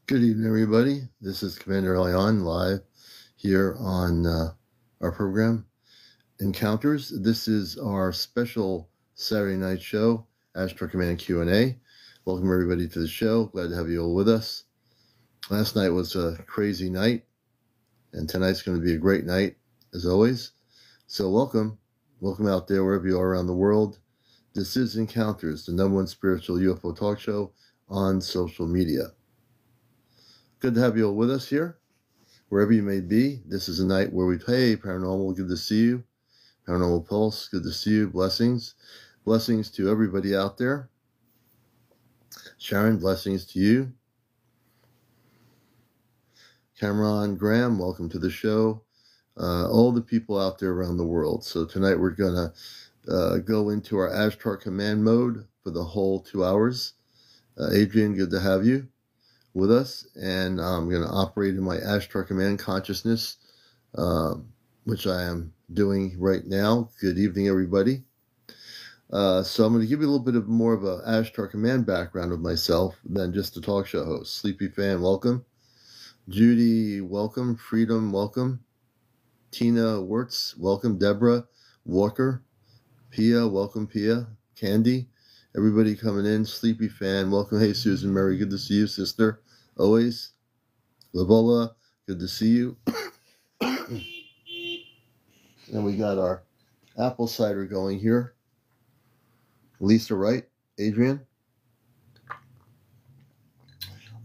Good evening, everybody. This is CmdrAleon live here on our program, Encounters. This is our special Saturday night show, Ashtar Command Q&A. Welcome, everybody, to the show. Glad to have you all with us. Last night was a crazy night, and tonight's going to be a great night, as always. So welcome. Welcome out there, wherever you are around the world. This is Encounters, the #1 spiritual UFO talk show on social media. Good to have you all with us here, wherever you may be. This is a night where hey, Paranormal, good to see you. Paranormal Pulse, good to see you. Blessings. Blessings to everybody out there. Sharon, blessings to you. Cameron Graham, welcome to the show. All the people out there around the world. So tonight we're going to go into our Ashtar Command mode for the whole 2 hours. Adrian, good to have you with us, and I'm going to operate in my Ashtar Command consciousness, which I am doing right now. Good evening, everybody. So I'm going to give you a little bit more of a Ashtar Command background of myself than just a talk show host. Sleepy Fan, welcome. Judy, welcome. Freedom, welcome. Tina Wirtz, welcome. Deborah Walker, Pia, welcome. Pia, Candy, everybody coming in. Sleepy Fan, welcome. Hey, Susan Mary, good to see you, sister. Always. Lavola, good to see you. And we got our apple cider going here. Lisa Wright, Adrian.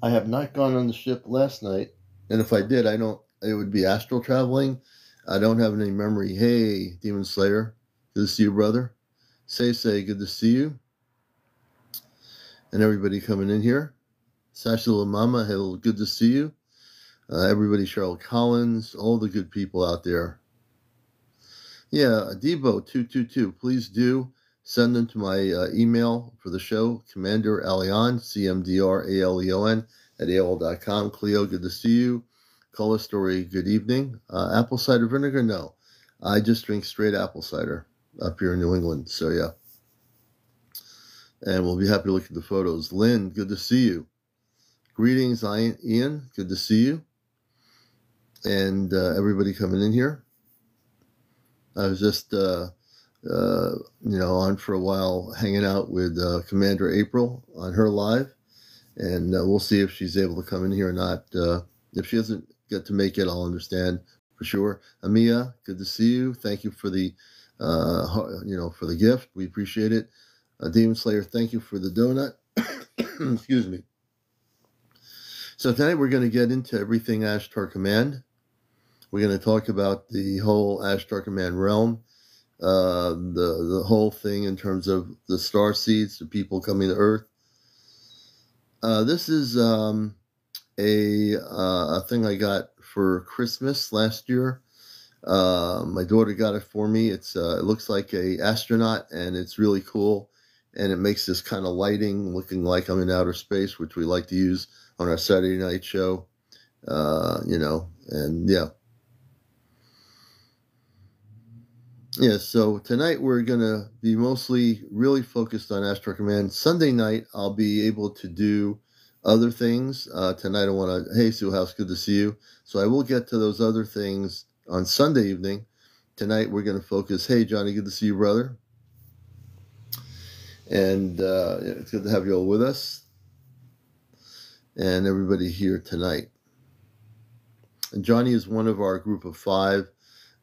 I have not gone on the ship last night, and if I did, it would be astral traveling. I don't have any memory. Hey, Demon Slayer, good to see you, brother. Say, good to see you. And everybody coming in here. Sasha Mama, hello, good to see you. Everybody, Cheryl Collins, all the good people out there. Yeah, Debo222, please do send them to my email for the show, CmdrAleon, CmdrAleon at AOL.com. Cleo, good to see you. Color Story, good evening. Apple cider vinegar? No. I just drink straight apple cider up here in New England, so yeah. And we'll be happy to look at the photos. Lynn, good to see you. Greetings, Ian. Good to see you. And everybody coming in here. I was just, on for a while, hanging out with Commander April on her live. And we'll see if she's able to come in here or not. If she doesn't get to make it, I'll understand for sure. Amia, good to see you. Thank you for the, for the gift. We appreciate it. Demon Slayer, thank you for the donut. Excuse me. So tonight we're going to get into everything Ashtar Command. We're going to talk about the whole Ashtar Command realm, the whole thing in terms of the star seeds, the people coming to Earth. This is a thing I got for Christmas last year. My daughter got it for me. It looks like a astronaut, and it's really cool. And it makes this kind of lighting looking like I'm in outer space, which we like to use on our Saturday night show, and yeah. Yeah, so tonight we're going to be mostly really focused on Ashtar Command. Sunday night, I'll be able to do other things. Tonight I want to, hey, Sue House, good to see you. So I will get to those other things on Sunday evening. Tonight we're going to focus, hey, Johnny, good to see you, brother. And it's good to have you all with us. And everybody here tonight. And Johnny is one of our group of 5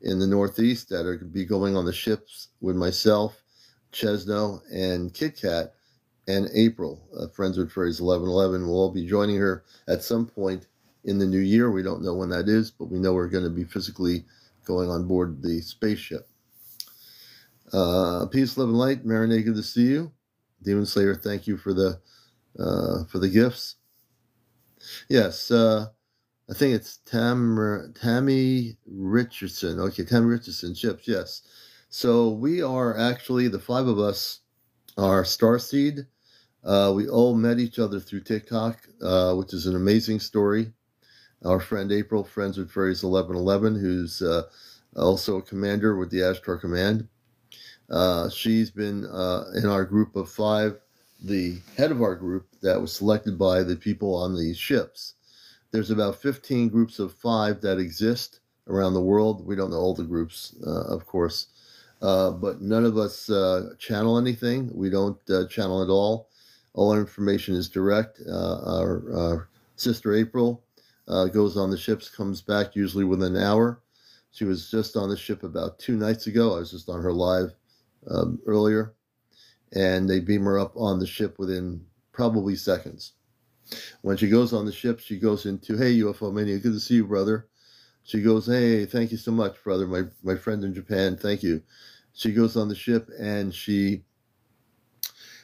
in the Northeast that are going to be going on the ships with myself, Chesno, and Kit Kat, and April, Friends with Fairies 1111. We'll all be joining her at some point in the new year. We don't know when that is, but we know we're going to be physically going on board the spaceship. Peace, love, and light. Marinate, good to see you. Demon Slayer, thank you for the gifts. Yes, I think it's Tammy Richardson. Okay, Tammy Richardson, chips, yes. So we are actually, the 5 of us are Starseed. We all met each other through TikTok, which is an amazing story. Our friend April, Friends with Fairies 1111, who's also a commander with the Ashtar Command. She's been in our group of 5, the head of our group that was selected by the people on the ships. There's about 15 groups of 5 that exist around the world. We don't know all the groups, of course, but none of us channel anything. We don't channel at all. All our information is direct. Our sister April goes on the ships, comes back usually within an hour. She was just on the ship about 2 nights ago. I was just on her live earlier, and they beam her up on the ship within probably seconds. When she goes on the ship, she goes into, "Hey, UFO Mania, good to see you, brother." She goes, "Hey, thank you so much, brother, my friend in Japan, thank you." She goes on the ship, and she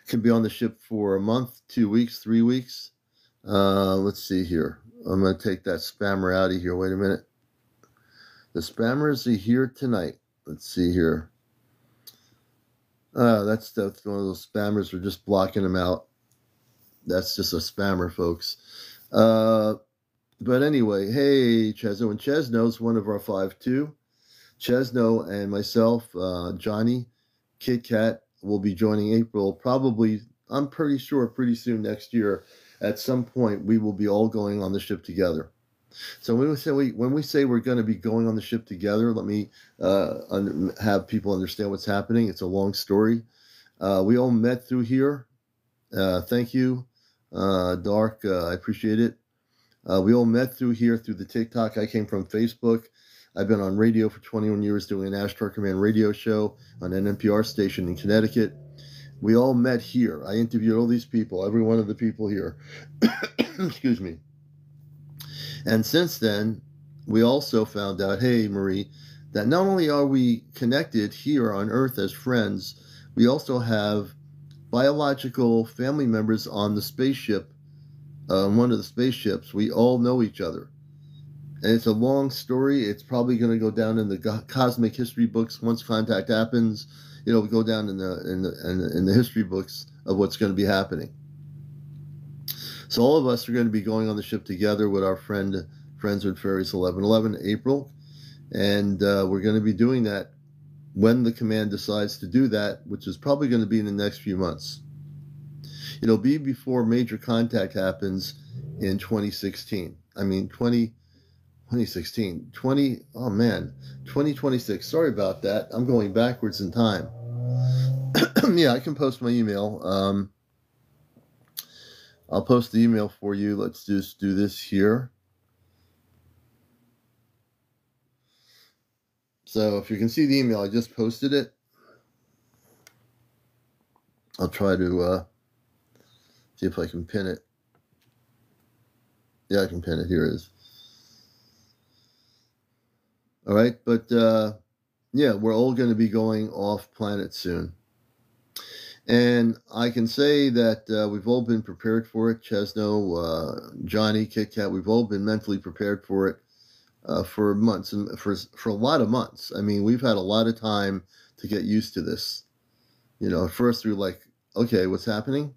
can be on the ship for a month, 2 weeks, 3 weeks. Let's see here. I'm going to take that spammer out of here. Wait a minute. The spammers are here tonight. Let's see here. That's one of those spammers. We're just blocking them out. That's just a spammer, folks. But anyway, hey, Chesno. And Chesno's one of our 5 too. Chesno and myself, Johnny, Kit Kat, will be joining April probably, I'm pretty sure, pretty soon next year. At some point, we will be all going on the ship together. So when we say we're going to be going on the ship together, let me have people understand what's happening. It's a long story. We all met through here. Thank you, Dark. I appreciate it. We all met through here, through the TikTok. I came from Facebook. I've been on radio for 21 years doing an Ashtar Command radio show on an NPR station in Connecticut. We all met here. I interviewed all these people, every one of the people here. Excuse me. And since then, we also found out, hey, Marie, that not only are we connected here on Earth as friends, we also have biological family members on the spaceship, one of the spaceships. We all know each other. And it's a long story. It's probably going to go down in the cosmic history books once contact happens. It'll go down in the history books of what's going to be happening. So all of us are going to be going on the ship together with our Friends with Fairies 1111, April. And we're going to be doing that when the command decides to do that, which is probably going to be in the next few months. It'll be before major contact happens in 2016. I mean, 2016. 2026. Sorry about that. I'm going backwards in time. Yeah, I can post my email. I'll post the email for you. Let's just do this here. So if you can see the email, I just posted it. I'll try to see if I can pin it. Yeah, I can pin it. Here it is. All right, but yeah, we're all going to be going off planet soon. And I can say that we've all been prepared for it. Chesno, Johnny, Kit Kat, we've all been mentally prepared for it for months, and for a lot of months. I mean, we've had a lot of time to get used to this. You know, at first we were like, okay, what's happening?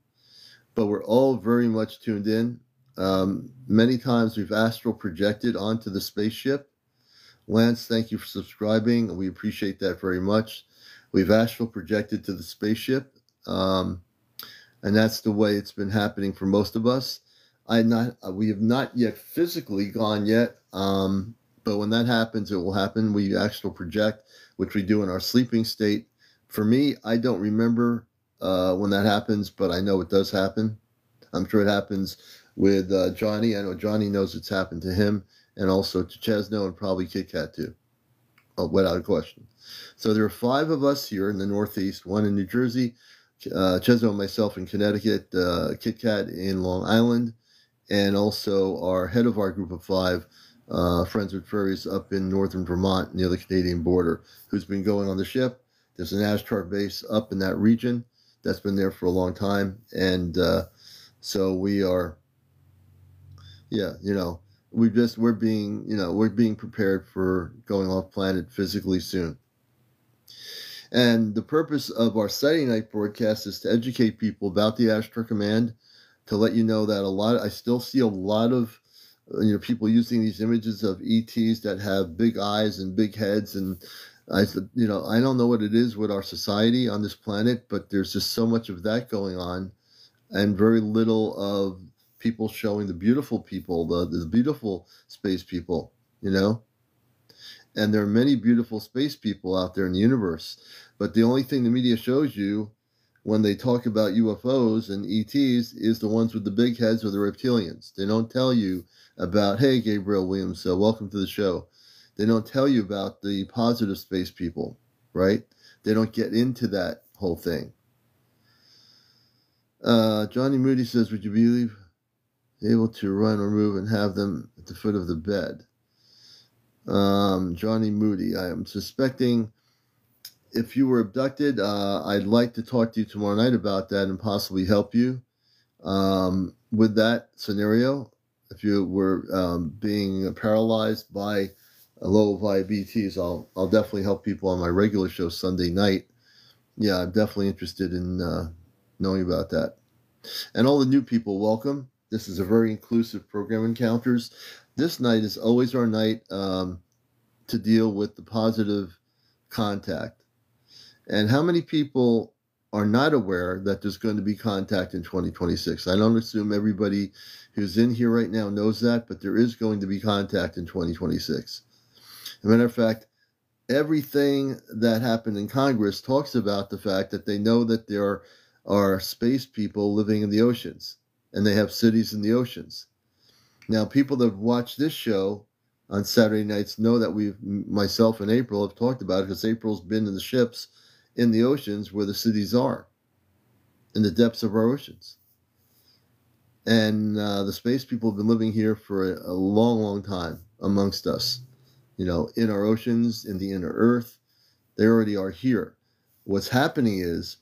But we're all very much tuned in. Many times we've astral projected onto the spaceship. Lance, thank you for subscribing. We appreciate that very much. We've astral projected to the spaceship. And that's the way it's been happening for most of us. We have not yet physically gone yet, but when that happens, it will happen. We astral project, which we do in our sleeping state. For me, I don't remember when that happens, but I know it does happen. I'm sure it happens with Johnny. I know Johnny knows it's happened to him, and also to Chesno and probably Kit Kat too, without a question. So there are 5 of us here in the Northeast, 1 in New Jersey, Chesno and myself in Connecticut, Kit Kat in Long Island, and also our head of our group of 5, Friends with Furries up in northern Vermont near the Canadian border, who's been going on the ship. There's an Ashtar base up in that region that's been there for a long time. And so we are, yeah, you know, we're being prepared for going off planet physically soon. And the purpose of our Saturday night broadcast is to educate people about the Ashtar Command, to let you know that I still see a lot of people using these images of ETs that have big eyes and big heads. And I don't know what it is with our society on this planet, but there's just so much of that going on, and very little of people showing the beautiful people, the beautiful space people, you know? And there are many beautiful space people out there in the universe. But the only thing the media shows you when they talk about UFOs and ETs is the ones with the big heads or the reptilians. They don't tell you about, hey, Gabriel Williams, welcome to the show. They don't tell you about the positive space people, right? They don't get into that whole thing. Johnny Moody says, would you believe able to run or move and have them at the foot of the bed? Johnny Moody, I am suspecting if you were abducted, I'd like to talk to you tomorrow night about that and possibly help you with that scenario. If you were being paralyzed by low vibe BTs, I'll definitely help people on my regular show Sunday night. Yeah, I'm definitely interested in knowing about that. And all the new people, welcome. This is a very inclusive program, Encounters. This night is always our night to deal with the positive contact. And how many people are not aware that there's going to be contact in 2026? I don't assume everybody who's in here right now knows that, but there is going to be contact in 2026. As a matter of fact, everything that happened in Congress talks about the fact that they know that there are space people living in the oceans, and they have cities in the oceans. Now, people that have watched this show on Saturday nights know that myself and April have talked about it, because April's been in the ships in the oceans where the cities are, in the depths of our oceans. And the space people have been living here for a long, long time amongst us. You know, in our oceans, in the inner earth, they already are here. What's happening is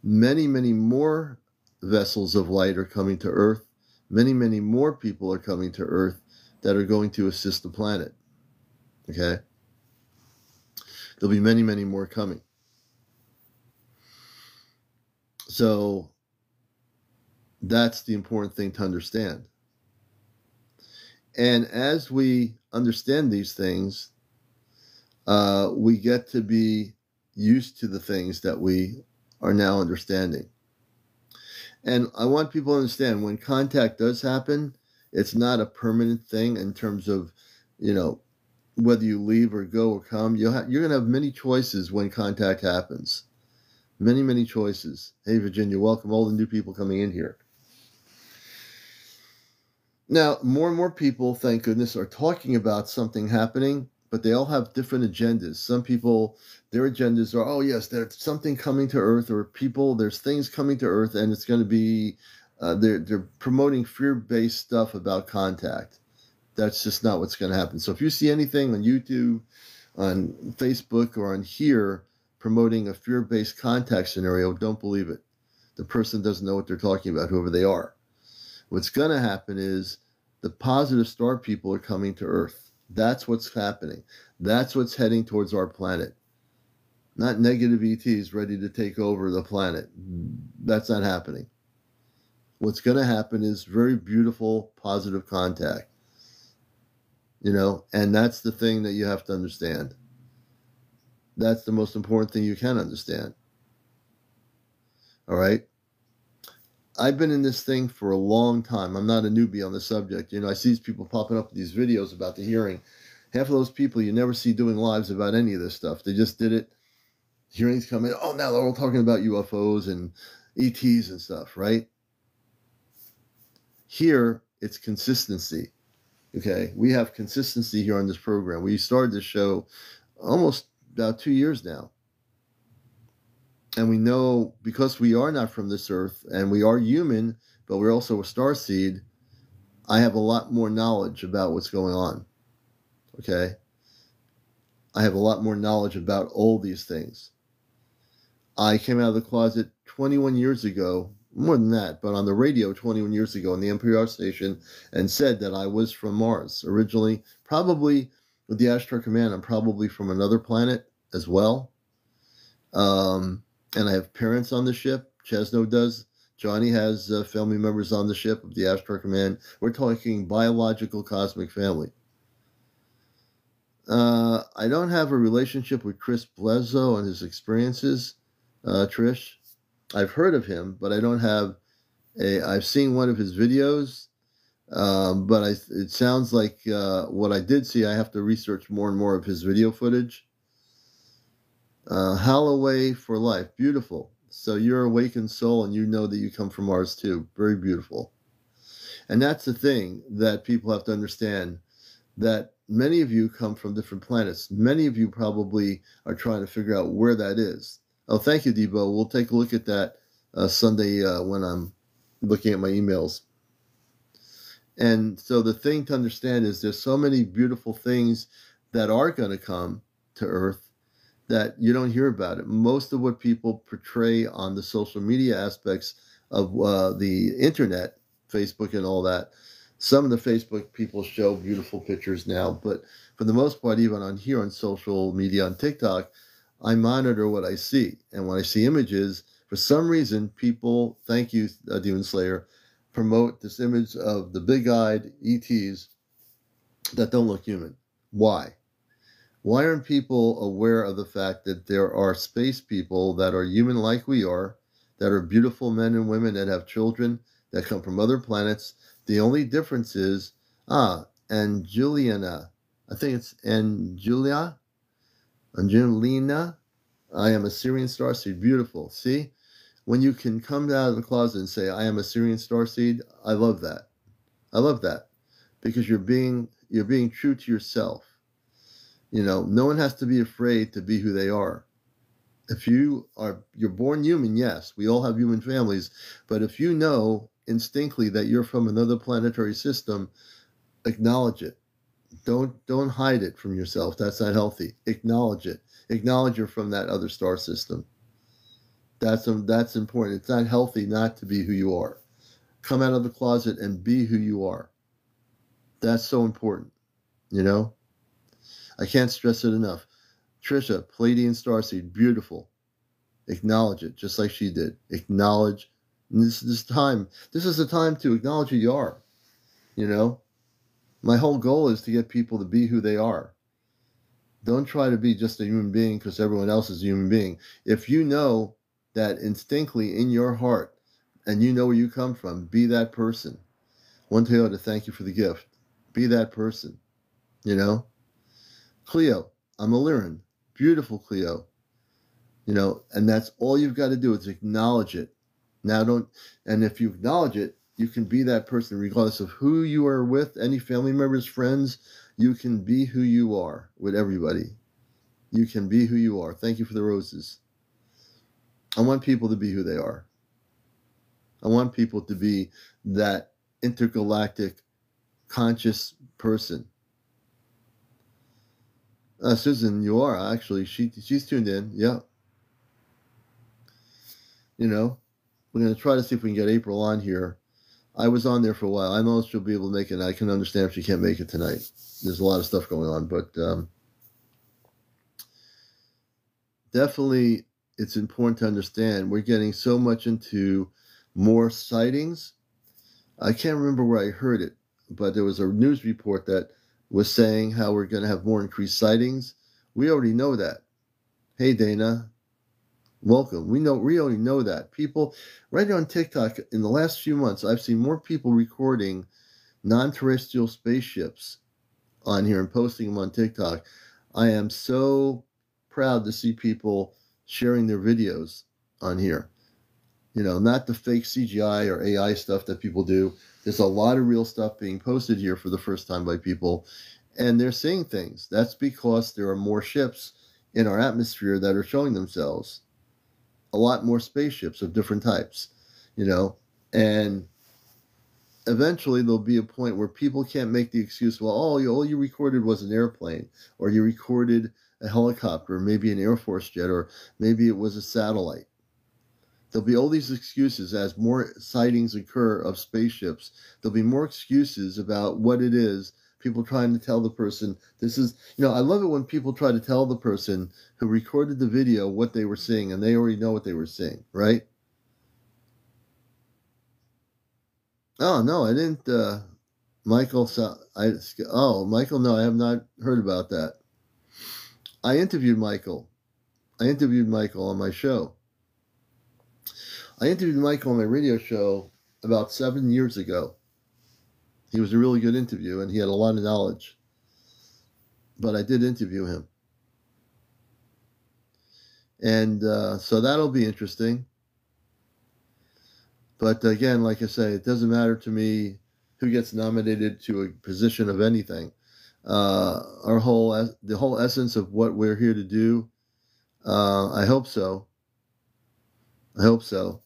many, many more vessels of light are coming to Earth. Many, many more people are coming to Earth that are going to assist the planet. Okay? There'll be many, many more coming. So that's the important thing to understand. And as we understand these things, we get to be used to the things that we are now understanding. And I want people to understand, when contact does happen, it's not a permanent thing in terms of, you know, whether you leave or go or come. You're going to have many choices when contact happens. Many, many choices. Hey, Virginia, welcome all the new people coming in here. Now, more and more people, thank goodness, are talking about something happening, but they all have different agendas. Some people, their agendas are, oh yes, there's something coming to Earth, or there's things coming to Earth, and it's going to be, they're promoting fear-based stuff about contact. That's just not what's going to happen. So if you see anything on YouTube, on Facebook, or on here promoting a fear-based contact scenario, don't believe it. The person doesn't know what they're talking about, whoever they are. What's going to happen is the positive star people are coming to Earth. That's what's happening. That's what's heading towards our planet. Not negative ETs ready to take over the planet. That's not happening. What's going to happen is very beautiful, positive contact. You know, and that's the thing that you have to understand. That's the most important thing you can understand. All right? I've been in this thing for a long time. I'm not a newbie on the subject. You know, I see these people popping up with these videos about the hearing. Half of those people you never see doing lives about any of this stuff. They just did it. Hearings come in. Oh, now they're all talking about UFOs and ETs and stuff, right? Here, it's consistency. Okay? We have consistency here on this program. We started this show almost about 2 years now. And we know, because we are not from this earth, and we are human, but we're also a starseed, I have a lot more knowledge about what's going on. Okay? I have a lot more knowledge about all these things. I came out of the closet 21 years ago, more than that, but on the radio 21 years ago on the NPR station, and said that I was from Mars. Originally, probably with the Ashtar Command, I'm probably from another planet as well. And I have parents on the ship. Chesno does. Johnny has family members on the ship of the Ashtar Command. We're talking biological cosmic family. I don't have a relationship with Chris Blezzo and his experiences, Trish. I've heard of him, but I don't have I've seen one of his videos, but it sounds like what I did see, I have to research more and more of his video footage. Holloway for life. Beautiful. So you're awakened soul and you know that you come from Mars too. Very beautiful. And that's the thing that people have to understand, that many of you come from different planets. Many of you probably are trying to figure out where that is. Oh, thank you, Debo. We'll take a look at that Sunday when I'm looking at my emails. And so the thing to understand is there's so many beautiful things that are going to come to Earth that you don't hear about it. Most of what people portray on the social media aspects of the internet, Facebook and all that, some of the Facebook people show beautiful pictures now, but for the most part, even on here on social media, on TikTok, I monitor what I see. And when I see images, for some reason, people, thank you, Demon Slayer, promote this image of the big-eyed ETs that don't look human. Why? Why aren't people aware of the fact that there are space people that are human like we are, that are beautiful men and women that have children, that come from other planets? The only difference is, Angelina, I think it's Angelina, I am a Syrian starseed. Beautiful. See? When you can come out of the closet and say, I am a Syrian starseed, I love that. I love that. Because you're being true to yourself. You know, no one has to be afraid to be who they are. If you're born human, yes, we all have human families, but if you know instinctively that you're from another planetary system, acknowledge it. Don't hide it from yourself. That's not healthy. Acknowledge it. Acknowledge you're from that other star system. That's important. It's not healthy not to be who you are. Come out of the closet and be who you are. That's so important, you know? I can't stress it enough. Trisha, Pleiadian starseed, beautiful. Acknowledge it, just like she did. Acknowledge. And this is the time to acknowledge who you are, you know? My whole goal is to get people to be who they are. Don't try to be just a human being because everyone else is a human being. If you know that instinctively in your heart and you know where you come from, be that person. One Toyota, thank you for the gift. Be that person, you know? Cleo, I'm a Lyran. Beautiful Cleo. You know, and that's all you've got to do is acknowledge it. And if you acknowledge it, you can be that person regardless of who you are with, any family members, friends. You can be who you are with everybody. You can be who you are. Thank you for the roses. I want people to be who they are. I want people to be that intergalactic conscious person. Susan, you are actually. She's tuned in. Yeah. You know, we're going to try to see if we can get April on here. I was on there for a while. I know she'll be able to make it. I can understand if she can't make it tonight. There's a lot of stuff going on, but definitely it's important to understand we're getting so much into more sightings. I can't remember where I heard it, but there was a news report that was saying how we're going to have more increased sightings. We already know that. Hey, Dana. Welcome. We already know that. People, right on TikTok, in the last few months, I've seen more people recording non-terrestrial spaceships on here and posting them on TikTok. I am so proud to see people sharing their videos on here. You know, not the fake CGI or AI stuff that people do. There's a lot of real stuff being posted here for the first time by people, and they're seeing things. That's because there are more ships in our atmosphere that are showing themselves. A lot more spaceships of different types, you know, and eventually there'll be a point where people can't make the excuse, well, all you recorded was an airplane, or you recorded a helicopter, maybe an Air Force jet, or maybe it was a satellite. There'll be all these excuses as more sightings occur of spaceships. There'll be more excuses about what it is. People trying to tell the person, this is, you know, I love it when people try to tell the person who recorded the video what they were seeing, and they already know what they were seeing, right? Oh, no, I didn't, Michael, Michael, no, I have not heard about that. I interviewed Michael on my show. I interviewed Michael on my radio show about 7 years ago. He was a really good interview, and he had a lot of knowledge. But I did interview him. And so that'll be interesting. But again, like I say, it doesn't matter to me who gets nominated to a position of anything. The whole essence of what we're here to do, I hope so. I hope so.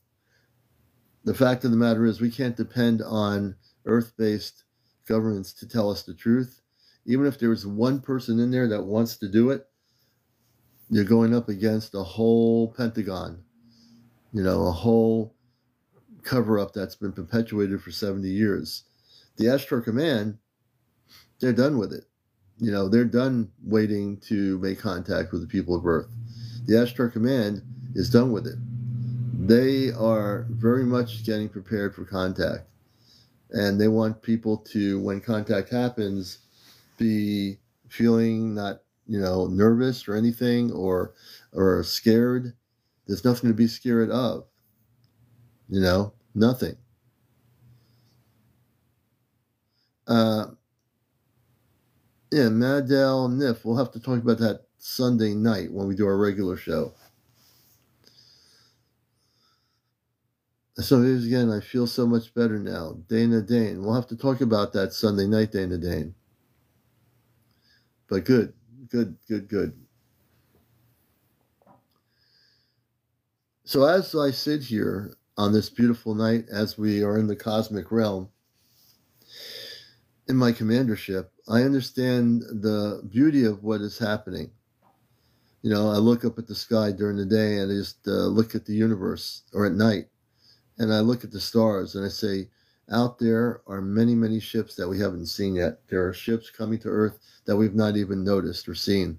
The fact of the matter is we can't depend on earth-based governments to tell us the truth. Even if there's one person in there that wants to do it, you're going up against a whole Pentagon, a whole cover-up that's been perpetuated for 70 years. The Ashtar Command, they're done with it. They're done waiting to make contact with the people of Earth. The Ashtar Command is done with it. They are very much getting prepared for contact. And they want people to, when contact happens, be feeling not, nervous or anything or scared. There's nothing to be scared of. Nothing. Madel Niff, we'll have to talk about that Sunday night when we do our regular show. So here's again, I feel so much better now. Dana Dane, we'll have to talk about that Sunday night, Dana Dane. But good. So as I sit here on this beautiful night, as we are in the cosmic realm, in my commandership, I understand the beauty of what is happening. I look up at the sky during the day and I just look at the universe, or at night, and I look at the stars and I say, out there are many, many ships that we haven't seen yet. There are ships coming to Earth that we've not even noticed or seen.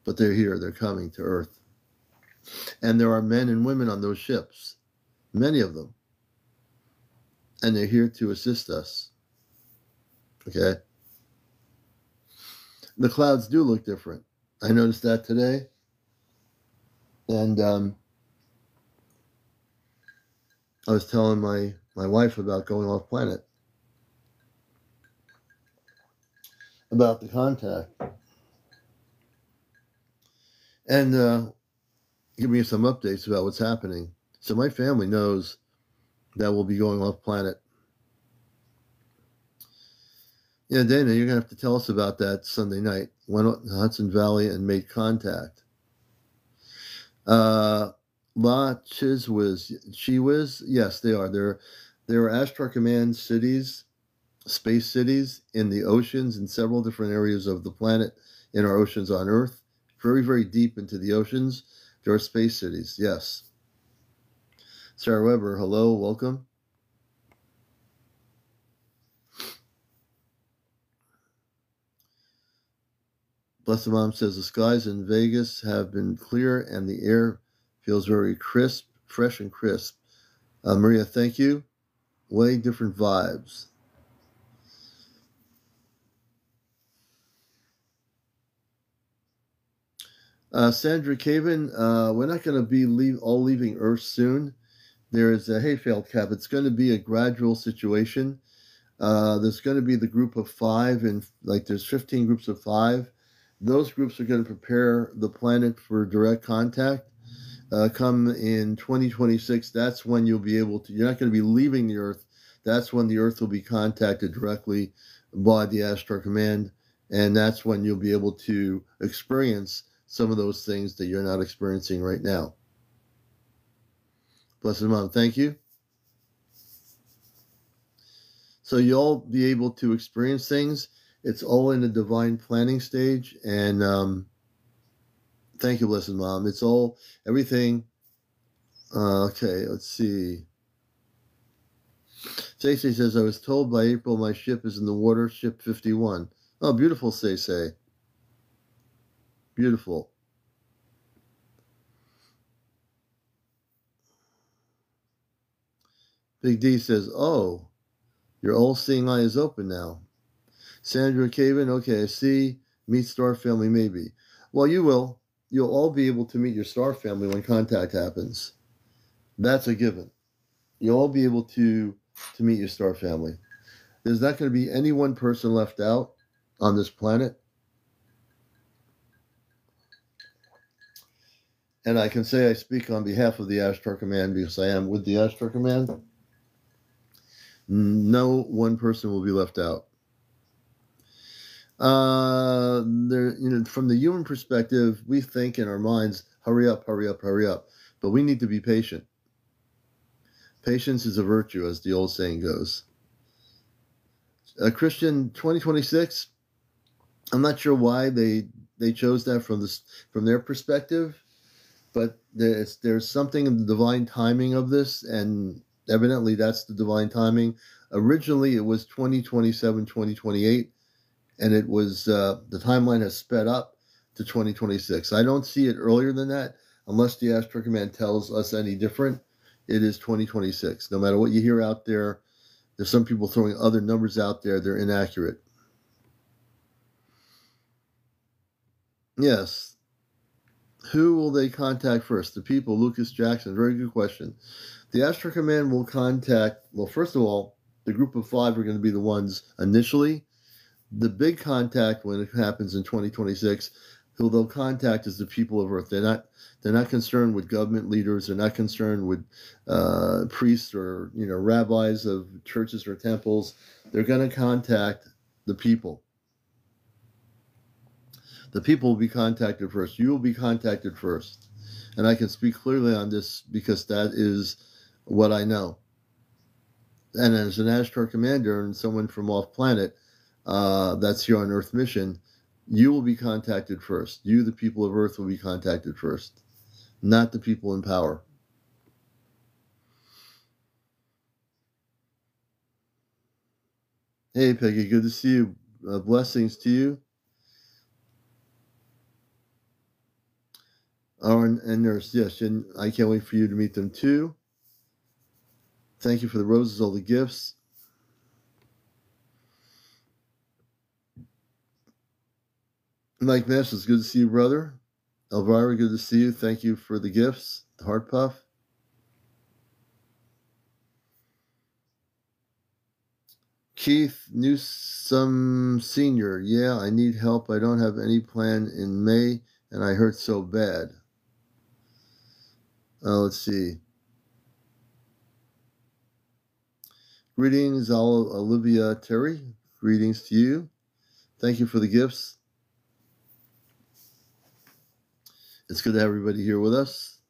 But they're here, they're coming to Earth. And there are men and women on those ships, many of them. And they're here to assist us. Okay? The clouds do look different. I noticed that today. And I was telling my wife about going off planet, about the contact, and give me some updates about what's happening. So my family knows that we'll be going off planet. Yeah, Dana, you're going to have to tell us about that Sunday night. Went up to Hudson Valley and made contact. La Chiwiz, yes, they are. There are Ashtar Command cities, space cities in the oceans in several different areas of the planet, in our oceans on Earth, very, very deep into the oceans. There are space cities, yes. Sarah Weber, hello, welcome. Blessed Mom says the skies in Vegas have been clear and the air feels very crisp, fresh and crisp. Maria, thank you. Way different vibes. Sandra Caven, we're not going to be all leaving Earth soon. There is a Hayfield cap. It's going to be a gradual situation. There's going to be the group of 5, and there's 15 groups of 5. Those groups are going to prepare the planet for direct contact. Come in 2026, that's when you'll be able to, you're not going to be leaving the Earth. That's when the Earth will be contacted directly by the Ashtar Command, and that's when you'll be able to experience some of those things that you're not experiencing right now. Blessed Mom, thank you. So you'll be able to experience things. It's all in the divine planning stage, and thank you, Blessed Mom. It's all, everything. Okay, let's see. Stacey says, I was told by April my ship is in the water, ship 51. Oh, beautiful, Stacey. Beautiful. Big D says, oh, your all-seeing eye is open now. Sandra Caven, okay, I see. Meet star family, maybe. Well, you will. You'll all be able to meet your star family when contact happens. That's a given. You'll all be able to meet your star family. There's not going to be any one person left out on this planet. And I can say I speak on behalf of the Ashtar Command because I am with the Ashtar Command. No one person will be left out. From the human perspective, we think in our minds, hurry up, hurry up, hurry up. But we need to be patient. Patience is a virtue, as the old saying goes. Christian 2026, I'm not sure why they chose that from their perspective, but there's something in the divine timing of this, and evidently that's the divine timing. Originally, it was 2027, 2028, and it was the timeline has sped up to 2026. I don't see it earlier than that, unless the Ashtar Command tells us any different. It is 2026. No matter what you hear out there, there's some people throwing other numbers out there. They're inaccurate. Yes. Who will they contact first? The people, Lucas Jackson. Very good question. The Ashtar Command will contact, well, first of all, the group of 5 are going to be the ones initially. The big contact when it happens in 2026, who they'll contact is the people of Earth. They're not concerned with government leaders. They're not concerned with priests or rabbis of churches or temples. They're going to contact the people. The people will be contacted first. You will be contacted first. And I can speak clearly on this because that is what I know. And as an Ashtar commander and someone from off planet that's here on Earth mission, you will be contacted first. You, the people of Earth, will be contacted first, not the people in power. Hey, Peggy, good to see you. Blessings to you. And Nurse, yes, and I can't wait for you to meet them too. Thank you for the roses, all the gifts. Mike Nash, it's good to see you, brother. Elvira, good to see you. Thank you for the gifts. The heart puff. Keith Newsome Sr. Yeah, I need help. I don't have any plan in May, and I hurt so bad. Let's see. Greetings, Olivia Terry. Greetings to you. Thank you for the gifts. It's good to have everybody here with us.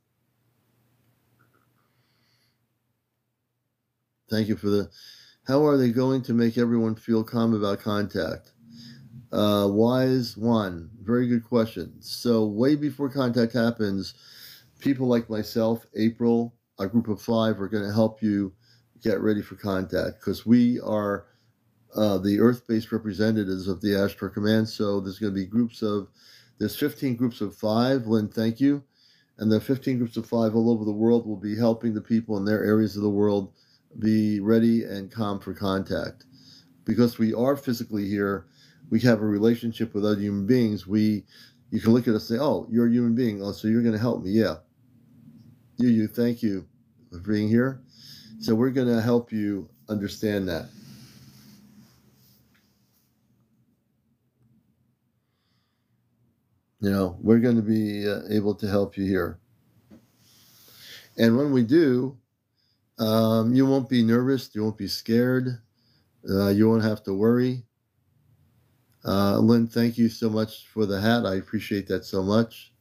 Thank you for how are they going to make everyone feel calm about contact? Wise one, very good question. So way before contact happens, people like myself, April, a group of 5 are going to help you get ready for contact because we are the Earth-based representatives of the Ashtar Command. So there's going to be there's 15 groups of 5, Lynn, thank you. And the 15 groups of 5 all over the world will be helping the people in their areas of the world be ready and calm for contact. Because we are physically here, we have a relationship with other human beings. You can look at us and say, oh, you're a human being. Oh, so you're going to help me. Yeah. You, thank you for being here. So we're going to help you understand that. We're going to be able to help you here. And when we do, you won't be nervous. You won't be scared. You won't have to worry. Lynn, thank you so much for the hat. I appreciate that so much.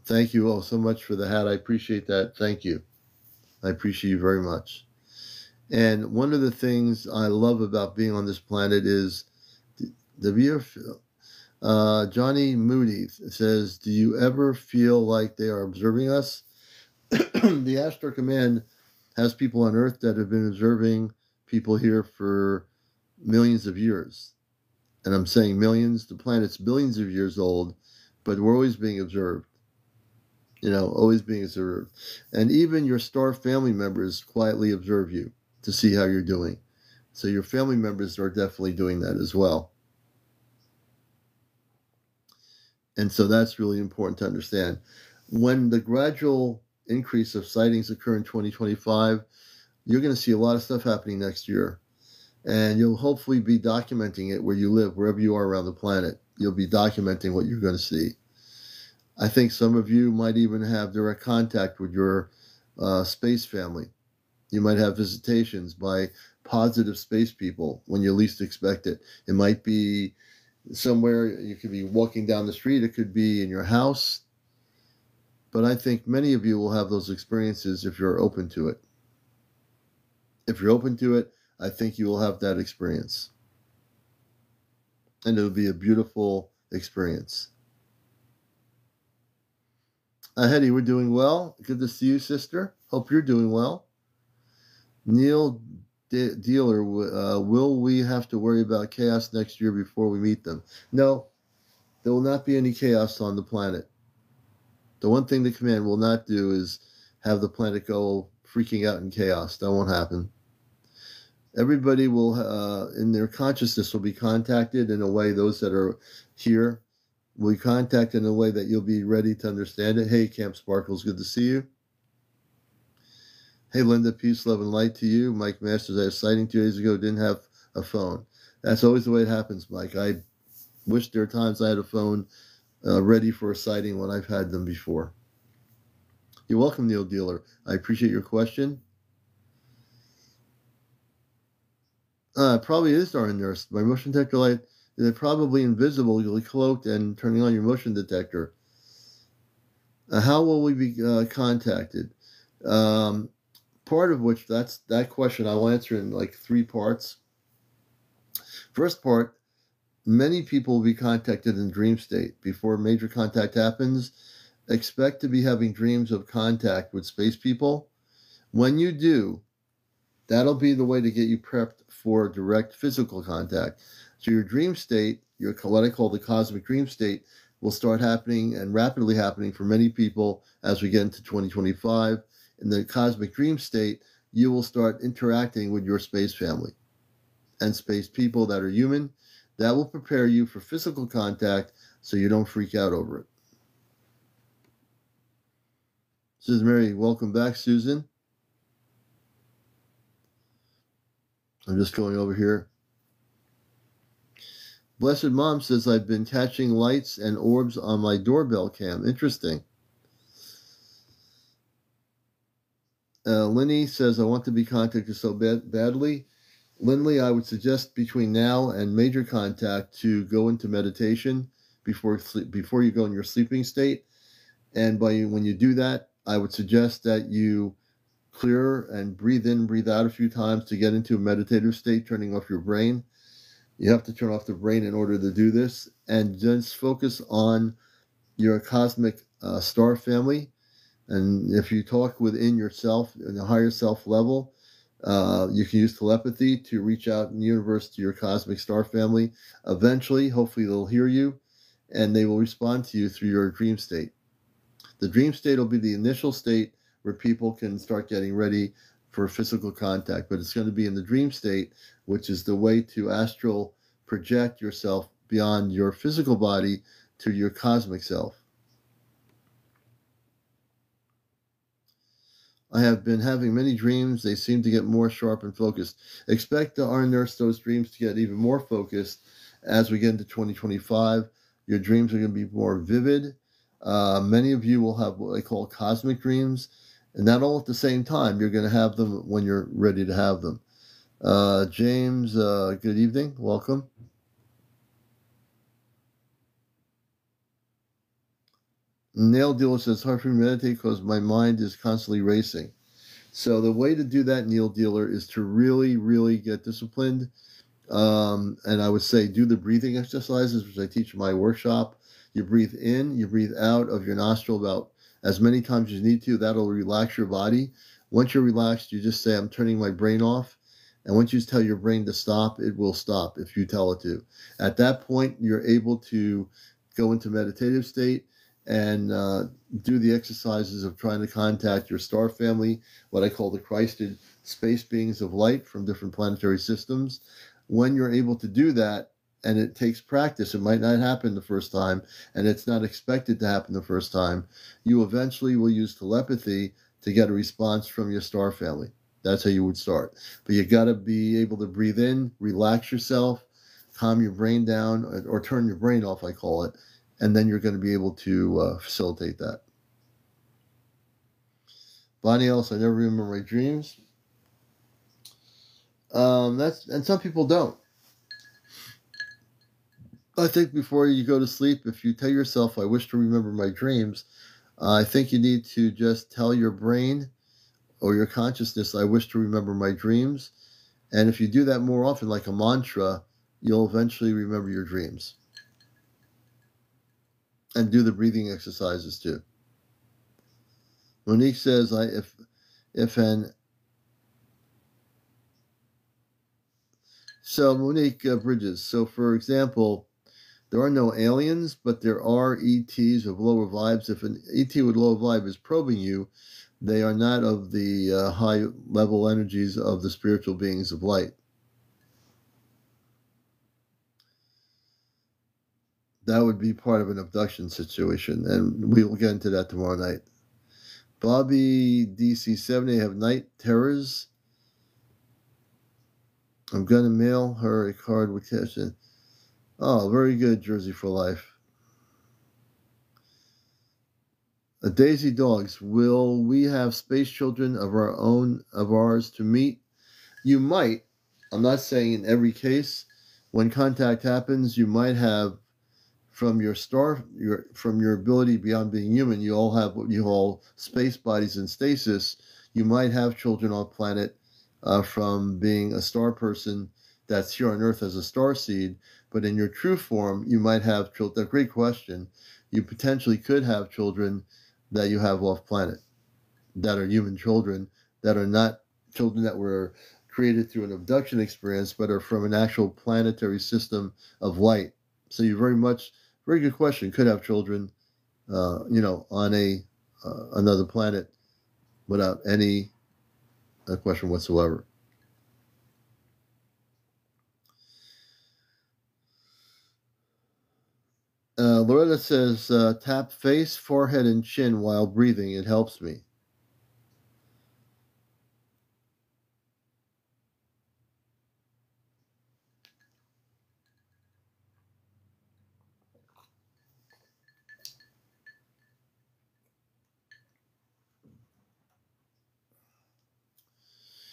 Thank you all so much for the hat. I appreciate that. Thank you. I appreciate you very much. And one of the things I love about being on this planet is Johnny Moody says, do you ever feel like they are observing us? The Ashtar Command has people on Earth that have been observing people here for millions of years. And I'm saying millions. The planet's billions of years old, but we're always being observed. Always being observed. And even your star family members quietly observe you to see how you're doing. So your family members are definitely doing that as well. And so that's really important to understand. When the gradual increase of sightings occur in 2025, you're going to see a lot of stuff happening next year. And you'll hopefully be documenting it where you live, wherever you are around the planet. You'll be documenting what you're going to see. I think some of you might even have direct contact with your space family. You might have visitations by positive space people when you least expect it. It might be somewhere, you could be walking down the street, it could be in your house. But I think many of you will have those experiences if you're open to it. If you're open to it, I think you will have that experience. And it'll be a beautiful experience. Hetty, we're doing well. Good to see you, sister. Hope you're doing well. Neil Dealer, will we have to worry about chaos next year before we meet them? No, there will not be any chaos on the planet. The one thing the command will not do is have the planet go freaking out in chaos. That won't happen. Everybody will, in their consciousness, will be contacted in a way, those that are here will be contacted in a way that you'll be ready to understand it. Hey, Camp Sparkles, good to see you. Hey, Linda, peace, love, and light to you. Mike Masters, I had a sighting 2 days ago, didn't have a phone. That's always the way it happens, Mike. I wish there are times I had a phone ready for a sighting when I've had them before. You're welcome, Neil Dealer. I appreciate your question. It probably is, darn nurse. My motion detector light, they're probably invisible. You'll be cloaked and turning on your motion detector. How will we be contacted? Part of which, that question I'll answer in like 3 parts. First part, many people will be contacted in dream state. Before major contact happens, expect to be having dreams of contact with space people. When you do, that'll be the way to get you prepped for direct physical contact. So your dream state, what I call the cosmic dream state, will start happening and rapidly happening for many people as we get into 2025. In the cosmic dream state, you will start interacting with your space family and space people that are human. That will prepare you for physical contact so you don't freak out over it. Susan Mary, welcome back, Susan. I'm just going over here. Blessed Mom says, I've been catching lights and orbs on my doorbell cam. Interesting. Linny says, I want to be contacted so badly. Lindley, I would suggest between now and major contact to go into meditation before you go in your sleeping state. And when you do that, I would suggest that you clear and breathe in, breathe out a few times to get into a meditative state, turning off your brain. You have to turn off the brain in order to do this, and just focus on your cosmic star family. And if you talk within yourself, in the higher self level, you can use telepathy to reach out in the universe to your cosmic star family. Eventually, hopefully they'll hear you, and they will respond to you through your dream state. The dream state will be the initial state where people can start getting ready for physical contact, but it's going to be in the dream state, which is the way to astral project yourself beyond your physical body to your cosmic self. I have been having many dreams. They seem to get more sharp and focused. Expect our nurse those dreams to get even more focused as we get into 2025. Your dreams are going to be more vivid. Many of you will have what I call cosmic dreams, and not all at the same time. You're going to have them when you're ready to have them. James, good evening. Welcome. Nail Dealer says, hard for me to meditate because my mind is constantly racing. So the way to do that, Neil Dealer, is to really, really get disciplined. And I would say do the breathing exercises, which I teach in my workshop. You breathe in, you breathe out of your nostril about as many times as you need to. That'll relax your body. Once you're relaxed, you just say, I'm turning my brain off. And once you tell your brain to stop, it will stop if you tell it to. At that point, you're able to go into meditative state and do the exercises of trying to contact your star family, what I call the Christed space beings of light from different planetary systems. When you're able to do that and it takes practice. It might not happen the first time, and it's not expected to happen the first time. You eventually will use telepathy to get a response from your star family. That's how you would start. But you got to be able to breathe in, relax yourself, calm your brain down, or turn your brain off, I call it, and then you're going to be able to facilitate that. Bonnie else, I never remember my dreams. And some people don't. I think before you go to sleep, if you tell yourself, I wish to remember my dreams, I think you need to just tell your brain or your consciousness, I wish to remember my dreams. And if you do that more often, like a mantra, you'll eventually remember your dreams. And do the breathing exercises too. Monique says, So Monique Bridges, so for example, there are no aliens, but there are ETs with lower vibes. If an ET with low vibe is probing you, they are not of the high-level energies of the spiritual beings of light. That would be part of an abduction situation, and we will get into that tomorrow night. Bobby DC70 have night terrors. I'm going to mail her a card with cash in. Oh, very good, Jersey for Life. Daisy Dogs, will we have space children of ours to meet? You might. I'm not saying in every case. When contact happens, you might have from your ability beyond being human, you all have what you call space bodies in stasis. You might have children on planet from being a star person that's here on Earth as a star seed, but in your true form, you might have children. A great question. You potentially could have children that you have off planet that are human children, that are not children that were created through an abduction experience, but are from an actual planetary system of light. So you very good question, could have children, on another planet without any question whatsoever. Loretta says, tap face, forehead, and chin while breathing. It helps me.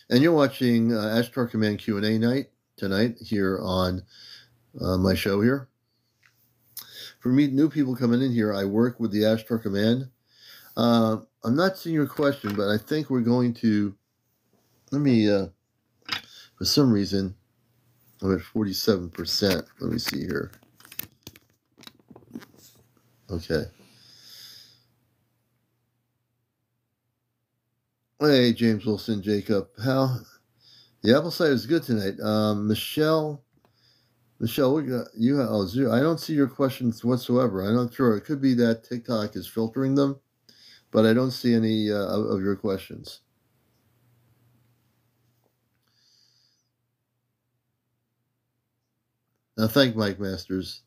And you're watching Ashtar Command Q&A night tonight here on my show here. For me, new people coming in here, I work with the Ashtar Command. I'm not seeing your question, but I think we're going to, for some reason, I'm at 47%. Let me see here. Okay. Hey, James Wilson, Jacob. How? The apple cider is good tonight. Michelle, zero. I don't see your questions whatsoever. I'm not sure. It could be that TikTok is filtering them, but I don't see any of your questions. Now, thank Mike Masters.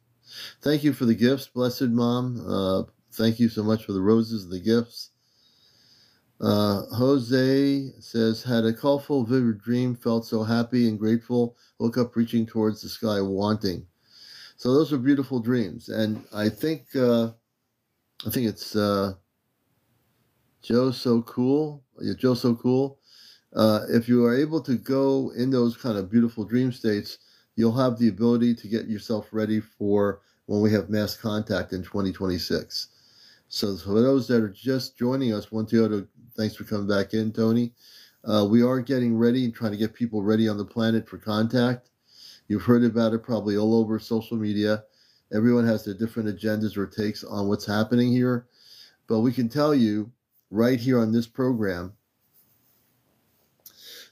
Thank you for the gifts, Blessed Mom. Thank you so much for the roses and the gifts. Jose says, had a colorful, vivid dream, felt so happy and grateful, woke up reaching towards the sky, wanting. So those are beautiful dreams. And I think it's Joe So Cool. Joe So Cool. If you are able to go in those kind of beautiful dream states, you'll have the ability to get yourself ready for when we have mass contact in 2026. So for those that are just joining us, thanks for coming back in, Tony. We are getting ready and trying to get people ready on the planet for contact. You've heard about it probably all over social media. Everyone has their different agendas or takes on what's happening here. But we can tell you right here on this program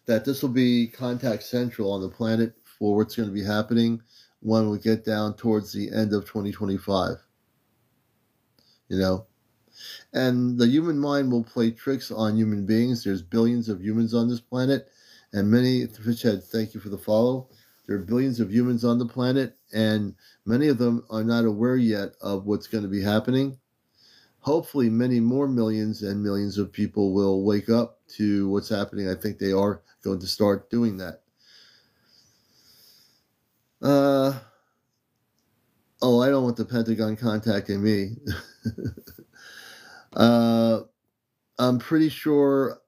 that this will be contact central on the planet for what's going to be happening when we get down towards the end of 2025. And the human mind will play tricks on human beings. There's billions of humans on this planet, and many, Fishhead, thank you for the follow. There are billions of humans on the planet, and many of them are not aware yet of what's going to be happening. Hopefully, many more millions and millions of people will wake up to what's happening. I think they are going to start doing that. Oh, I don't want the Pentagon contacting me. I'm pretty sure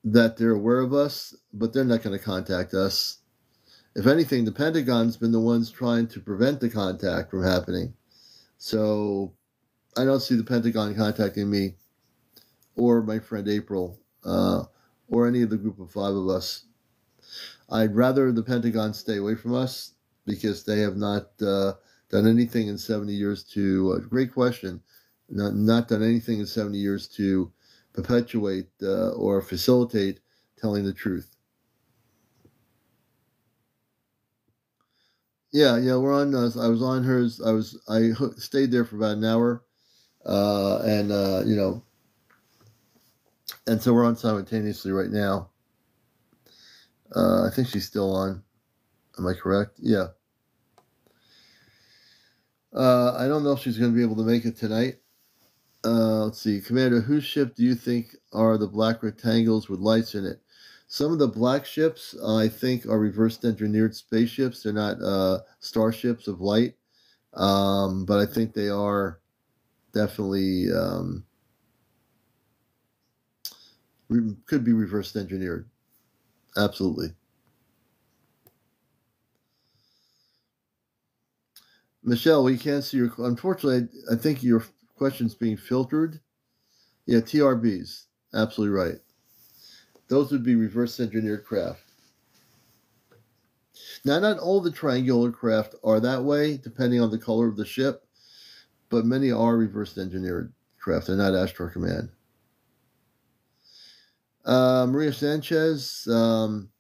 that they're aware of us, but they're not going to contact us. If anything, the Pentagon's been the ones trying to prevent the contact from happening. So I don't see the Pentagon contacting me or my friend April or any of the group of five of us. I'd rather the Pentagon stay away from us because they have not done anything in 70 years to, great question, not done anything in 70 years to perpetuate or facilitate telling the truth. Yeah, we're on. I was on hers. I stayed there for about an hour, and and so we're on simultaneously right now. I think she's still on. Am I correct? Yeah. I don't know if she's going to be able to make it tonight. Let's see. Commander, whose ship do you think are the black rectangles with lights in it? Some of the black ships, I think, are reverse engineered spaceships. They're not starships of light. But I think they are definitely could be reverse engineered. Absolutely. Michelle, we can't see your. Unfortunately, I think your question's being filtered. Yeah, TRBs. Absolutely right. Those would be reverse engineered craft. Now, not all the triangular craft are that way, depending on the color of the ship, but many are reverse engineered craft. They're not Ashtar Command. Maria Sanchez, you'll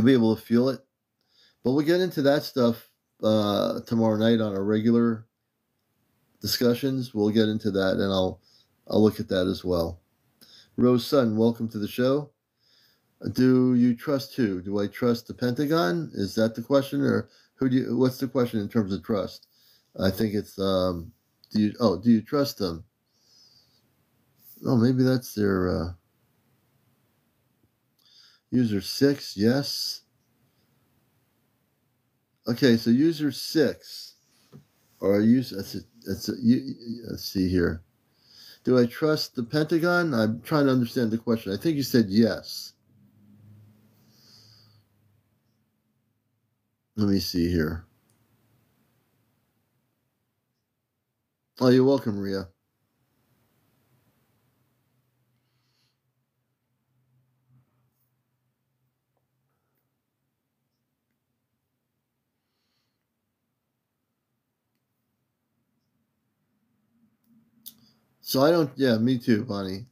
be able to feel it. But we'll get into that stuff tomorrow night on our regular discussions. We'll get into that, and I'll look at that as well. Rose Sun, welcome to the show. Do you trust who? Do I trust the Pentagon? Is that the question, or what's the question in terms of trust? I think it's do you trust them? Oh, maybe that's their user 6. Yes. Okay, so user 6 or user. Let's see here. Do I trust the Pentagon? I'm trying to understand the question. I think you said yes. Let me see here. Oh, you're welcome, Maria. So I don't, yeah, me too, Bonnie.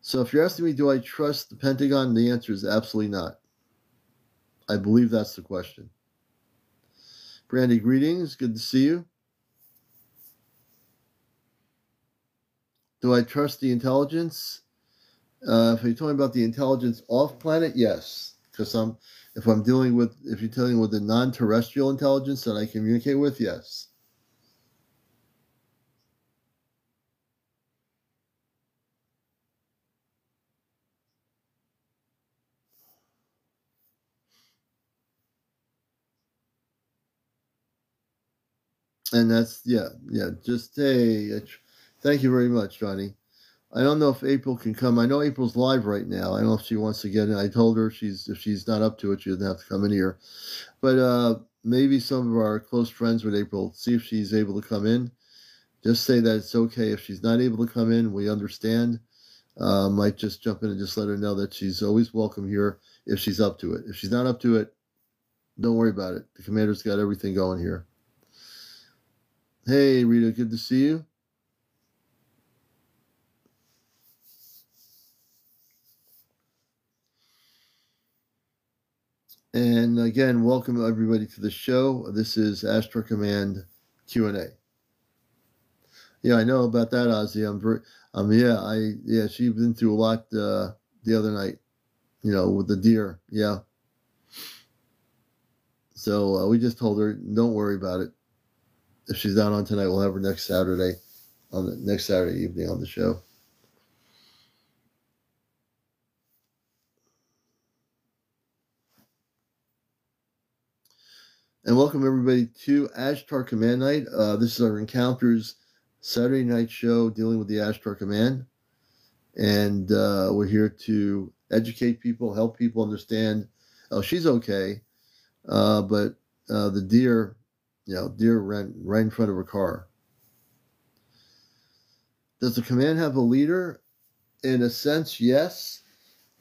So if you're asking me, do I trust the Pentagon? The answer is absolutely not. I believe that's the question. Brandy, greetings. Good to see you. Do I trust the intelligence? If you're talking about the intelligence off planet, yes. Because if you're dealing with the non-terrestrial intelligence that I communicate with, yes. And that's, just, hey, thank you very much, Johnny. I don't know if April can come. I know April's live right now. I don't know if she wants to get in. I told her if she's not up to it, she doesn't have to come in here. But maybe some of our close friends with April, see if she's able to come in. Just say that it's okay. If she's not able to come in, we understand. Might just jump in and just let her know that she's always welcome here if she's up to it. If she's not up to it, don't worry about it. The commander's got everything going here. Hey, Rita, good to see you. And again, welcome everybody to the show. This is Ashtar Command Q&A. Yeah, I know about that, Ozzy. She's been through a lot the other night, with the deer. Yeah. So we just told her, don't worry about it. If she's not on tonight, we'll have her next Saturday evening on the show. And welcome everybody to Ashtar Command Night. This is our Encounters Saturday night show dealing with the Ashtar Command. And we're here to educate people, help people understand, oh, she's okay. But the deer ran right in front of her car. Does the command have a leader? In a sense, yes.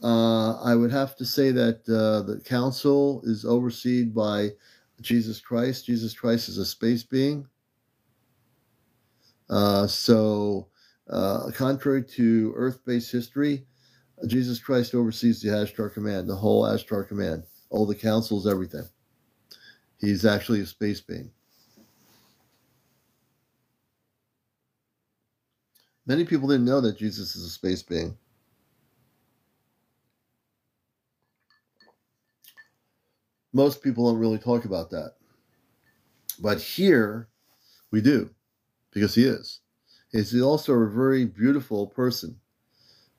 I would have to say that the council is overseen by Jesus Christ. Jesus Christ is a space being. So contrary to Earth-based history, Jesus Christ oversees the Ashtar Command, the whole Ashtar Command, all the councils, everything. He's actually a space being. Many people didn't know that Jesus is a space being. Most people don't really talk about that. But here, we do, because he is. He's also a very beautiful person.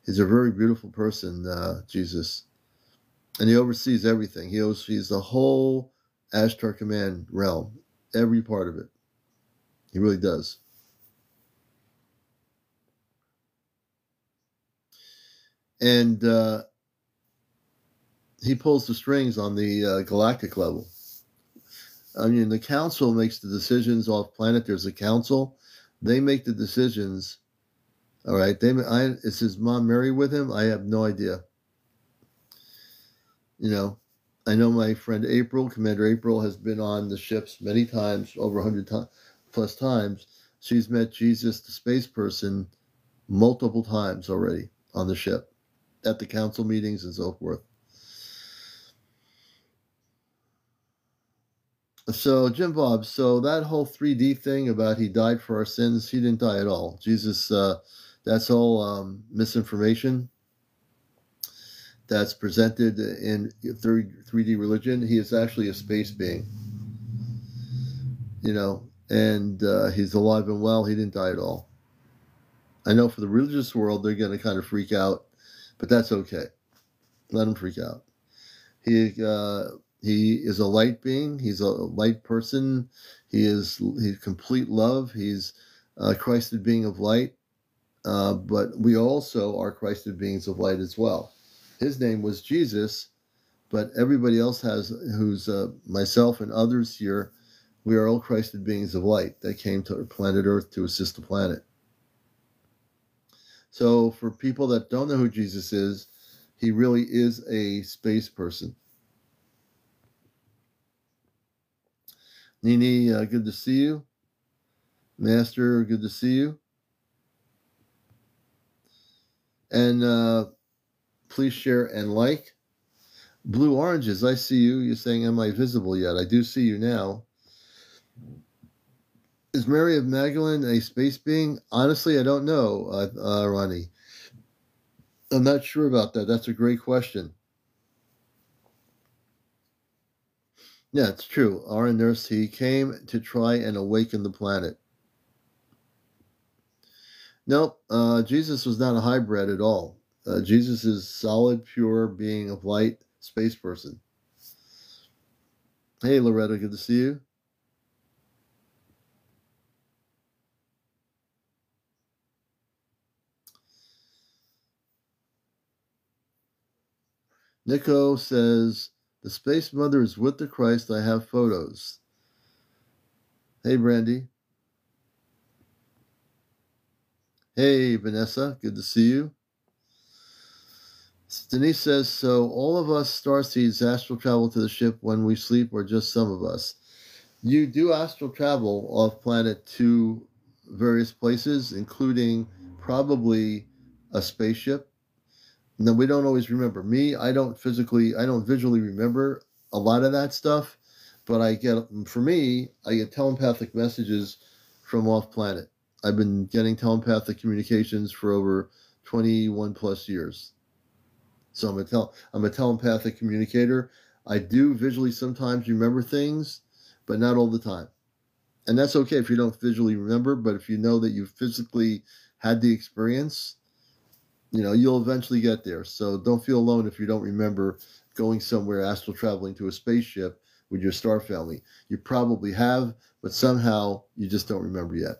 He's a very beautiful person, Jesus. And he oversees everything. He oversees the whole Ashtar Command realm, every part of it. He really does. And he pulls the strings on the galactic level. I mean, the council makes the decisions off planet. There's a council. They make the decisions. All right. Is his mom Mary with him? I have no idea. You know, I know my friend April, Commander April, has been on the ships many times, over 100 plus times. She's met Jesus, the space person, multiple times already on the ship, at the council meetings and so forth. So, Jim Bob, so that whole 3D thing about he died for our sins, he didn't die at all. Jesus, that's all misinformation that's presented in 3D religion. He is actually a space being, you know, and he's alive and well. He didn't die at all. I know for the religious world, they're going to kind of freak out, but that's okay. Let them freak out. He is a light being. He's a light person. He's complete love. He's a Christed being of light. But we also are Christed beings of light as well. His name was Jesus, but everybody else who's myself and others here, we are all Christed beings of light that came to planet Earth to assist the planet. So for people that don't know who Jesus is, he really is a space person. Nini, good to see you. Master, good to see you. And please share and like. Blue Oranges, I see you. You're saying, am I visible yet? I do see you now. Is Mary of Magdalene a space being? Honestly, I don't know, Ronnie. I'm not sure about that. That's a great question. Yeah, it's true. Our nurse, he came to try and awaken the planet. Nope, Jesus was not a hybrid at all. Jesus is solid, pure being of light, space person. Hey, Loretta, good to see you. Nico says, the Space Mother is with the Christ. I have photos. Hey, Brandy. Hey, Vanessa, good to see you. Denise says, so all of us starseeds astral travel to the ship when we sleep, or just some of us? You do astral travel off planet to various places, including probably a spaceship. No, we don't always remember. Me, I don't visually remember a lot of that stuff, but I get telepathic messages from off planet. I've been getting telepathic communications for over 21 plus years. So I'm a telepathic communicator. I do visually sometimes remember things, but not all the time. And that's okay if you don't visually remember, but if you know that you physically had the experience, you'll eventually get there. So don't feel alone if you don't remember going somewhere, astral traveling to a spaceship with your star family. You probably have, but somehow you just don't remember yet.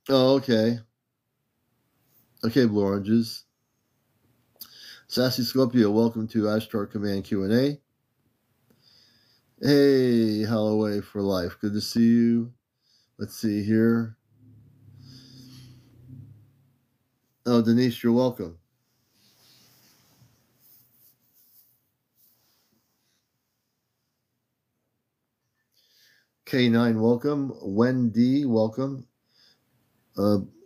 Oh, okay. Okay, Blue Oranges. Sassy Scorpio, welcome to Ashtar Command Q&A. Hey, Holloway for life. Good to see you. Let's see here. Oh, Denise, you're welcome. K9, welcome. Wendy, welcome.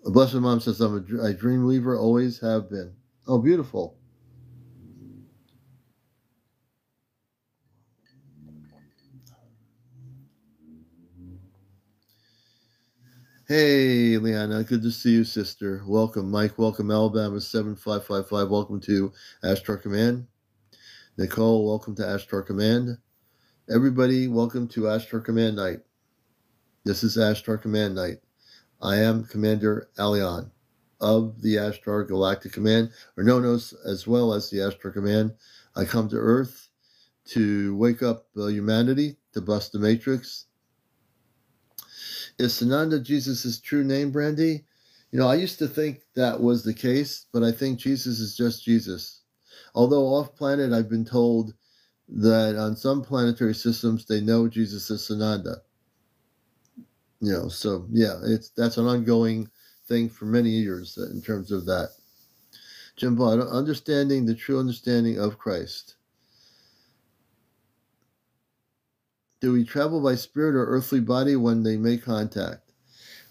Blessed Mom says, I'm a dream weaver, always have been. Oh, beautiful. Hey, Leanna, good to see you, sister. Welcome, Mike. Welcome, Alabama 7555. Welcome to Ashtar Command. Nicole, welcome to Ashtar Command. Everybody, welcome to Ashtar Command Night. This is Ashtar Command Night. I am CmdrAleon of the Ashtar Galactic Command, or known as well as the Ashtar Command. I come to Earth to wake up humanity, to bust the Matrix. Is Sananda Jesus' true name, Brandy? I used to think that was the case, but I think Jesus is just Jesus. Although off planet, I've been told that on some planetary systems, they know Jesus is Sananda. So yeah, that's an ongoing thing for many years in terms of that. Jimbo, understanding the true understanding of Christ. Do we travel by spirit or earthly body when they make contact?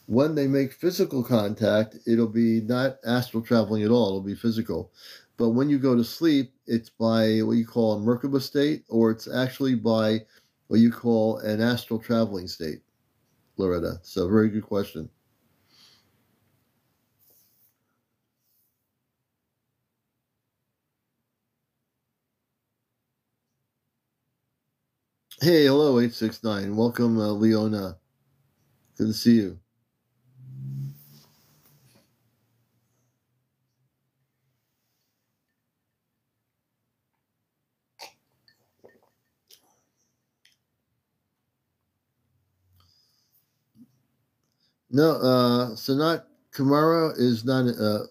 When they make physical contact, it'll be not astral traveling at all. It'll be physical. But when you go to sleep, it's by what you call a Merkaba state, or it's actually by what you call an astral traveling state, Loretta. So very good question. Hey, hello, 869. Welcome, Leona. Good to see you. No, Sanat Kamara is not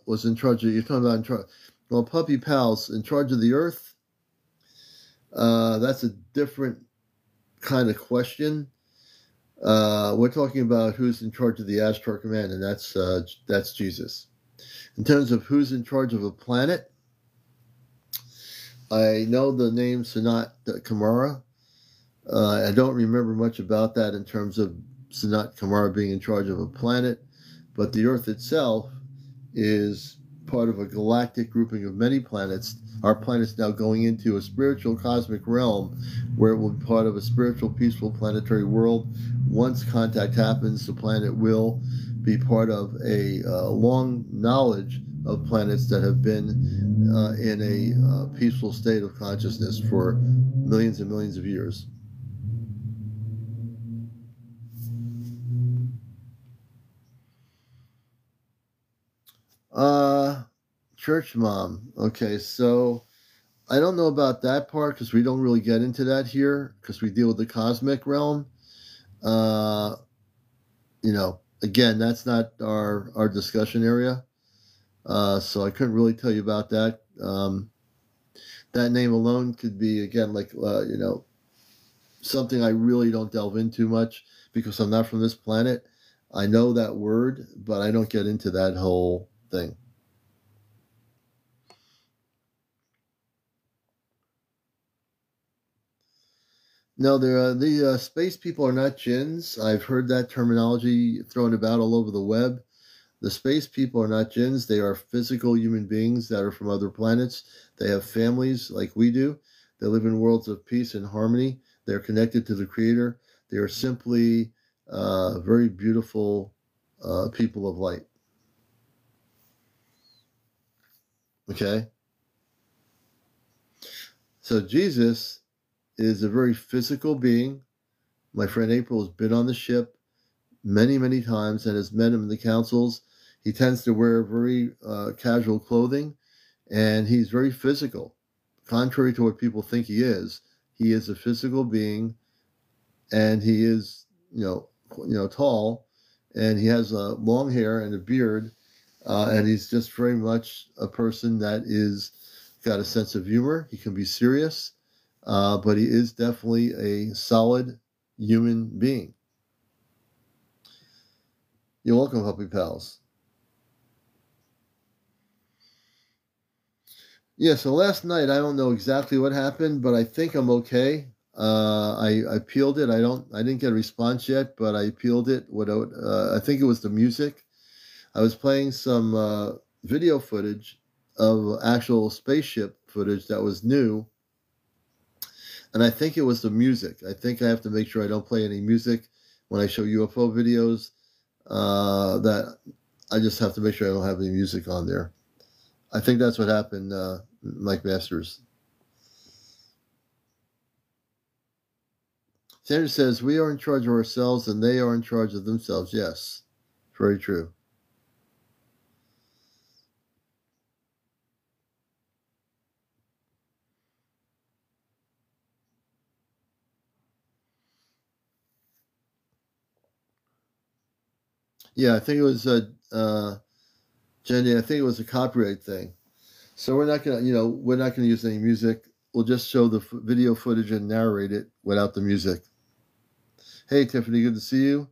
was in charge of. You're talking about in charge. Well, Puppy Pal's in charge of the Earth. That's a different kind of question. We're talking about who's in charge of the Ashtar Command, and that's Jesus. In terms of who's in charge of a planet, I know the name Sanat Kamara. I don't remember much about that in terms of Sanat Kamara being in charge of a planet, but the Earth itself is part of a galactic grouping of many planets. Our planet's now going into a spiritual cosmic realm where it will be part of a spiritual, peaceful planetary world. Once contact happens, the planet will be part of a long knowledge of planets that have been in a peaceful state of consciousness for millions and millions of years. Church mom. Okay, so I don't know about that part because we don't really get into that here because we deal with the cosmic realm. Again, that's not our discussion area. So I couldn't really tell you about that. That name alone could be, again, like, something I really don't delve into much because I'm not from this planet. I know that word, but I don't get into that whole thing. No, the space people are not jinns. I've heard that terminology thrown about all over the web. The space people are not jinns. They are physical human beings that are from other planets. They have families like we do. They live in worlds of peace and harmony. They're connected to the Creator. They are simply very beautiful people of light. Okay? So Jesus is a very physical being. My friend April has been on the ship many, many times and has met him in the councils. He tends to wear very casual clothing, and he's very physical. Contrary to what people think he is a physical being, and he is, tall, and he has long hair and a beard, and he's just very much a person that is got a sense of humor. He can be serious, but he is definitely a solid human being. You're welcome, Puppy Pals. Yeah, so last night I don't know exactly what happened, but I think I'm okay. I peeled it. I didn't get a response yet, but I peeled it without. I think it was the music. I was playing some video footage of actual spaceship footage that was new, and I think it was the music. I think I have to make sure I don't play any music when I show UFO videos. That I just have to make sure I don't have any music on there. I think that's what happened, Mike Masters. Sanders says, we are in charge of ourselves and they are in charge of themselves. Yes, very true. Yeah, I think it was, Jenny, I think it was a copyright thing. So we're not going to use any music. We'll just show the video footage and narrate it without the music. Hey, Tiffany, good to see you.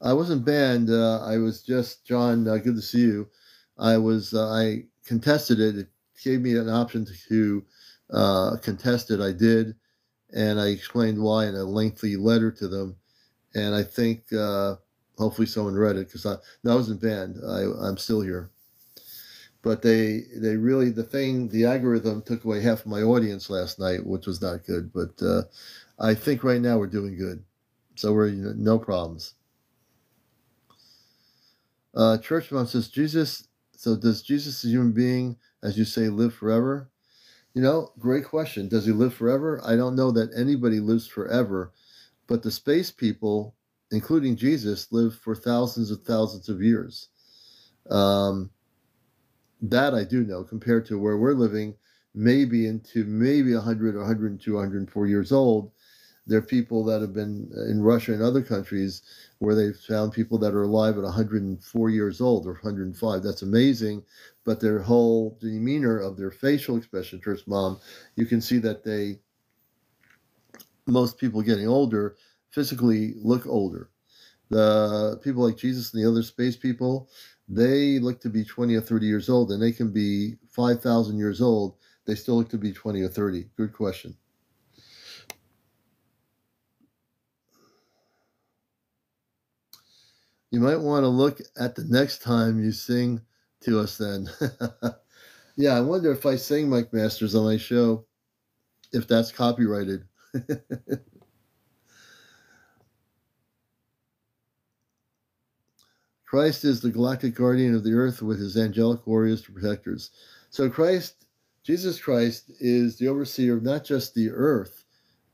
I wasn't banned. I was just, John, good to see you. I contested it. It gave me an option to contest it. I did. And I explained why in a lengthy letter to them. And I think hopefully someone read it because I wasn't banned. I'm still here. But they really, the algorithm took away half of my audience last night, which was not good. But I think right now we're doing good. So we're no problems. Church Mom says, does Jesus, a human being, as you say, live forever? Great question. Does he live forever? I don't know that anybody lives forever, but the space people, including Jesus, live for thousands of years. That I do know, compared to where we're living, maybe 100 or 102, 104 years old. There are people that have been in Russia and other countries where they've found people that are alive at 104 years old or 105. That's amazing. But their whole demeanor of their facial expression, Church Mom, you can see that most people getting older physically look older. The people like Jesus and the other space people, they look to be 20 or 30 years old, and they can be 5,000 years old. They still look to be 20 or 30. Good question. You might want to look at the next time you sing to us then. Yeah, I wonder if I sing Mike Masters on my show, if that's copyrighted. Christ is the galactic guardian of the earth with his angelic warriors to protectors. So Jesus Christ, is the overseer of not just the earth,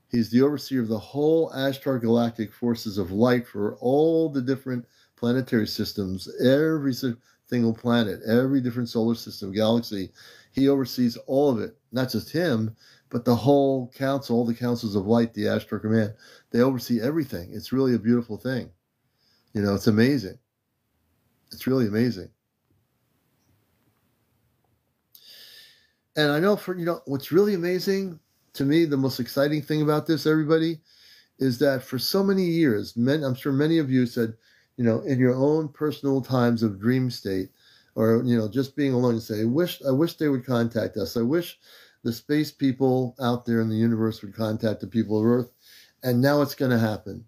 he's the overseer of the whole Ashtar galactic forces of light for all the different planetary systems, every single planet, every different solar system, galaxy. He oversees all of it, not just him, but the whole council, all the councils of light, the Ashtar Command. They oversee everything. It's really a beautiful thing. It's amazing. It's really amazing. And I know what's really amazing to me, the most exciting thing about this, everybody, is that for so many years, I'm sure many of you said, in your own personal times of dream state, or just being alone, say, I wish they would contact us. I wish the space people out there in the universe would contact the people of Earth, and now it's going to happen.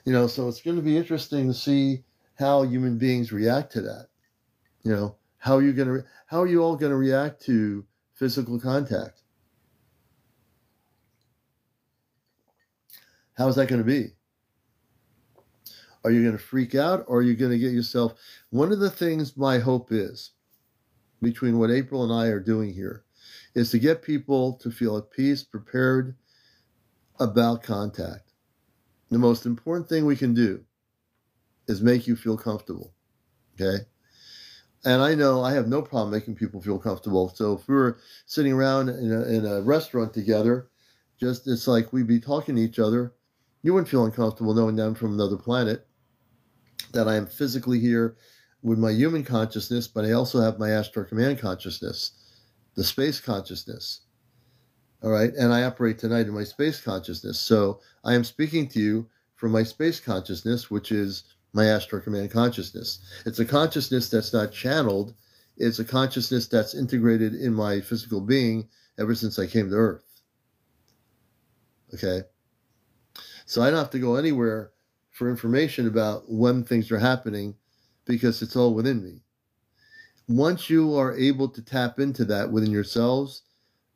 So it's going to be interesting to see how human beings react to that. How are you all going to react to physical contact? How is that going to be? Are you going to freak out, or are you going to get yourself? One of the things my hope is between what April and I are doing here is to get people to feel at peace, prepared about contact. The most important thing we can do is make you feel comfortable, okay? And I know I have no problem making people feel comfortable. So if we were sitting around in a restaurant together, just it's like we'd be talking to each other, you wouldn't feel uncomfortable knowing that I'm from another planet, that I am physically here with my human consciousness, but I also have my Ashtar Command consciousness, the space consciousness. All right. And I operate tonight in my space consciousness. So I am speaking to you from my space consciousness, which is my Ashtar Command consciousness. It's a consciousness that's not channeled. It's a consciousness that's integrated in my physical being ever since I came to Earth. Okay. So I don't have to go anywhere for information about when things are happening because it's all within me. Once you are able to tap into that within yourselves,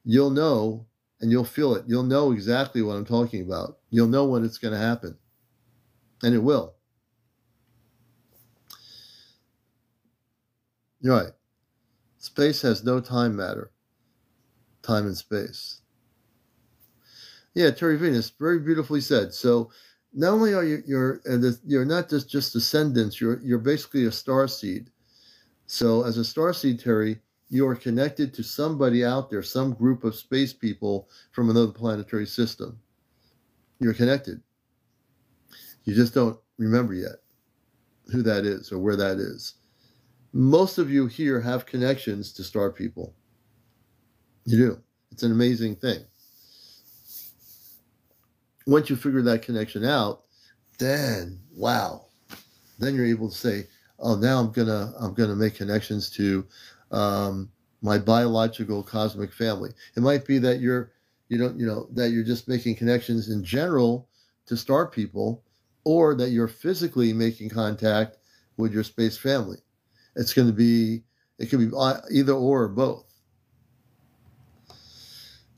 you'll know and you'll feel it. You'll know exactly what I'm talking about. You'll know when it's going to happen. And it will. You're right. Space has no time matter. Time and space. Yeah, Terry Venus, very beautifully said. So not only are you're not just descendants, you're basically a star seed. So as a star seed, Terry, you are connected to somebody out there, some group of space people from another planetary system. You're connected. You just don't remember yet who that is or where that is. Most of you here have connections to star people. You do. It's an amazing thing. Once you figure that connection out, then wow, then you're able to say, oh, now I'm gonna make connections to my biological cosmic family. It might be that that you're just making connections in general to star people, or that you're physically making contact with your space family. It can be either or both.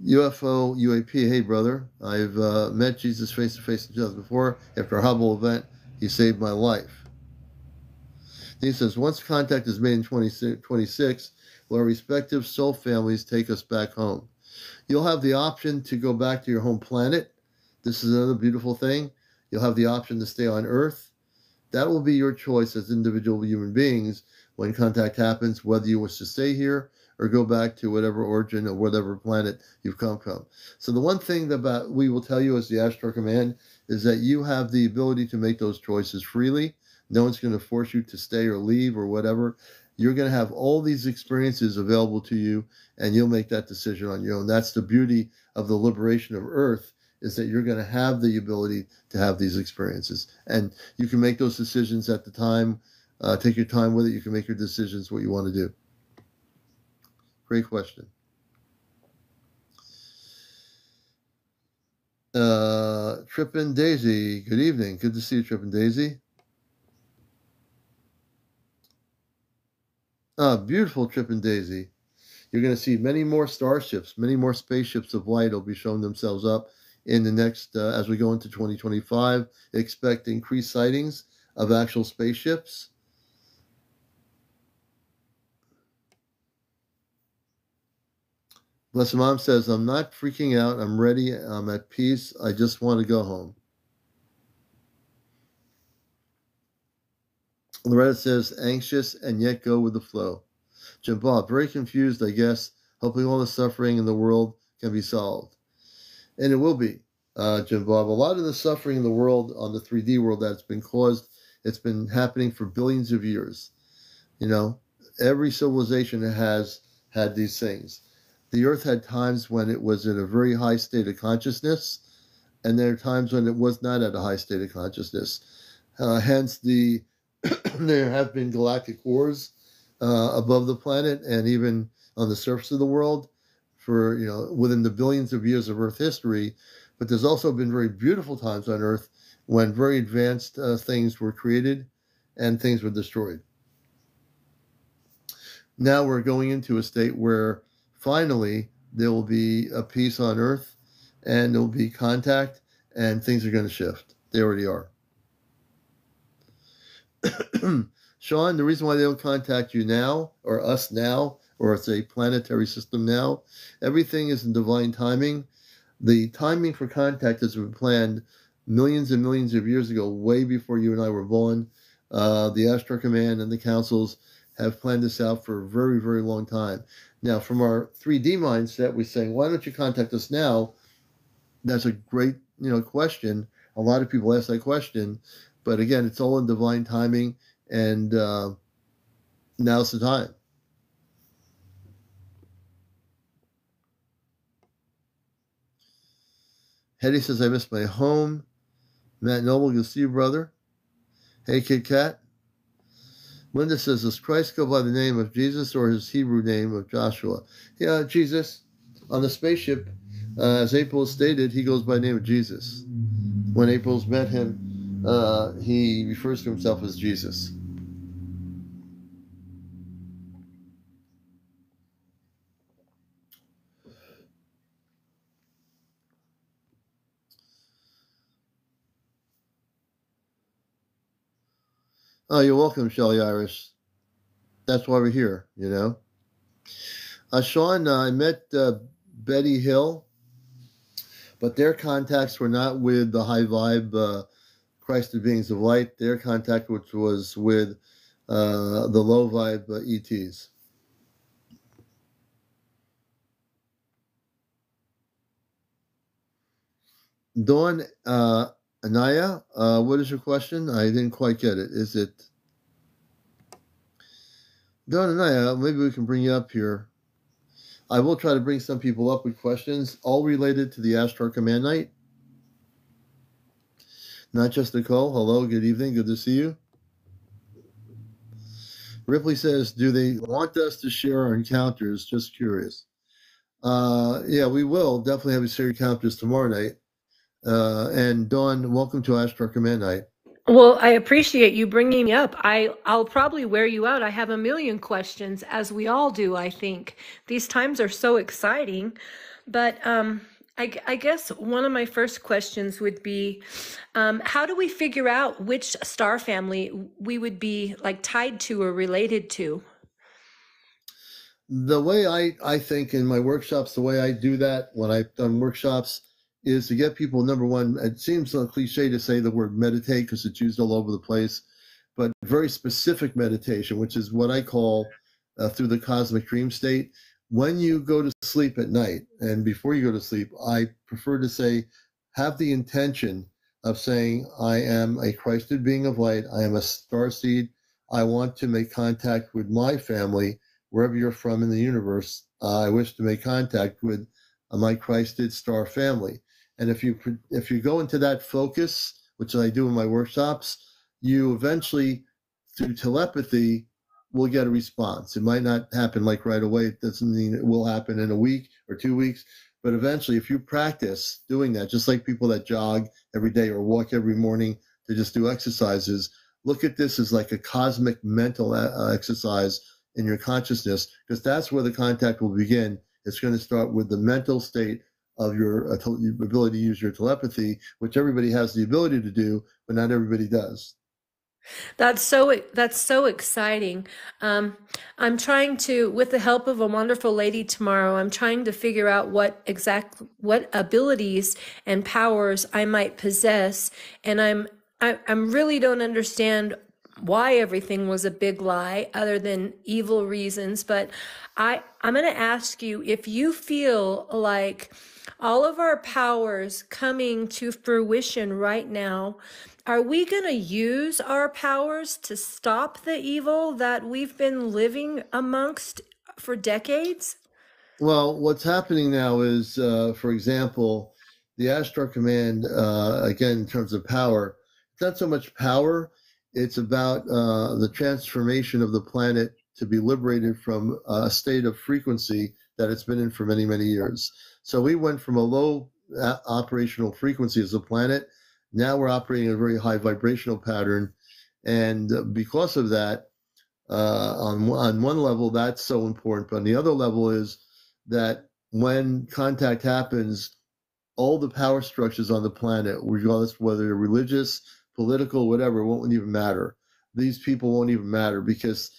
UFO UAP, hey brother, I've met Jesus face to face in 2000 before. After a Hubble event, he saved my life. He says, once contact is made in 2026, will our respective soul families take us back home? You'll have the option to go back to your home planet. This is another beautiful thing. You'll have the option to stay on Earth. That will be your choice as individual human beings when contact happens, whether you wish to stay here or go back to whatever origin or whatever planet you've come from. So the one thing that we will tell you as the Ashtar Command is that you have the ability to make those choices freely. No one's going to force you to stay or leave or whatever. You're going to have all these experiences available to you, and you'll make that decision on your own. That's the beauty of the liberation of Earth, is that you're going to have the ability to have these experiences. And you can make those decisions at the time. Take your time with it. You can make your decisions what you want to do. Great question. Trippin' Daisy, good evening. Good to see you, Trippin' Daisy. Beautiful Trippin' Daisy. You're going to see many more starships, many more spaceships of light will be showing themselves up in the next, as we go into 2025. Expect increased sightings of actual spaceships. Blessed Mom says, I'm not freaking out. I'm ready. I'm at peace. I just want to go home. Loretta says, anxious and yet go with the flow. Jim Bob, very confused, I guess. Hoping all the suffering in the world can be solved. And it will be, Jim Bob. A lot of the suffering in the world, on the 3D world, that's been caused, it's been happening for billions of years. You know, every civilization has had these things. The Earth had times when it was in a very high state of consciousness, and there are times when it was not at a high state of consciousness. Hence, there have been galactic wars above the planet and even on the surface of the world for, within the billions of years of Earth history. But there's also been very beautiful times on Earth when very advanced things were created and things were destroyed. Now we're going into a state where finally there will be a peace on Earth and there will be contact and things are going to shift. They already are. Sean, the reason why they don't contact you now or us now or it's a planetary system now. Everything is in divine timing. The timing for contact has been planned millions and millions of years ago, way before you and I were born. The Ashtar Command and the councils have planned this out for a very, very long time. Now, from our 3D mindset, we're saying, why don't you contact us now? That's a great, question. A lot of people ask that question, but again, it's all in divine timing, and now's the time. Hetty says, I miss my home. Matt Noble, good to see you, brother. Hey, Kid Kat. Linda says, does Christ go by the name of Jesus or his Hebrew name of Joshua? Yeah, Jesus. On the spaceship, as April stated, he goes by the name of Jesus. When April's met him, he refers to himself as Jesus. Oh, you're welcome, Shelly Irish. That's why we're here, Sean, I met Betty Hill, but their contacts were not with the high vibe Christed beings of light. Their contact, which was with the low vibe ETs. Dawn Anaya, what is your question? I didn't quite get it. Is it Dawn Anaya? Maybe we can bring you up here. I will try to bring some people up with questions, all related to the Ashtar Command Night. Not just Nicole. Hello, good evening. Good to see you. Ripley says, do they want us to share our encounters? Just curious. Yeah, we will definitely have a share encounters tomorrow night. And Dawn, welcome to Ashtar Command Night. Well, I appreciate you bringing me up. I'll probably wear you out. I have a million questions, as we all do, I think. These times are so exciting. But I guess one of my first questions would be, how do we figure out which star family we would be tied to or related to? The way I think in my workshops, the way I do that when I've done workshops is to get people, number one, it seems a cliche to say the word meditate because it's used all over the place, but very specific meditation, which is what I call through the cosmic dream state. When you go to sleep at night and before you go to sleep, I prefer to say, have the intention of saying, I am a Christed being of light. I am a star seed. I want to make contact with my family, wherever you're from in the universe. I wish to make contact with my Christed star family. And if you go into that focus, which I do in my workshops, you eventually, through telepathy, will get a response. It might not happen right away. It doesn't mean it will happen in a week or 2 weeks. But eventually, if you practice doing that, just like people that jog every day or walk every morning to just do exercises, look at this as like a cosmic mental exercise in your consciousness, because that's where the contact will begin. It's going to start with the mental state of your ability to use your telepathy, which everybody has the ability to do, but not everybody does. That's so exciting. I'm trying to, with the help of a wonderful lady tomorrow, I'm trying to figure out what abilities and powers I might possess, and I'm really don't understand why everything was a big lie other than evil reasons. But I'm going to ask you if you feel like all of our powers coming to fruition right now, are we going to use our powers to stop the evil that we've been living amongst for decades? Well, what's happening now is, for example, the Ashtar Command, again, in terms of power, it's not so much power, it's about the transformation of the planet to be liberated from a state of frequency that it's been in for many, many years. So we went from a low operational frequency as a planet. Now we're operating a very high vibrational pattern. And because of that, on one level, that's so important. But on the other level is that when contact happens, all the power structures on the planet, regardless whether they're religious, political, whatever, won't even matter. These people won't even matter because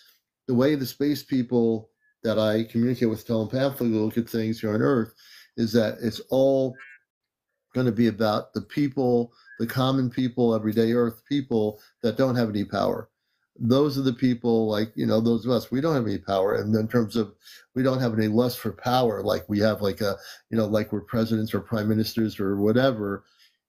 the way the space people that I communicate with telepathically, look at things here on Earth, is that it's all going to be about the people, the common people, everyday Earth people that don't have any power. Those are the people, like, those of us, we don't have any power. And in terms of, we don't have any lust for power, like we have, like like we're presidents or prime ministers or whatever.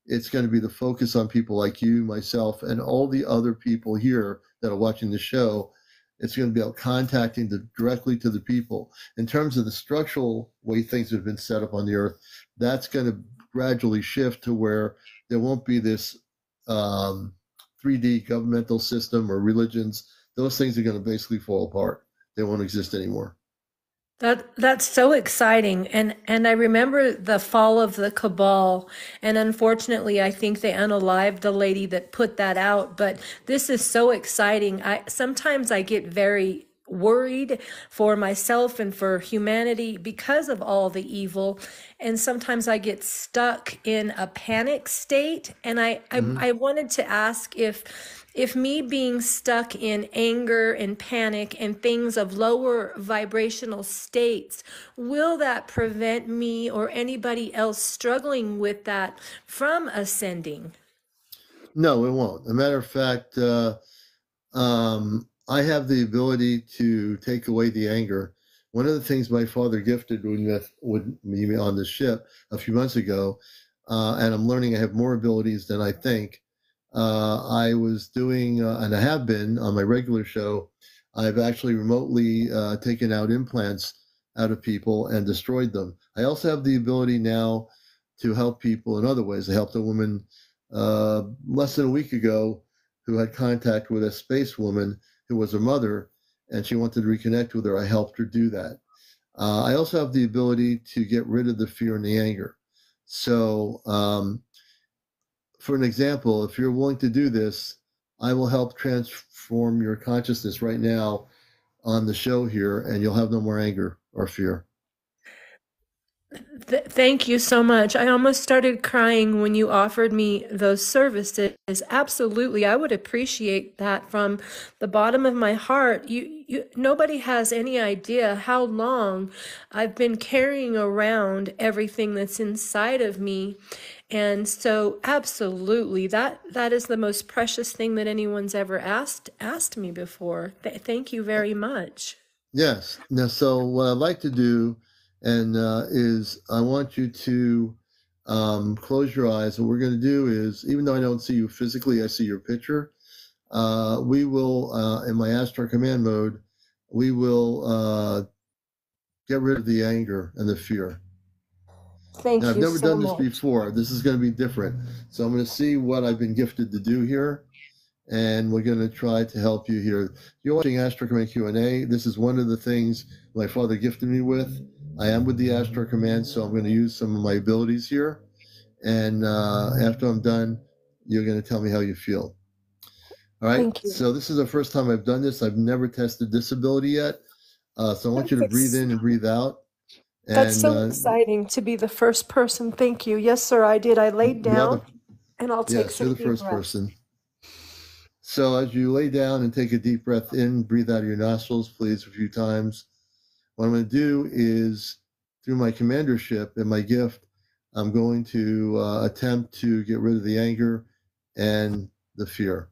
It's going to be the focus on people like you, myself, and all the other people here that are watching the show. It's going to be about contacting directly to the people. In terms of the structural way things have been set up on the Earth, that's going to gradually shift to where there won't be this 3D governmental system or religions. Those things are going to basically fall apart. They won't exist anymore. That's so exciting. And I remember the fall of the cabal, and unfortunately I think they unalived the lady that put that out, but this is so exciting. I sometimes I get very worried for myself and for humanity because of all the evil, and sometimes I get stuck in a panic state, and I wanted to ask if me being stuck in anger and panic and things of lower vibrational states, will that prevent me or anybody else struggling with that from ascending? No, it won't. As a matter of fact, I have the ability to take away the anger. One of the things my father gifted with me on the ship a few months ago, and I'm learning I have more abilities than I think. I was doing, and I have been on my regular show, I've actually remotely taken out implants out of people and destroyed them. I also have the ability now to help people in other ways. I helped a woman less than a week ago who had contact with a space woman who was her mother, and she wanted to reconnect with her. I helped her do that. I also have the ability to get rid of the fear and the anger. So, for an example, if you're willing to do this, I will help transform your consciousness right now on the show here, and you'll have no more anger or fear. Thank you so much. I almost started crying when you offered me those services. Absolutely. I would appreciate that from the bottom of my heart. Nobody has any idea how long I've been carrying around everything that's inside of me. And so absolutely, that is the most precious thing that anyone's ever asked me before. Thank you very much. Yes. Now, so what I'd like to do, and is I want you to close your eyes. What we're going to do is, even though I don't see you physically, I see your picture. We will, in my Ashtar Command mode, we will get rid of the anger and the fear. Now, Thank I've you never so done this much. before. This is going to be different. So I'm going to see what I've been gifted to do here, and we're going to try to help you here. You're watching Ashtar Command Q&A. This is one of the things my father gifted me with. I am with the Ashtar Command, so I'm going to use some of my abilities here. And after I'm done, you're going to tell me how you feel. All right. Thank you. So this is the first time I've done this. I've never tested this ability yet. So I want you to breathe That's in and breathe out. That's And so exciting to be the first person. Thank you. Yes, sir, I did. I laid you are down the and I'll take yes, you're some the deep first breaths. person. So as you lay down and take a deep breath in, breathe out of your nostrils, please, a few times. What I'm going to do is, through my commandership and my gift, I'm going to attempt to get rid of the anger and the fear.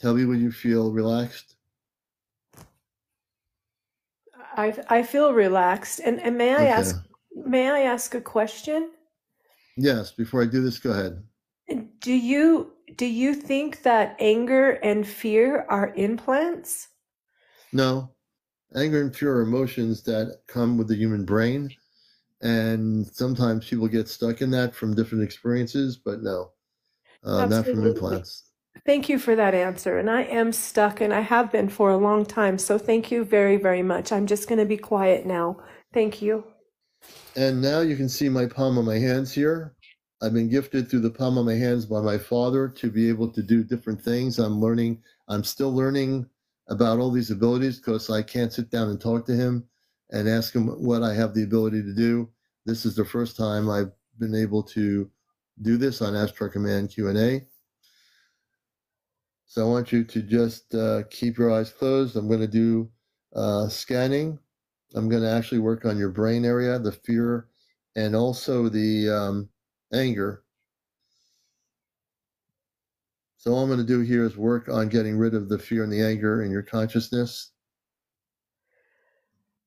Tell me when you feel relaxed. I feel relaxed. And Okay. may I ask a question? Yes, before I do this, go ahead. Do you think that anger and fear are implants? No, anger and fear are emotions that come with the human brain. And sometimes people get stuck in that from different experiences, but no, not from Absolutely. implants. Thank you for that answer. And I am stuck and I have been for a long time. So thank you very, very much. I'm just going to be quiet now. Thank you. And now you can see my palm of my hands here. I've been gifted through the palm of my hands by my father to be able to do different things. I'm learning I'm still learning about all these abilities because I can't sit down and talk to him and ask him what I have the ability to do. This is the first time I've been able to do this on Ashtar Command Q&A. So I want you to just keep your eyes closed. I'm going to do scanning. I'm going to actually work on your brain area, the fear, and also the anger. So all I'm going to do here is work on getting rid of the fear and the anger in your consciousness.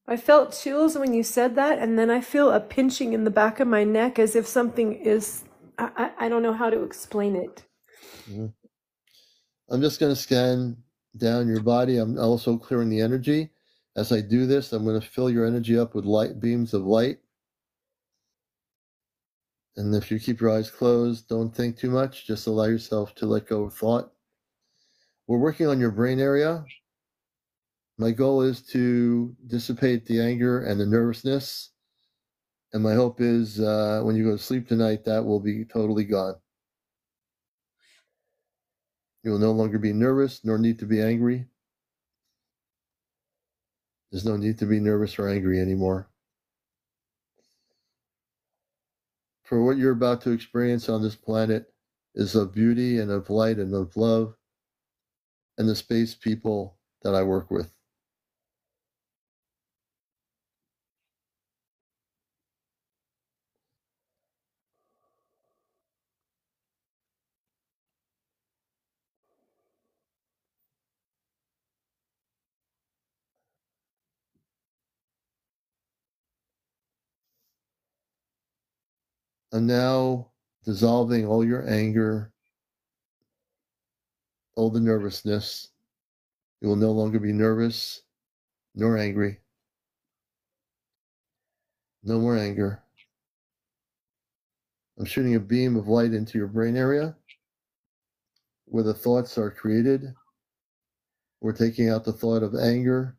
I felt chills when you said that, and then I feel a pinching in the back of my neck as if something is, I don't know how to explain it. Mm-hmm. I'm just going to scan down your body. I'm also clearing the energy. As I do this, I'm going to fill your energy up with light beams of light. And if you keep your eyes closed, don't think too much. Just allow yourself to let go of thought. We're working on your brain area. My goal is to dissipate the anger and the nervousness. And my hope is when you go to sleep tonight, that will be totally gone. You will no longer be nervous, nor need to be angry. There's no need to be nervous or angry anymore. For what you're about to experience on this planet is of beauty and of light and of love and the space people that I work with. I'm now dissolving all your anger, all the nervousness. You will no longer be nervous nor angry. No more anger. I'm shooting a beam of light into your brain area where the thoughts are created. We're taking out the thought of anger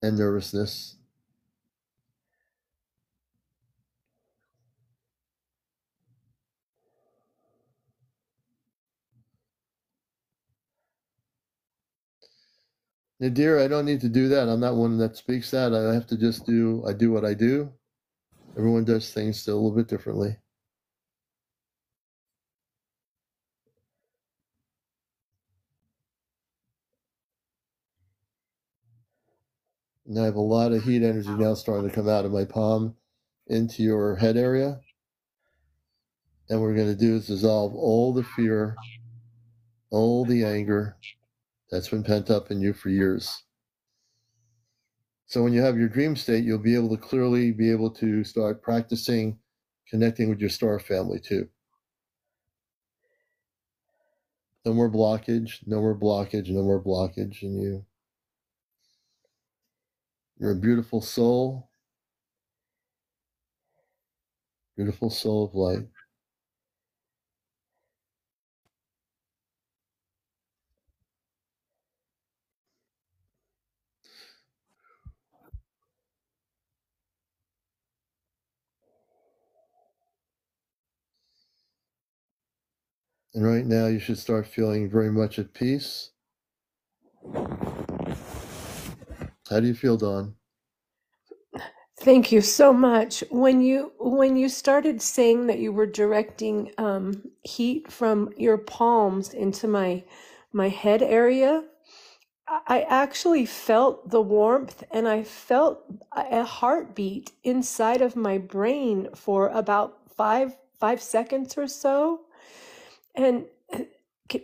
and nervousness. Nadir, I don't need to do that. I'm not one that speaks that. I have to just do what I do. Everyone does things still a little bit differently. And I have a lot of heat energy now starting to come out of my palm into your head area. And what we're going to do is dissolve all the fear, all the anger that's been pent up in you for years. So when you have your dream state, you'll be able to clearly be able to start practicing connecting with your star family too. No more blockage, no more blockage, no more blockage in you. You're a beautiful soul of light. And right now you should start feeling very much at peace. How do you feel, Dawn? Thank you so much. When you started saying that you were directing heat from your palms into my head area, I actually felt the warmth and I felt a heartbeat inside of my brain for about five seconds or so. And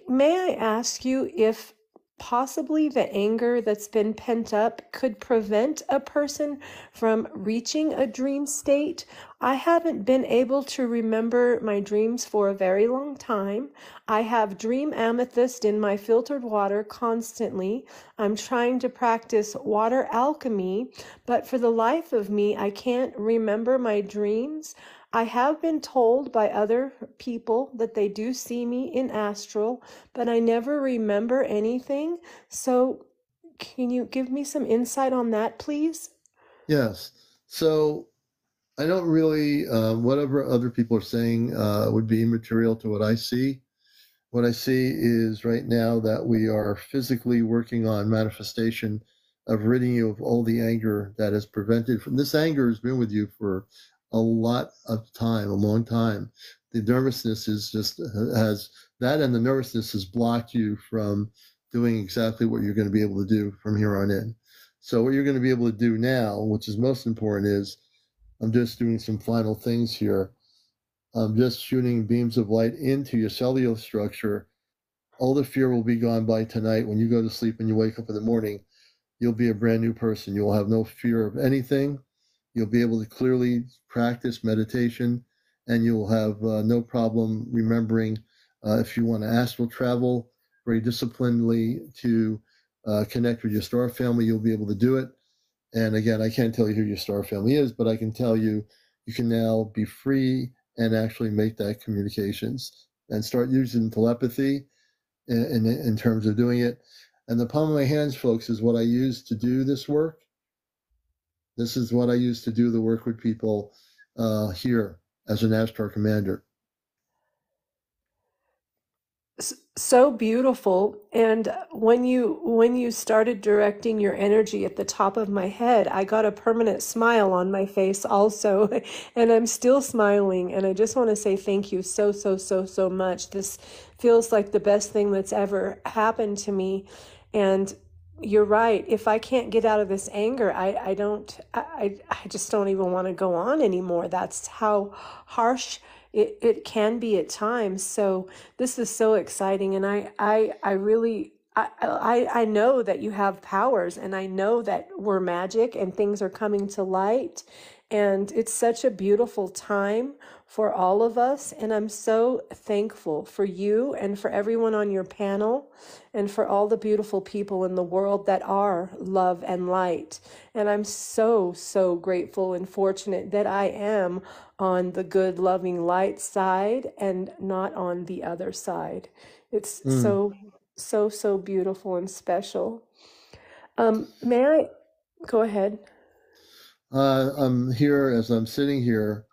may I ask you if possibly the anger that's been pent up could prevent a person from reaching a dream state? I haven't been able to remember my dreams for a very long time. I have dream amethyst in my filtered water constantly. I'm trying to practice water alchemy, but for the life of me, I can't remember my dreams. I have been told by other people that they do see me in astral, but I never remember anything. So, can you give me some insight on that, please? Yes. So I don't really, whatever other people are saying would be immaterial to what I see. What I see is right now that we are physically working on manifestation of ridding you of all the anger that has prevented from this anger has been with you for a lot of time, a long time. The nervousness is just has that, and the nervousness has blocked you from doing exactly what you're going to be able to do from here on in. So what you're going to be able to do now, which is most important, is I'm just doing some final things here. I'm just shooting beams of light into your cellular structure. All the fear will be gone by tonight. When you go to sleep and you wake up in the morning, you'll be a brand new person. You will have no fear of anything. You'll be able to clearly practice meditation, and you'll have no problem remembering if you want to astral travel very disciplinedly to connect with your star family, you'll be able to do it. And again, I can't tell you who your star family is, but I can tell you you can now be free and actually make that communications and start using telepathy in terms of doing it. And the palm of my hands, folks, is what I use to do this work. This is what I use to do the work with people here as an Ashtar commander. So beautiful. And when you started directing your energy at the top of my head, I got a permanent smile on my face also. And I'm still smiling. And I just want to say thank you so much. This feels like the best thing that's ever happened to me. And you're right. If I can't get out of this anger, I just don't even want to go on anymore. That's how harsh it can be at times. So this is so exciting. And I really, I know that you have powers, and I know that we're magic and things are coming to light. And it's such a beautiful time for all of us. And I'm so thankful for you and for everyone on your panel and for all the beautiful people in the world that are love and light. And I'm so grateful and fortunate that I am on the good, loving light side and not on the other side. It's Mm. so beautiful and special. May I go ahead? I'm here as I'm sitting here.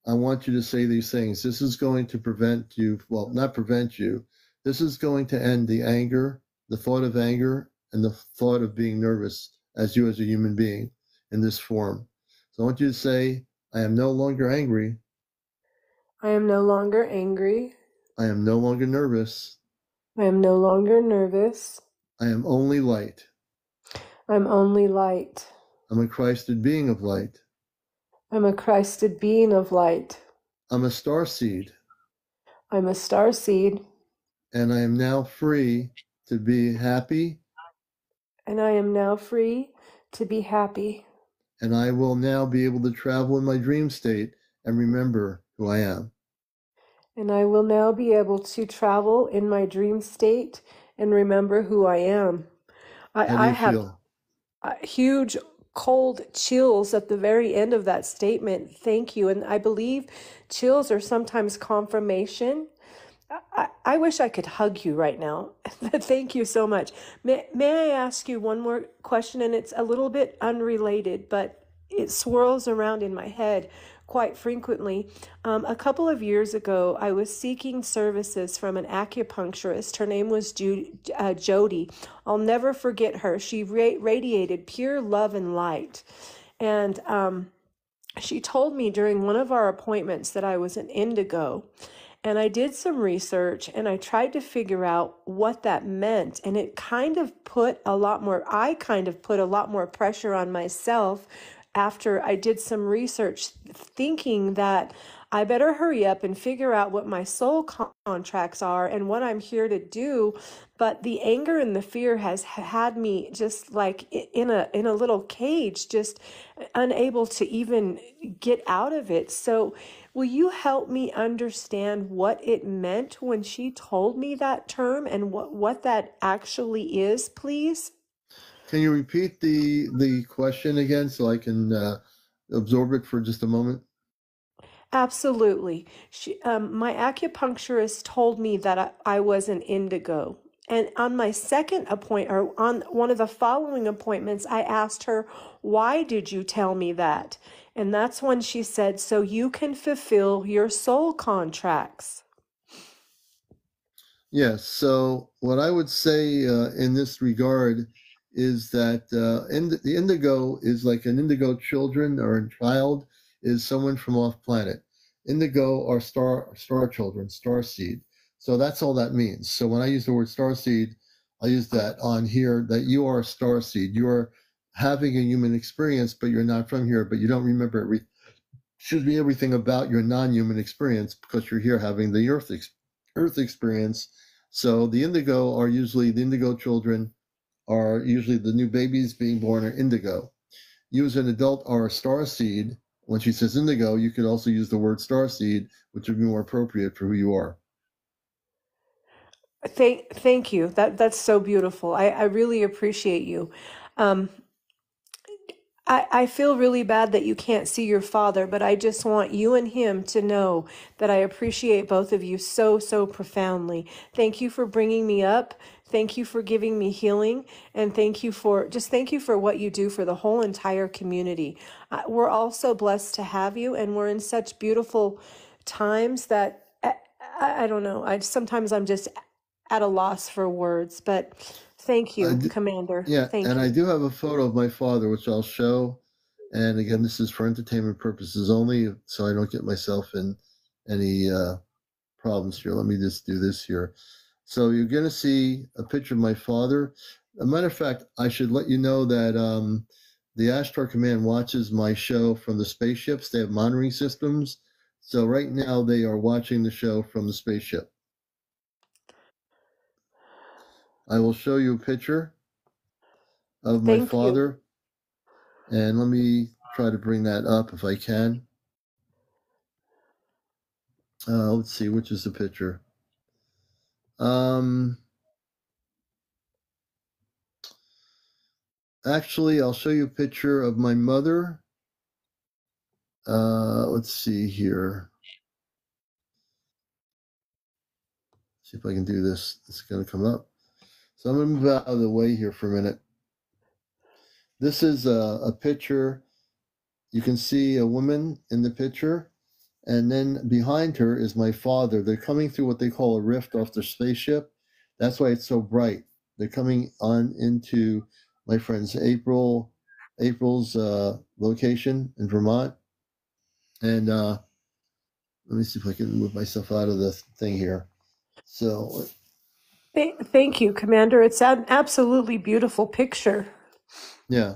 I want you to say these things. This is going to prevent you, well, not prevent you. This is going to end the anger, the thought of anger, and the thought of being nervous as you as a human being in this form. So I want you to say, I am no longer angry. I am no longer angry. I am no longer nervous. I am no longer nervous. I am only light. I'm only light. I'm a Christed being of light. I'm a Christed being of light. I'm a star seed. I'm a star seed. And I am now free to be happy. And I am now free to be happy. And I will now be able to travel in my dream state and remember who I am. And I will now be able to travel in my dream state and remember who I am. How do I you have feel? huge cold chills at the very end of that statement. Thank you. And I believe chills are sometimes confirmation. I wish I could hug you right now. Thank you so much. May I ask you one more question? And it's a little bit unrelated, but it swirls around in my head quite frequently. A couple of years ago, I was seeking services from an acupuncturist. Her name was Jody. I'll never forget her. She radiated pure love and light. And she told me during one of our appointments that I was an indigo. And I did some research and I tried to figure out what that meant. And it kind of put a lot more, I kind of put a lot more pressure on myself after I did some research, thinking that I better hurry up and figure out what my soul contracts are and what I'm here to do. But the anger and the fear has had me just like in a little cage, just unable to even get out of it. So will you help me understand what it meant when she told me that term and what that actually is, please? Can you repeat the question again so I can absorb it for just a moment? Absolutely. My acupuncturist told me that I was an indigo. And on my second appointment, or on one of the following appointments, I asked her, why did you tell me that? And that's when she said, so you can fulfill your soul contracts. Yes. So what I would say in this regard is that the indigo is like an indigo children or a child is someone from off planet. Indigo are star children, star seed. So that's all that means. So when I use the word star seed, I use that on here that you are a star seed. You are having a human experience, but you're not from here, but you don't remember should be everything about your non-human experience because you're here having the earth experience. So the indigo children are usually the new babies being born are indigo. You as an adult are a star seed. When she says indigo, you could also use the word star seed, which would be more appropriate for who you are. Thank you. That's so beautiful. I really appreciate you. Um, I feel really bad that you can't see your father, but I just want you and him to know that I appreciate both of you so, so profoundly. Thank you for bringing me up. Thank you for giving me healing. And thank you for what you do for the whole entire community. We're all so blessed to have you, and we're in such beautiful times that I don't know. Sometimes I'm just at a loss for words, but thank I you, do, Commander. yeah, Thank and I you. do have a photo of my father, which I'll show. And again, this is for entertainment purposes only, so I don't get myself in any problems here. Let me just do this here. So you're going to see a picture of my father. As a matter of fact, I should let you know that the Ashtar Command watches my show from the spaceships. They have monitoring systems. So right now they are watching the show from the spaceship. I will show you a picture of my Thank you. father. And let me try to bring that up if I can. Let's see, which is the picture? Um, Actually, I'll show you a picture of my mother. Let's see here. See if I can do this. It's going to come up. So I'm going to move out of the way here for a minute. This is a picture. You can see a woman in the picture, and then behind her is my father. They're coming through what they call a rift off their spaceship. That's why it's so bright. They're coming on into my friend's April's location in Vermont. And let me see if I can move myself out of the thing here. So, Thank you, Commander. It's an absolutely beautiful picture. yeah.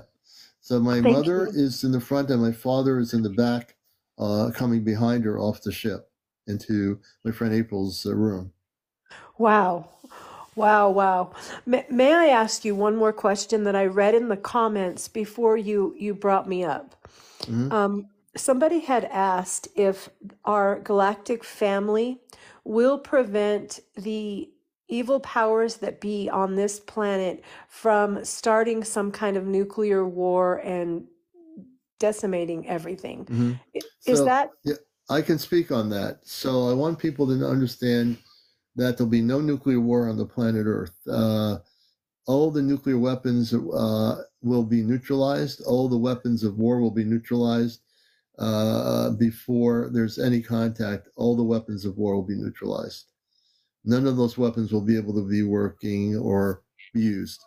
So my Thank mother you. is in the front and my father is in the back, coming behind her off the ship into my friend April's room. Wow. Wow, wow. May I ask you one more question that I read in the comments before you brought me up? Hmm. Somebody had asked if our galactic family will prevent the evil powers that be on this planet from starting some kind of nuclear war and decimating everything. Hmm. Is So, that yeah, I can speak on that. So I want people to understand that there'll be no nuclear war on the planet Earth. All the nuclear weapons will be neutralized. All the weapons of war will be neutralized before there's any contact. All the weapons of war will be neutralized. None of those weapons will be able to be working or be used.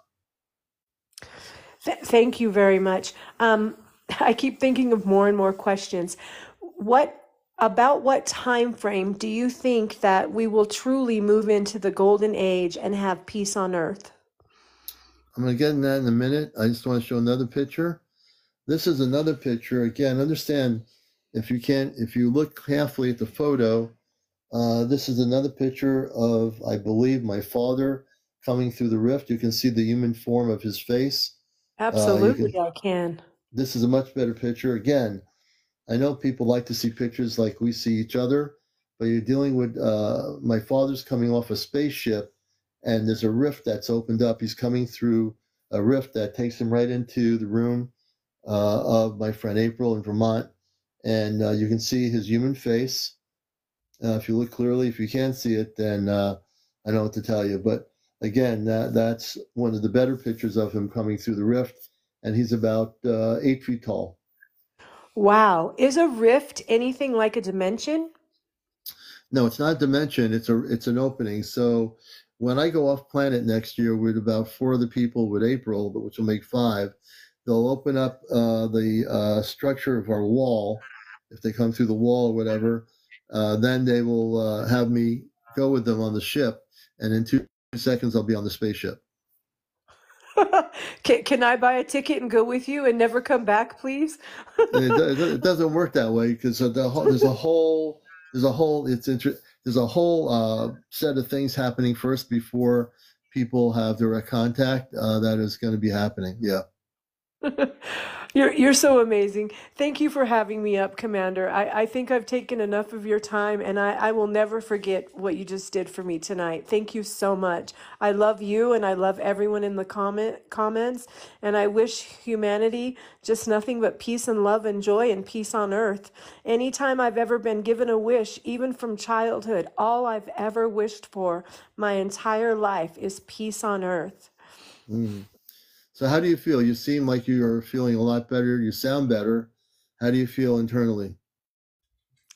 Thank you very much. I keep thinking of more and more questions. What what time frame do you think that we will truly move into the golden age and have peace on earth? I'm going to get in that in a minute. I just want to show another picture. This is another picture. Again, understand if you look carefully at the photo, this is another picture of, I believe, my father coming through the rift. You can see the human form of his face. You Absolutely, can. I can. This is a much better picture. Again, I know people like to see pictures like we see each other, but you're dealing with my father's coming off a spaceship, and there's a rift that's opened up. He's coming through a rift that takes him right into the room of my friend April in Vermont, and you can see his human face. If you look clearly, if you can't see it, then I don't know what to tell you. But again, that's one of the better pictures of him coming through the rift, and he's about 8 feet tall. Wow. Is a rift anything like a dimension? No, it's not a dimension. It's an opening. So when I go off planet next year with about four other people with April, which will make five, they'll open up the structure of our wall. If they come through the wall or whatever, then they will have me go with them on the ship, and in 2 seconds I'll be on the spaceship. Can I buy a ticket and go with you and never come back, please? It doesn't work that way because there's a whole set of things happening first before people have direct contact. That is going to be happening. Yeah, You're so amazing. Thank you for having me up, Commander. I think I've taken enough of your time, and I will never forget what you just did for me tonight. Thank you so much. I love you, and I love everyone in the comments, and I wish humanity just nothing but peace and love and joy and peace on earth. Anytime I've ever been given a wish, even from childhood, all I've ever wished for my entire life is peace on earth. mm. So how do you feel? You seem like you are feeling a lot better. You sound better. How do you feel internally?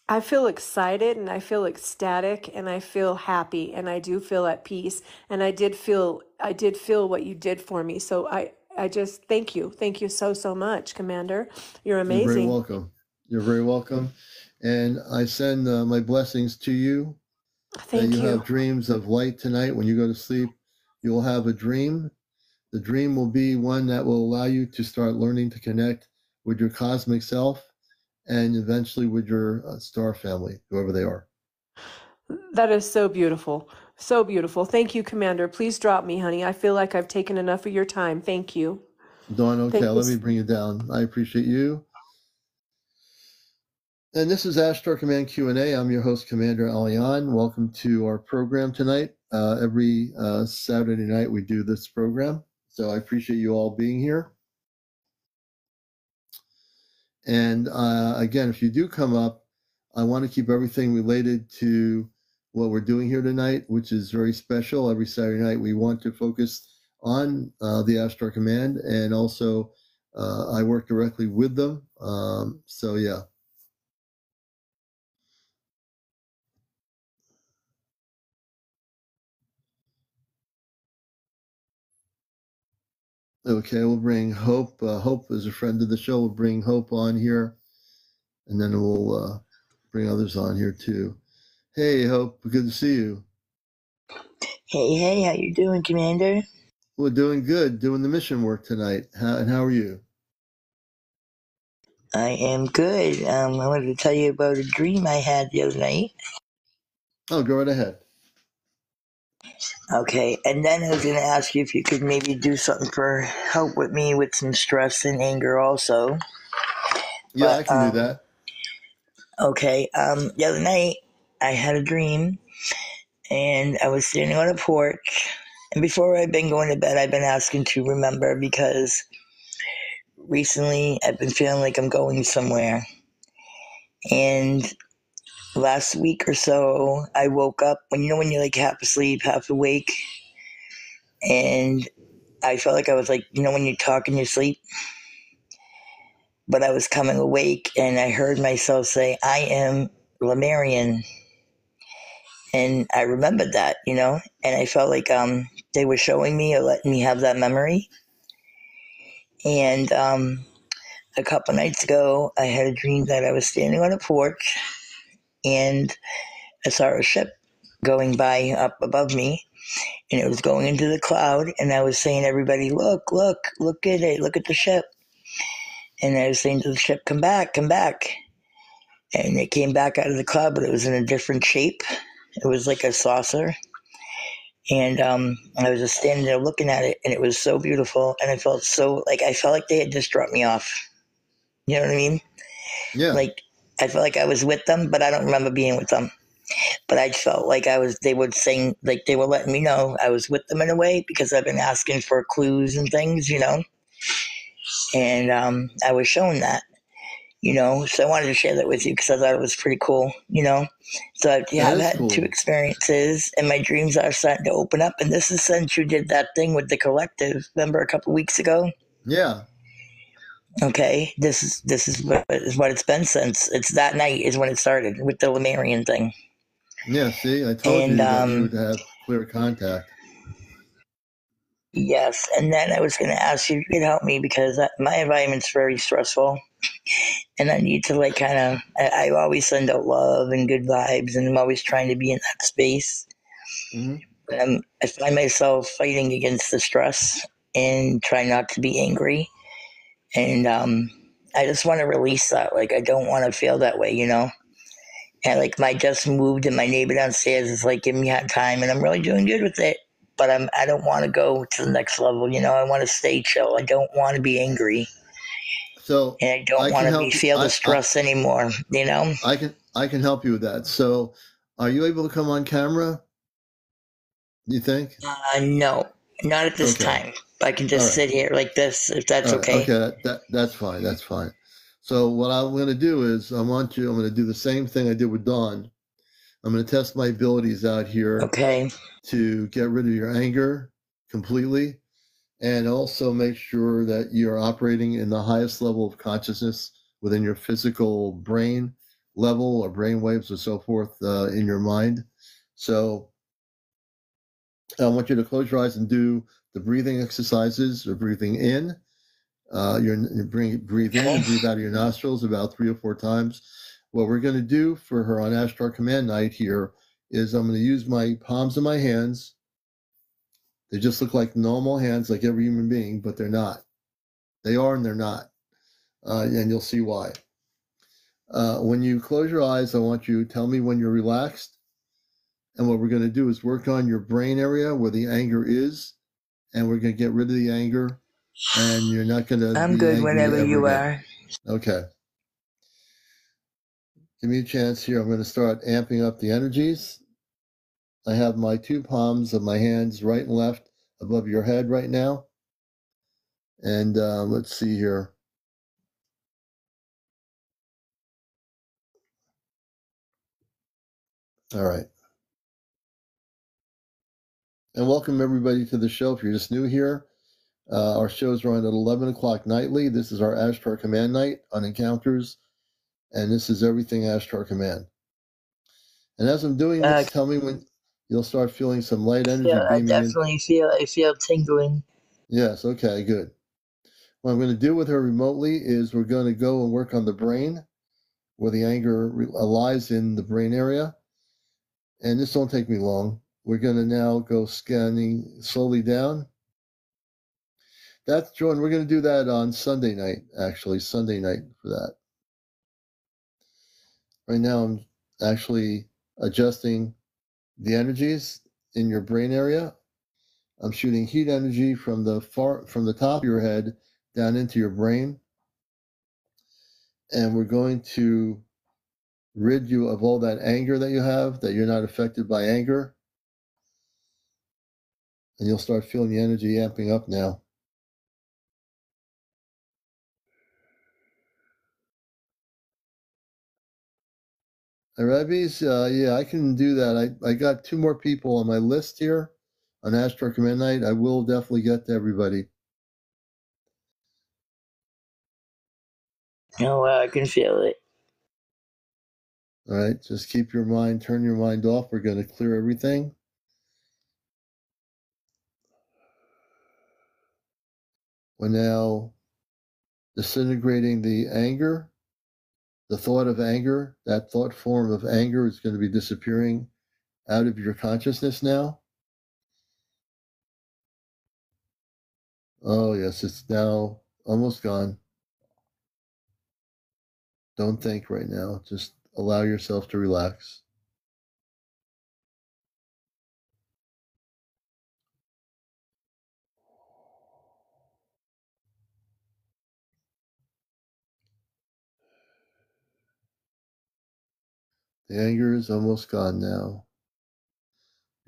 I feel excited and I feel ecstatic and I feel happy and I do feel at peace and I did feel what you did for me. So I just thank you. Thank you so so much, Commander. You're You're very amazing. welcome. You're very welcome, and I send my blessings to you. That Thank you have you. dreams of light tonight. When you go to sleep, you will have a dream. The dream will be one that will allow you to start learning to connect with your cosmic self and eventually with your star family, whoever they are. That is so beautiful. So beautiful. Thank you, Commander. Please drop me, honey. I feel like I've taken enough of your time. Thank you. Dawn, okay, Thank you. let me bring you down. I appreciate you. And this is Ashtar Command Q&A. I'm your host, CmdrAleon. Welcome to our program tonight. Every Saturday night we do this program. So I appreciate you all being here. And again, if you do come up, I want to keep everything related to what we're doing here tonight, which is very special. Every Saturday night, we want to focus on the Ashtar Command, and also I work directly with them. So yeah. Okay, we'll bring Hope. Hope is a friend of the show. We'll bring Hope on here, and then we'll bring others on here too. Hey, Hope, good to see you. Hey, how you doing, Commander? We're doing good, doing the mission work tonight. How are you? I am good. I wanted to tell you about a dream I had the other night. Oh, go right ahead. Okay, and then I was going to ask you if you could maybe do something for help with me with some stress and anger also. Yeah, I But, can do that. okay, the other night I had a dream and I was standing on a porch. And before I've been going to bed, I've been asking to remember because recently I've been feeling like I'm going somewhere. And last week or so, I woke up when you're like half asleep, half awake, and I felt like I was like when you talk in your sleep, but I was coming awake and I heard myself say, "I am Lemurian," and I remembered that, and I felt like they were showing me or letting me have that memory. And a couple nights ago, I had a dream that I was standing on a porch and I saw a ship going by up above me, and it was going into the cloud, and I was saying, everybody, look at it, look at the ship. And I was saying to the ship, come back, and it came back out of the cloud, but it was in a different shape. It was like a saucer. And I was just standing there looking at it, and it was so beautiful, and I felt like they had just dropped me off. You know what I mean? Yeah, Like, I felt like I was with them, but I don't remember being with them. But I felt like they were saying, like they were letting me know I was with them in a way because I've been asking for clues and things, and I was shown that, so I wanted to share that with you because I thought it was pretty cool. So I that have is had two cool. experiences and my dreams are starting to open up, and this is since you did that thing with the collective, remember, a couple weeks ago. Yeah, Okay, this is what it's been since. It's that night is when it started with the Lemurian thing. Yeah, see, I told And you that you would have clear contact. yes, and then I was going to ask you if you could help me because my environment's very stressful, and I need to like kind of. I always send out love and good vibes, and I'm always trying to be in that space. Mm-hmm. But I find myself fighting against the stress and try not to be angry, and I just want to release that. Like I don't want to feel that way, you know. And like my just moved and my neighbor downstairs is like giving me hard time and I'm really doing good with it. But I don't want to go to the next level, you know. I want to stay chill. I don't want to be angry. So And I don't I can want to help you. feel the stress anymore, you know? I can help you with that. So, are you able to come on camera? Do you think? No, not at this Okay. time. I can All just right. sit here like this if All that's right. okay. Okay. That's fine. That's fine. So what I'm going to do is I'm going to do the same thing I did with Dawn. I'm going to test my abilities out here Okay. to get rid of your anger completely, and also make sure that you're operating in the highest level of consciousness within your physical brain level or brain waves or so forth in your mind. So I want you to close your eyes and do the breathing exercises or breathing in. Breathe in Okay. and breathe out of your nostrils about 3 or 4 times. What we're going to do for her on Ashtar Command night here is I'm going to use my palms of my hands. They just look like normal hands, like every human being, but they're not. They are and they're not. And you'll see why. When you close your eyes, I want you to tell me when you're relaxed. And what we're going to do is work on your brain area where the anger is. And we're going to get rid of the anger. And you're not going to I'm be good angry whenever ever you again. are. Okay. Give me a chance here. I'm going to start amping up the energies. I have my 2 palms of my hands right and left above your head right now. And let's see here. All right. And welcome everybody to the show. If you're just new here, our shows run at 11 o'clock nightly. This is our Ashtar Command night on Encounters. And this is everything Ashtar Command. And as I'm doing Uh, this, tell me when you'll start feeling some light energy I beaming in. definitely I feel tingling. Yes, okay, good. What I'm going to do with her remotely is we're going to go and work on the brain where the anger lies in the brain area. And this won't take me long. We're going to now go scanning slowly down. That's Jordan. We're going to do that on Sunday night, actually, Sunday night for that. Right now, I'm actually adjusting the energies in your brain area. I'm shooting heat energy from the top of your head down into your brain. And we're going to rid you of all that anger that you have, that you're not affected by anger. And you'll start feeling the energy amping up now. Rabbis, yeah, I can do that. I got 2 more people on my list here on Ashtar Command Night. I will definitely get to everybody. Oh, wow, I can feel it. All right, just turn your mind off. We're going to clear everything. We're now disintegrating the anger, the thought of anger. That thought form of anger is going to be disappearing out of your consciousness now. Oh, yes, it's now almost gone. Don't think right now. Just allow yourself to relax. The anger is almost gone now.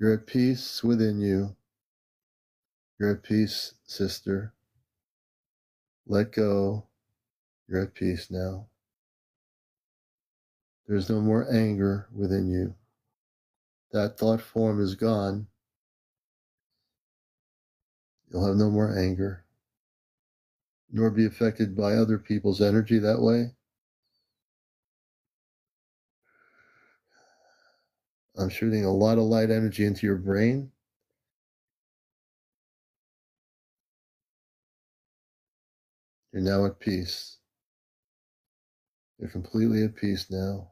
You're at peace within you. You're at peace, sister. Let go. You're at peace now. There's no more anger within you. That thought form is gone. You'll have no more anger, nor be affected by other people's energy that way. I'm shooting a lot of light energy into your brain. You're now at peace. You're completely at peace now.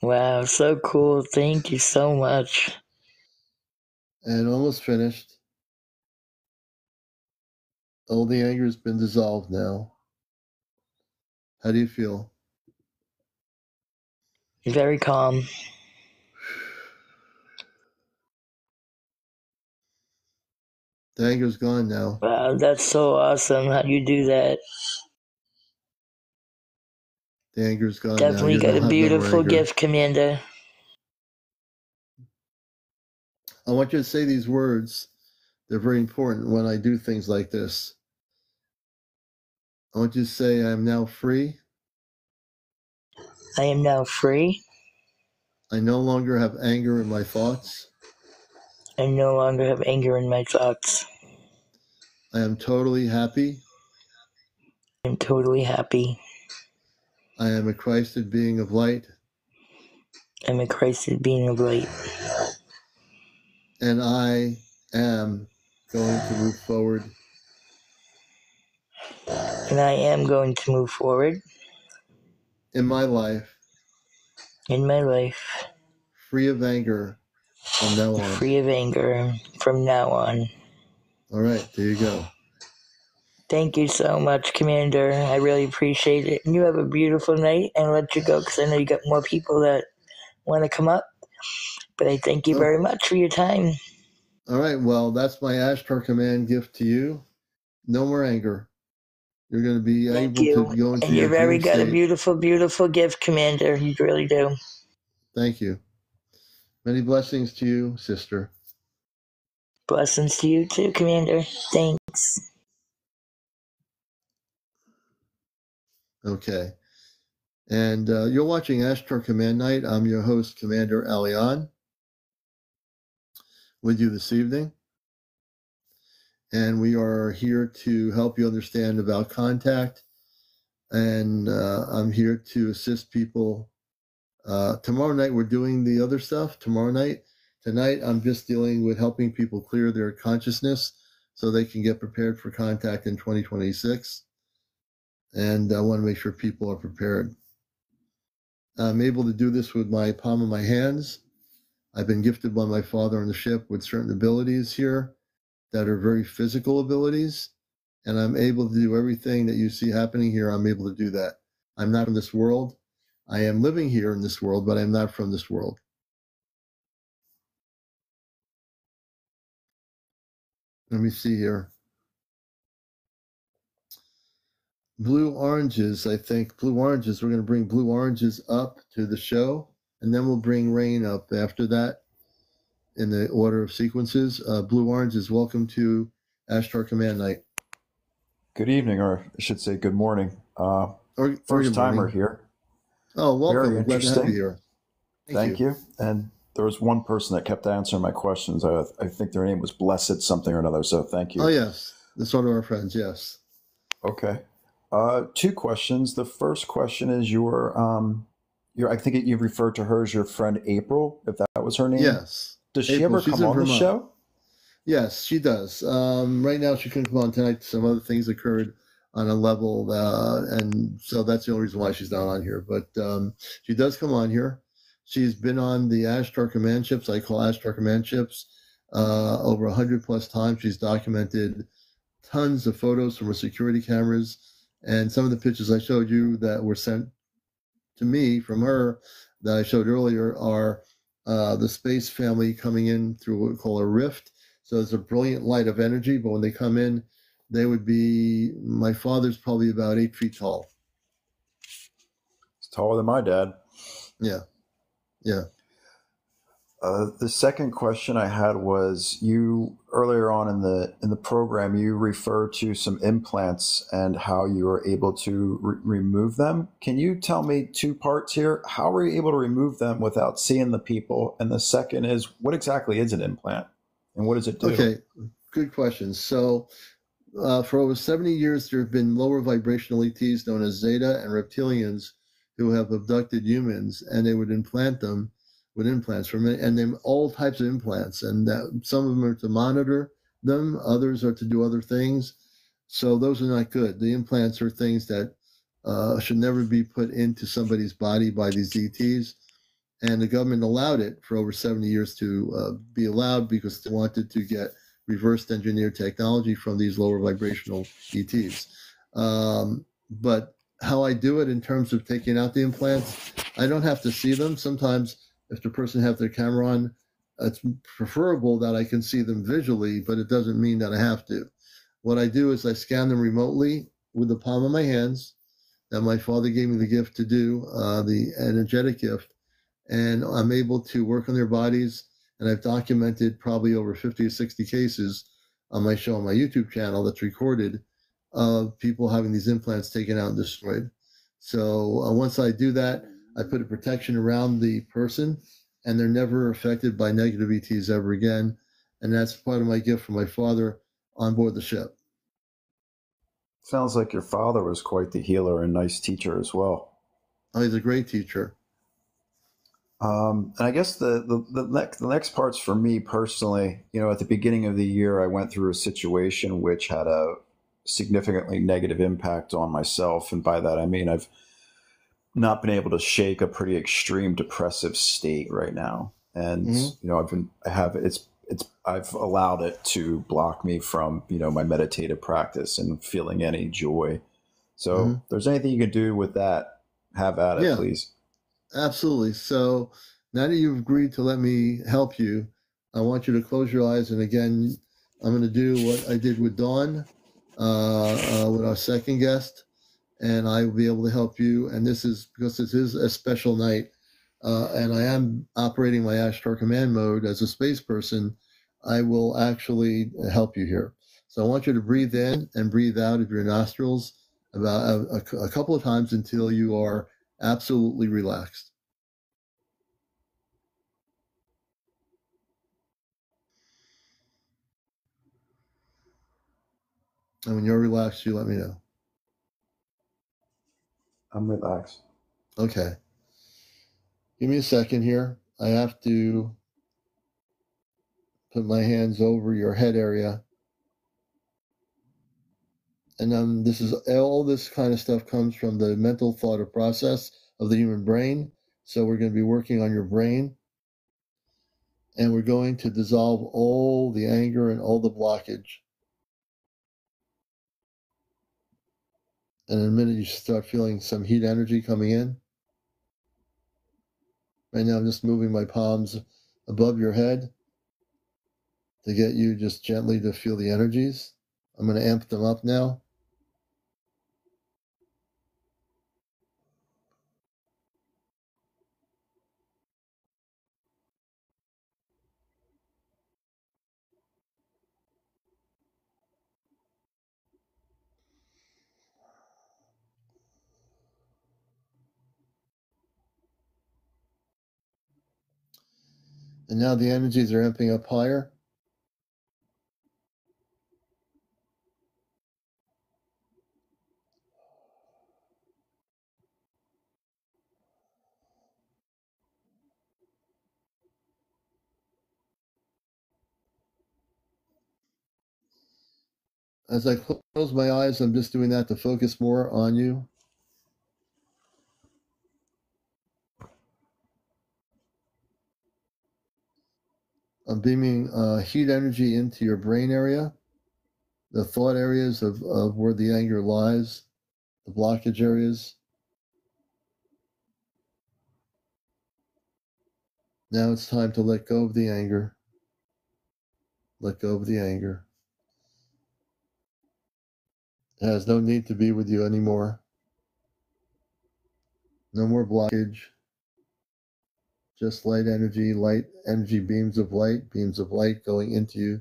Wow, so cool. Thank you so much. And almost finished. All the anger has been dissolved now. How do you feel? Very calm. The anger's gone now. Wow, that's so awesome. How do you do that? The anger's gone now. Definitely You got don't a have no more beautiful anger. gift, Commander. I want you to say these words. They're very important when I do things like this. I want you to say, I am now free. I am now free. I no longer have anger in my thoughts. I no longer have anger in my thoughts. I am totally happy. I'm totally happy. I am a Christed being of light. I'm a Christed being of light. And I am going to move forward. And I am going to move forward In my life, in my life, free of anger from now on. free of anger from now on. All right, there you go. Thank you so much, Commander. I really appreciate it. And you have a beautiful night, and I'll let you go because I know you got more people that want to come up. But I thank you very much for your time. All right, well, that's my Ashtar Command gift to you. No more anger. You're going to be Thank able to you. go into And your you've very dream got a state. beautiful, beautiful gift, Commander. You really do. Thank you. Many blessings to you, sister. Blessings to you too, Commander. Thanks. Okay. And you're watching Ashtar Command Night. I'm your host, CmdrAleon, with you this evening. And we are here to help you understand about contact. And I'm here to assist people. Tomorrow night, we're doing the other stuff. Tomorrow night. Tonight, I'm just dealing with helping people clear their consciousness so they can get prepared for contact in 2026. And I want to make sure people are prepared. I'm able to do this with my palm of my hands. I've been gifted by my father on the ship with certain abilities here that are very physical abilities. And I'm able to do everything that you see happening here. I'm able to do that. I'm not from this world. I am living here in this world, but I'm not from this world. Let me see here. Blue oranges, I think. Blue oranges. We're going to bring blue oranges up to the show, and then we'll bring rain up after that in the order of sequences. Blue oranges, welcome to Ashtar Command Night. Good evening, or I should say good morning. First timer here. Oh, welcome. Very I'm glad to have you here. Thank you. And there was one person that kept answering my questions. I think their name was Blessed something or another, so thank you. Oh, yes. That's one of our friends, yes. Okay. Two questions. The first question is your I think you referred to her as your friend April, if that was her name. Yes. Does she ever come on the show? Yes, she does. Right now, she couldn't come on tonight. Some other things occurred on a level, and so that's the only reason why she's not on here. But she does come on here. She's been on the Ashtar Command ships. I call Ashtar Command ships over 100 plus times. She's documented tons of photos from her security cameras, and some of the pictures I showed you that were sent to me from her that I showed earlier are the space family coming in through what we call a rift. So it's a brilliant light of energy, but when they come in, they would be, my father's probably about 8 feet tall. He's taller than my dad. Yeah. Yeah. The second question I had was, you earlier on in the program, you referred to some implants and how you were able to remove them. Can you tell me two parts here? How were you able to remove them without seeing the people? And the second is, what exactly is an implant and what does it do? Okay, good question. So for over 70 years, there have been lower vibrational ETs known as Zeta and reptilians who have abducted humans, and they would implant them with implants from it, and then all types of implants, and some of them are to monitor them, others are to do other things. So those are not good. The implants are things that should never be put into somebody's body by these ETs. And the government allowed it for over 70 years to be allowed because they wanted to get reverse engineered technology from these lower vibrational ETs. But how I do it in terms of taking out the implants, I don't have to see them. Sometimes if the person has their camera on, it's preferable that I can see them visually, but it doesn't mean that I have to. What I do is I scan them remotely with the palm of my hands that my father gave me the gift to do, the energetic gift, and I'm able to work on their bodies. And I've documented probably over 50 or 60 cases on my show on my YouTube channel that's recorded of people having these implants taken out and destroyed. So once I do that, I put a protection around the person, and they're never affected by negative ETs ever again. And that's part of my gift from my father on board the ship. Sounds like your father was quite the healer and nice teacher as well. Oh, he's a great teacher. And I guess the next parts for me personally, at the beginning of the year, I went through a situation which had a significantly negative impact on myself. And by that, I mean, I've not been able to shake a pretty extreme depressive state right now. And, I've allowed it to block me from, my meditative practice and feeling any joy. So if there's anything you can do with that, have at it, please. Absolutely. So now that you've agreed to let me help you, I want you to close your eyes. And again, I'm going to do what I did with Dawn, with our second guest, and I will be able to help you. And this is because this is a special night, and I am operating my Ashtar Command mode as a space person. I will actually help you here. So I want you to breathe in and breathe out of your nostrils about a couple of times until you are absolutely relaxed. And when you're relaxed, you let me know. I'm relaxed. Okay. Give me a second here. I have to put my hands over your head area. And this is all this kind of stuff comes from the mental thought or process of the human brain. So we're going to be working on your brain. And we're going to dissolve all the anger and all the blockage. And in a minute, you start feeling some heat energy coming in. Right now, I'm just moving my palms above your head to get you just gently to feel the energies. I'm going to amp them up now. And now the energies are amping up higher. As I close my eyes, I'm just doing that to focus more on you. I'm beaming heat energy into your brain area, the thought areas of where the anger lies, the blockage areas. Now it's time to let go of the anger. Let go of the anger. It has no need to be with you anymore. No more blockage. Just light energy, beams of light going into you.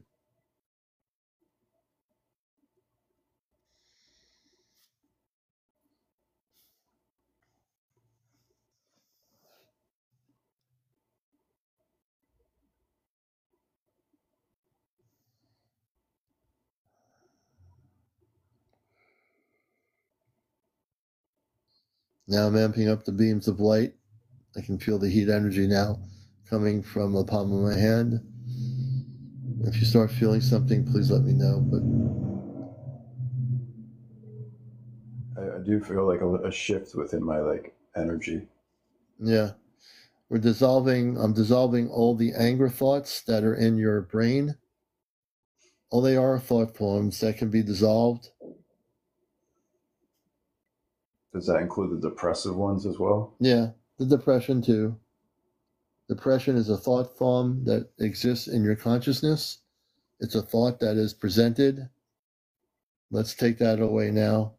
Now I'm amping up the beams of light. I can feel the heat energy now coming from the palm of my hand. If you start feeling something, please let me know. But I do feel like a shift within my like energy. yeah, I'm dissolving all the anger thoughts that are in your brain. All they are thought forms that can be dissolved. Does that include the depressive ones as well? Yeah, the depression too. Depression is a thought form that exists in your consciousness. It's a thought that is presented. Let's take that away now.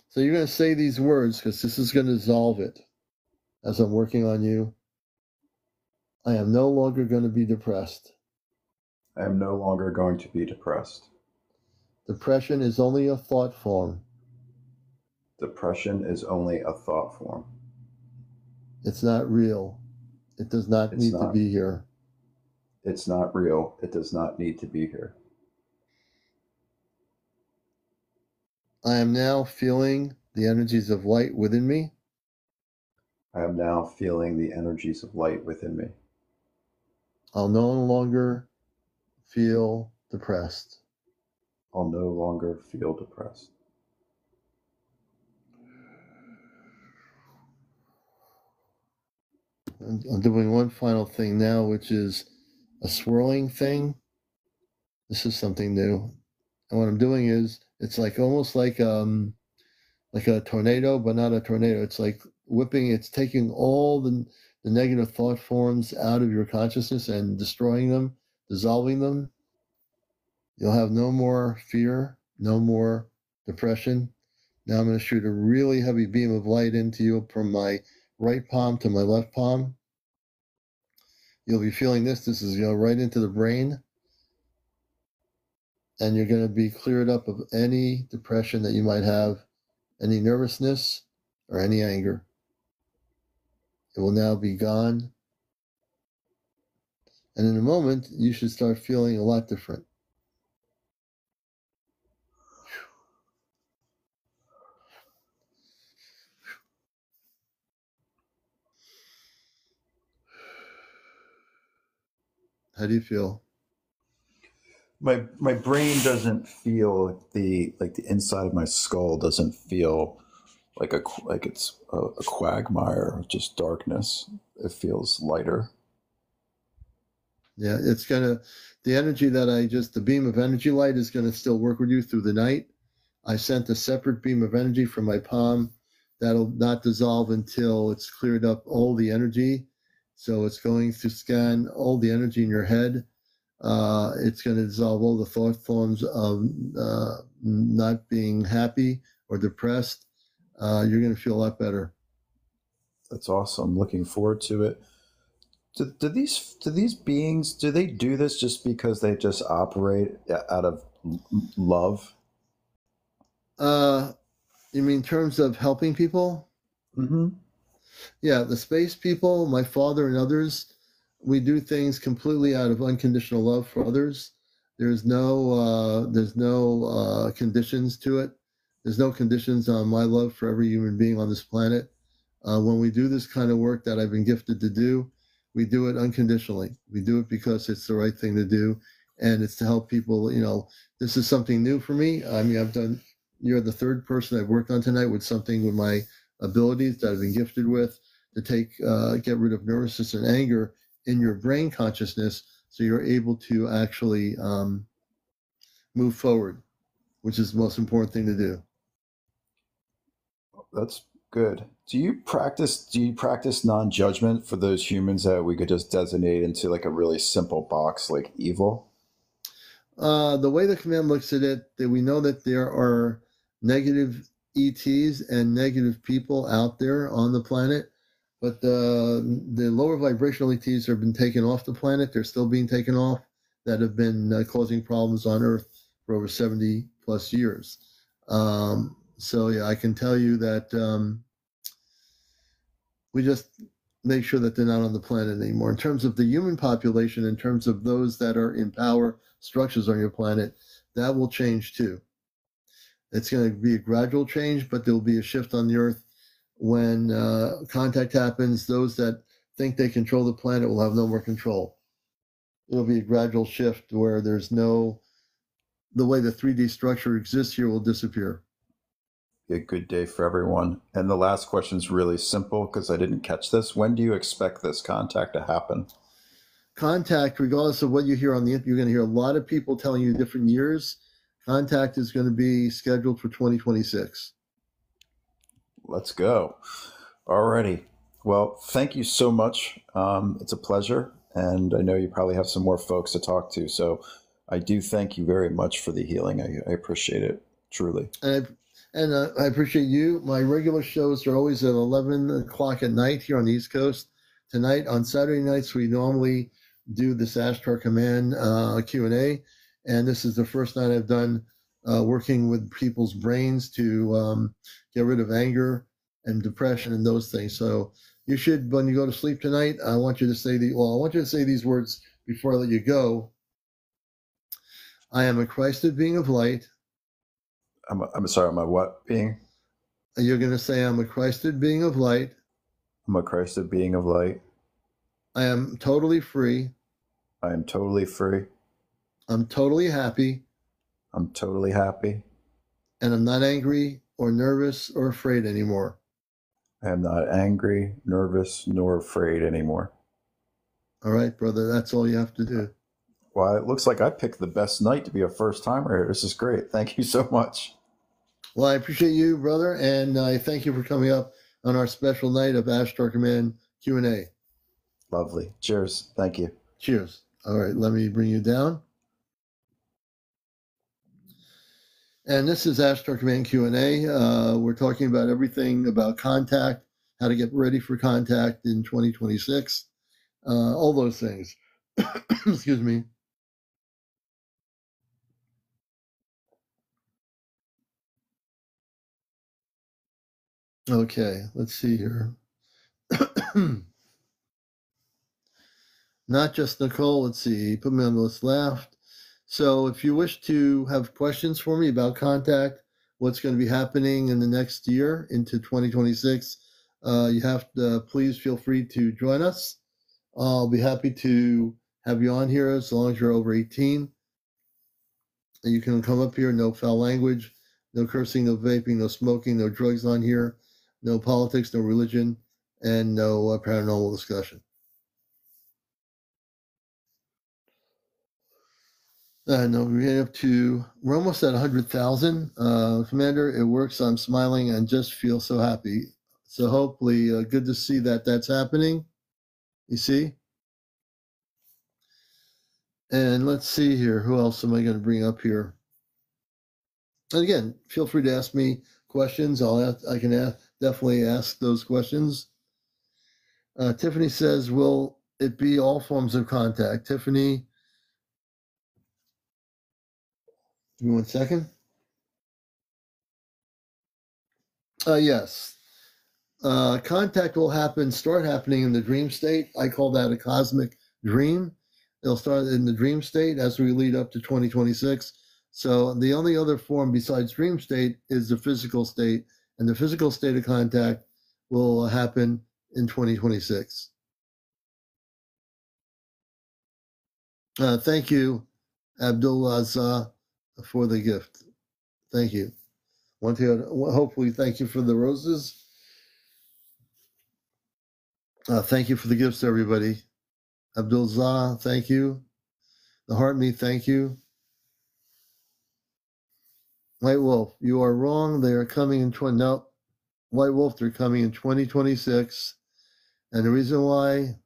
So you're going to say these words because this is going to dissolve it as I'm working on you. I am no longer going to be depressed. I am no longer going to be depressed. Depression is only a thought form. Depression is only a thought form. It's not real. It does not need to be here. It's not real. It does not need to be here. I am now feeling the energies of light within me. I am now feeling the energies of light within me. I'll no longer feel depressed. I'll no longer feel depressed. I'm doing one final thing now, which is a swirling thing. This is something new. And what I'm doing is, it's like almost like a tornado, but not a tornado. It's like whipping, it's taking all the negative thought forms out of your consciousness and destroying them, dissolving them. You'll have no more fear, no more depression. Now I'm going to shoot a really heavy beam of light into you from my right palm to my left palm. You'll be feeling this. This is going right into the brain. And you're going to be cleared up of any depression that you might have, any nervousness, or any anger. It will now be gone. And in a moment, you should start feeling a lot different. How do you feel? My brain doesn't feel the inside of my skull doesn't feel like it's a quagmire of just darkness. It feels lighter. Yeah, it's gonna, the energy that the beam of energy light is gonna still work with you through the night. I sent a separate beam of energy from my palm that'll not dissolve until it's cleared up all the energy. So it's going to scan all the energy in your head. It's going to dissolve all the thought forms of not being happy or depressed. You're going to feel a lot better. That's awesome. Looking forward to it. Do these beings, do they do this just because they just operate out of love? You mean in terms of helping people? Mm-hmm. Yeah, the space people, my father and others, we do things completely out of unconditional love for others. There's no conditions to it. There's no conditions on my love for every human being on this planet. When we do this kind of work that I've been gifted to do, we do it unconditionally. We do it because it's the right thing to do, and it's to help people. This is something new for me. I mean, you're the third person I've worked on tonight with something with my abilities that I've been gifted with to get rid of nervousness and anger in your brain consciousness, so you're able to actually move forward, which is the most important thing to do. That's good. Do you practice non-judgment for those humans that we could just designate into like a really simple box like evil? The way the command looks at it, that we know that there are negative ETs and negative people out there on the planet, but the lower vibrational ETs have been taken off the planet. They're still being taken off, that have been causing problems on Earth for over 70 plus years. So yeah, I can tell you that we just make sure that they're not on the planet anymore. In terms of the human population, in terms of those that are in power structures on your planet, that will change too. It's going to be a gradual change, but there'll be a shift on the Earth. When contact happens, those that think they control the planet will have no more control. It'll be a gradual shift where there's no, the way the 3D structure exists here will disappear. Be a good day for everyone. And the last question is really simple because I didn't catch this. When do you expect this contact to happen? Contact, regardless of what you hear on the internet, you're going to hear a lot of people telling you different years. Contact is going to be scheduled for 2026. Let's go. Alrighty. Well, thank you so much. It's a pleasure. And I know you probably have some more folks to talk to. So I do thank you very much for the healing. I appreciate it, truly. And I appreciate you. My regular shows are always at 11 o'clock at night here on the East Coast. Tonight, on Saturday nights, we normally do this Ashtar Command Q&A. And this is the first night I've done working with people's brains to get rid of anger and depression and those things. So you should, when you go to sleep tonight, I want you to say these words before I let you go. I am a Christed being of light. I'm sorry, am I what being? You're going to say, I'm a Christed being of light. I'm a Christed being of light. I am totally free. I am totally free. I'm totally happy. I'm totally happy. And I'm not angry or nervous or afraid anymore. I am not angry, nervous, nor afraid anymore. All right, brother, that's all you have to do. Well, it looks like I picked the best night to be a first-timer here. This is great. Thank you so much. Well, I appreciate you, brother, and I thank you for coming up on our special night of Ashtar Command Q&A. Lovely. Cheers. Thank you. Cheers. All right, let me bring you down. And this is Ashtar Command Q&A. We're talking about everything about contact, how to get ready for contact in 2026, all those things. Excuse me. Okay, let's see here. Not just Nicole, let's see, put me on the list left. So if you wish to have questions for me about contact, what's going to be happening in the next year into 2026, you have to, please feel free to join us. I'll be happy to have you on here as long as you're over 18. And you can come up here, no foul language, no cursing, no vaping, no smoking, no drugs on here, no politics, no religion, and no paranormal discussion. No, we're almost at 100,000. Commander, it works. I'm smiling and just feel so happy. So hopefully, good to see that that's happening. You see? And let's see here. Who else am I going to bring up here? And again, feel free to ask me questions. I can definitely ask those questions. Tiffany says, will it be all forms of contact? Tiffany, give me 1 second. Yes. Contact will start happening in the dream state. I call that a cosmic dream. It'll start in the dream state as we lead up to 2026. So the only other form besides dream state is the physical state, and the physical state of contact will happen in 2026. Thank you, Abdullah, for the gift. Thank you. Hopefully, thank you for the roses. Thank you for the gifts, everybody. Abdul Zah, thank you. The Heart Me, thank you. White Wolf, you are wrong. They are coming in no, White Wolf, they're coming in 2026. And the reason why,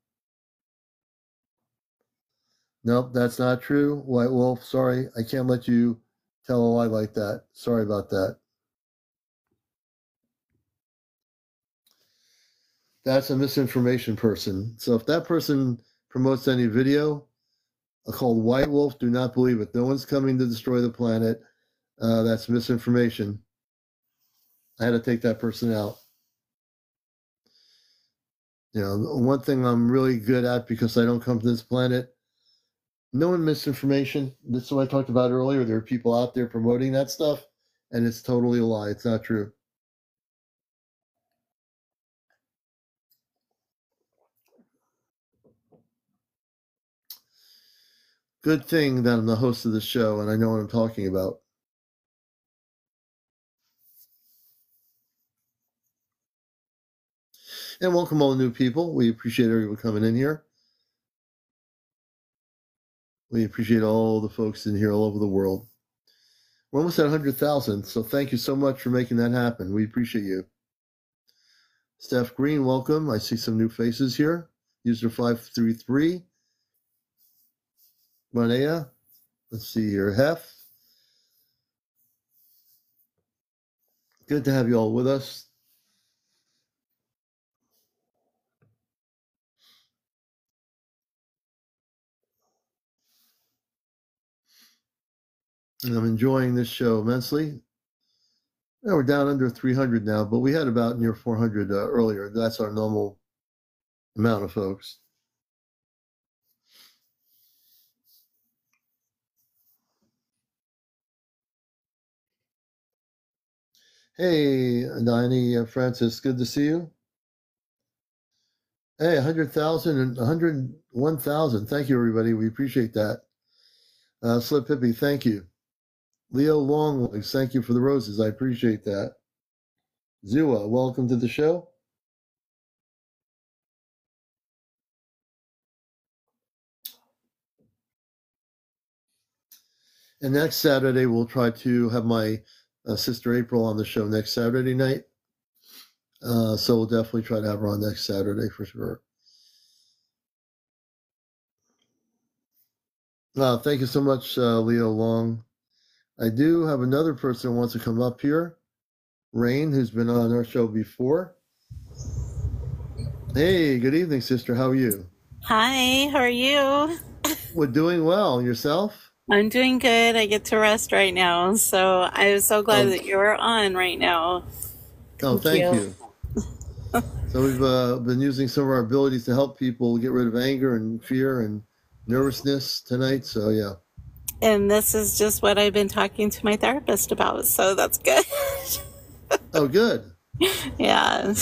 nope, that's not true. White Wolf, sorry, I can't let you tell a lie like that. Sorry about that. That's a misinformation person. So if that person promotes any video called White Wolf, do not believe it. No one's coming to destroy the planet. That's misinformation. I had to take that person out. You know, one thing I'm really good at, because I don't come to this planet, knowing misinformation. This is what I talked about earlier. There are people out there promoting that stuff. and it's totally a lie. It's not true. Good thing that I'm the host of the show and I know what I'm talking about. And welcome all the new people. We appreciate everyone coming in here. We appreciate all the folks in here all over the world. We're almost at 100,000, so thank you so much for making that happen. We appreciate you. Steph Green, welcome. I see some new faces here. User 533. Manea. Let's see here. Hef. Good to have you all with us. And I'm enjoying this show immensely. Yeah, we're down under 300 now, but we had about near 400 earlier. That's our normal amount of folks. Hey, Nani, Francis, good to see you. Hey, 100,000 and 101,000. Thank you, everybody. We appreciate that. Slip Hippie, thank you. Leo Longlegs, thank you for the roses. I appreciate that. Zua, welcome to the show. And next Saturday, we'll try to have my sister April on the show next Saturday night. So we'll definitely try to have her on next Saturday for sure. Thank you so much, Leo Long. I do have another person who wants to come up here. Rain, who's been on our show before. Hey, good evening, sister. How are you? Hi, how are you? We're doing well. Yourself? I'm doing good. I get to rest right now. So I'm so glad that you're on right now. Thank you. So we've been using some of our abilities to help people get rid of anger and fear and nervousness tonight. So, yeah. And this is just what I've been talking to my therapist about. So that's good. Oh, good. Yeah.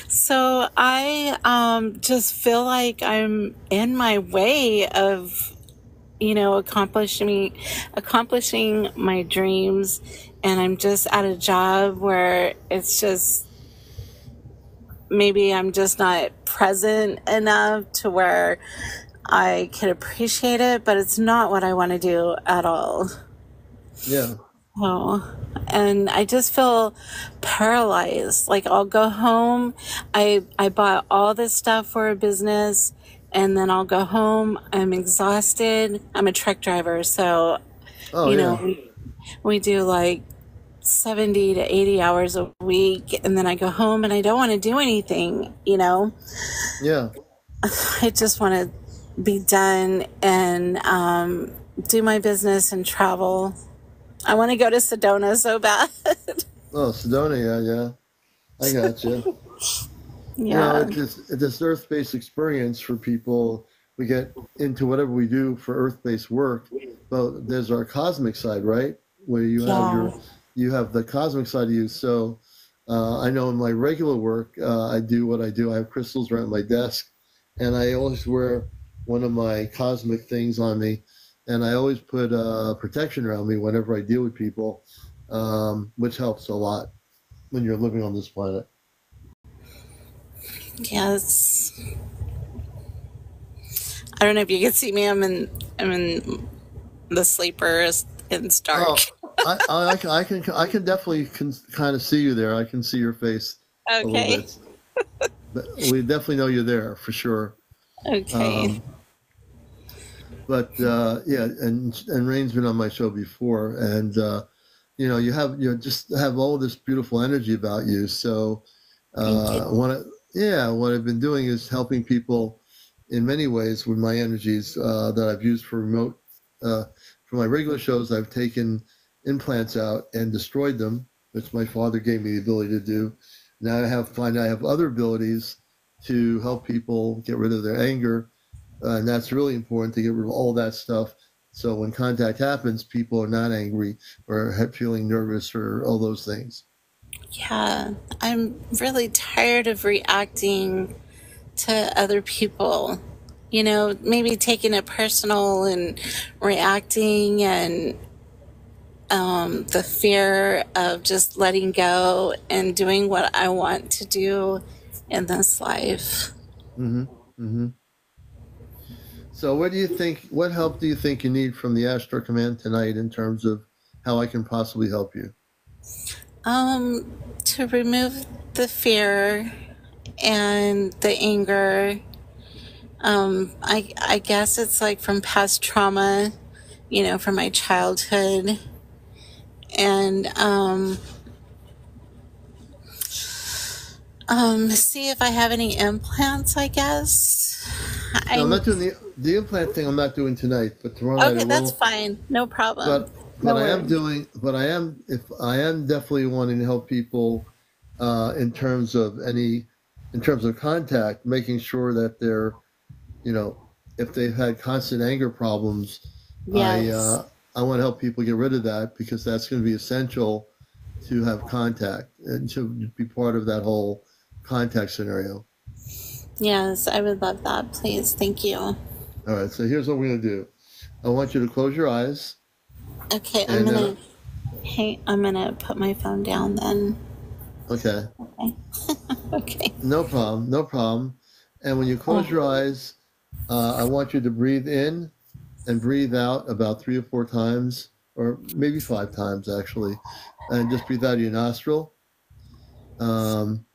So I just feel like I'm in my way of, accomplishing my dreams. And I'm just at a job where it's just, maybe I'm just not present enough to where I can appreciate it, but it's not what I want to do at all. Yeah. Oh, and I just feel paralyzed. Like I'll go home. I bought all this stuff for a business, and then I'll go home. I'm exhausted. I'm a truck driver, so we do like 70 to 80 hours a week, and then I go home and I don't want to do anything, Yeah. I just want to be done and do my business and travel. I want to go to Sedona so bad. Oh, Sedona, yeah. I got you. Yeah. It's this earth-based experience for people. We get into whatever we do for earth-based work, but there's our cosmic side, right? Where you have the cosmic side of you. So I know in my regular work, I do what I do. I have crystals around my desk, and I always wear one of my cosmic things on me, and I always put protection around me whenever I deal with people, which helps a lot when you're living on this planet. Yes. I don't know if you can see me. I'm in the sleeper. It's dark. I can definitely kind of see you there. I can see your face a little bit. But we definitely know you're there for sure. Okay. But and Rain's been on my show before, and you just have all this beautiful energy about you. So what I've been doing is helping people in many ways with my energies that I've used for remote. For my regular shows, I've taken implants out and destroyed them, which my father gave me the ability to do. Now I have other abilities to help people get rid of their anger, and that's really important to get rid of all that stuff So when contact happens, people are not angry or feeling nervous or all those things. Yeah, I'm really tired of reacting to other people. You know, maybe taking it personal and reacting, and the fear of just letting go and doing what I want to do in this life. Mm-hmm. Mm-hmm. So what do you think, what help do you think you need from the Ashtar Command tonight in terms of how I can possibly help you? To remove the fear and the anger. I guess it's like from past trauma, you know, from my childhood. And see if I have any implants, I guess. No, I'm I'm not doing the implant thing. I'm not doing tonight, but tomorrow night I okay, that's will. fine. No problem. But No I am worries. doing. But I am definitely wanting to help people in terms of contact, making sure that they're, you know, if they've had constant anger problems, I Yes. I want to help people get rid of that because that's going to be essential to have contact and to be part of that whole contact scenario. Yes, I would love that, please. Thank you. All right, so here's what we're going to do. I want you to close your eyes, Okay, and then I'm gonna put my phone down then. okay, Okay. Okay. no problem, no problem. And when you close your eyes, I want you to breathe in and breathe out about 3 or 4 times, or maybe 5 times actually, and just breathe out of your nostril. Um,